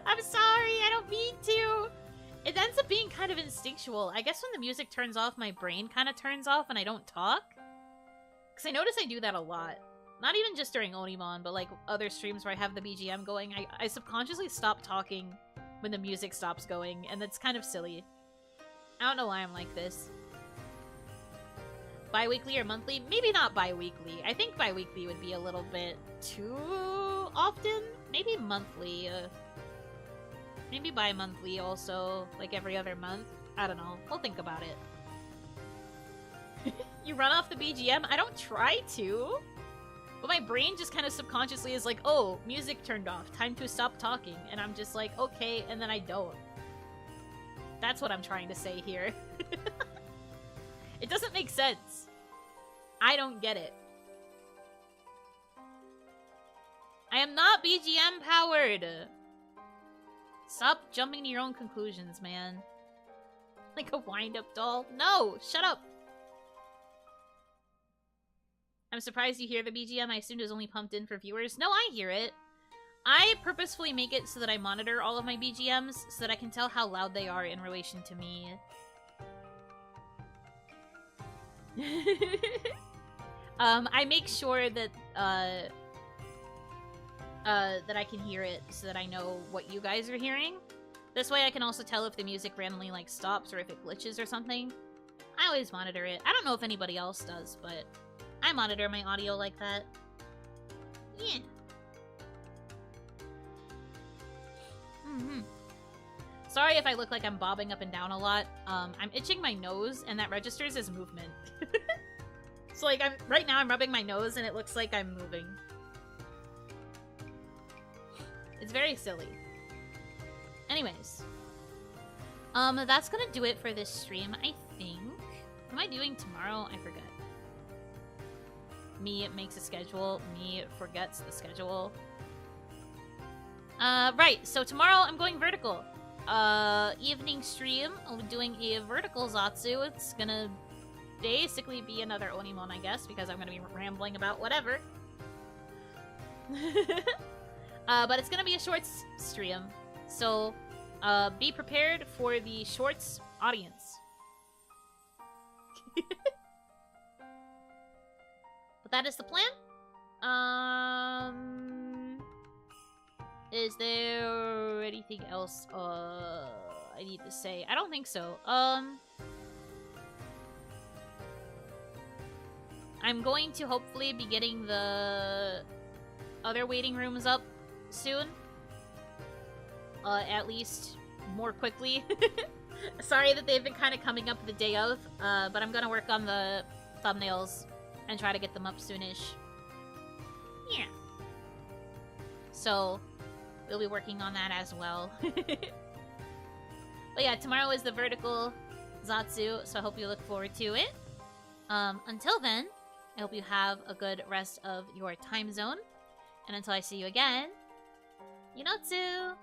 I'm sorry, I don't mean to. It ends up being kind of instinctual. I guess when the music turns off, my brain kind of turns off and I don't talk. Because I notice I do that a lot. Not even just during OniMon, but like other streams where I have the BGM going. I subconsciously stop talking when the music stops going, and that's kind of silly. I don't know why I'm like this. Bi-weekly or monthly? Maybe not bi-weekly. I think bi-weekly would be a little bit too often. Maybe monthly. Maybe bi-monthly also, like every other month. I don't know. We'll think about it. You run off the BGM? I don't try to. But my brain just kind of subconsciously is like, oh, music turned off. Time to stop talking. And I'm just like, okay, and then I don't. That's what I'm trying to say here. It doesn't make sense. I don't get it. I am not BGM powered. Stop jumping to your own conclusions, man. Like a wind-up doll. No, shut up. I'm surprised you hear the BGM. I assumed it was only pumped in for viewers. No, I hear it. I purposefully make it so that I monitor all of my BGMs so that I can tell how loud they are in relation to me. I make sure that that I can hear it so that I know what you guys are hearing. This way I can also tell if the music randomly like stops or if it glitches or something. I always monitor it. I don't know if anybody else does, but I monitor my audio like that. Yeah. Sorry if I look like I'm bobbing up and down a lot. I'm itching my nose, and that registers as movement. So, like, right now I'm rubbing my nose, and it looks like I'm moving. It's very silly. Anyways. That's gonna do it for this stream, I think. What am I doing tomorrow? I forget. Me makes a schedule. Me forgets the schedule. Right, so tomorrow I'm going vertical. Evening stream. I'm doing a vertical Zatsu. It's gonna basically be another OniMon, I guess, because I'm gonna be rambling about whatever. But it's gonna be a shorts stream. So, be prepared for the shorts audience. But that is the plan. Is there anything else I need to say? I don't think so. I'm going to hopefully be getting the other waiting rooms up soon. At least more quickly. Sorry that they've been kind of coming up the day of, but I'm gonna work on the thumbnails and try to get them up soonish. Yeah. So, we'll be working on that as well. But yeah, tomorrow is the vertical Zatsu, so I hope you look forward to it. Until then, I hope you have a good rest of your time zone. And until I see you again, Yunotsu!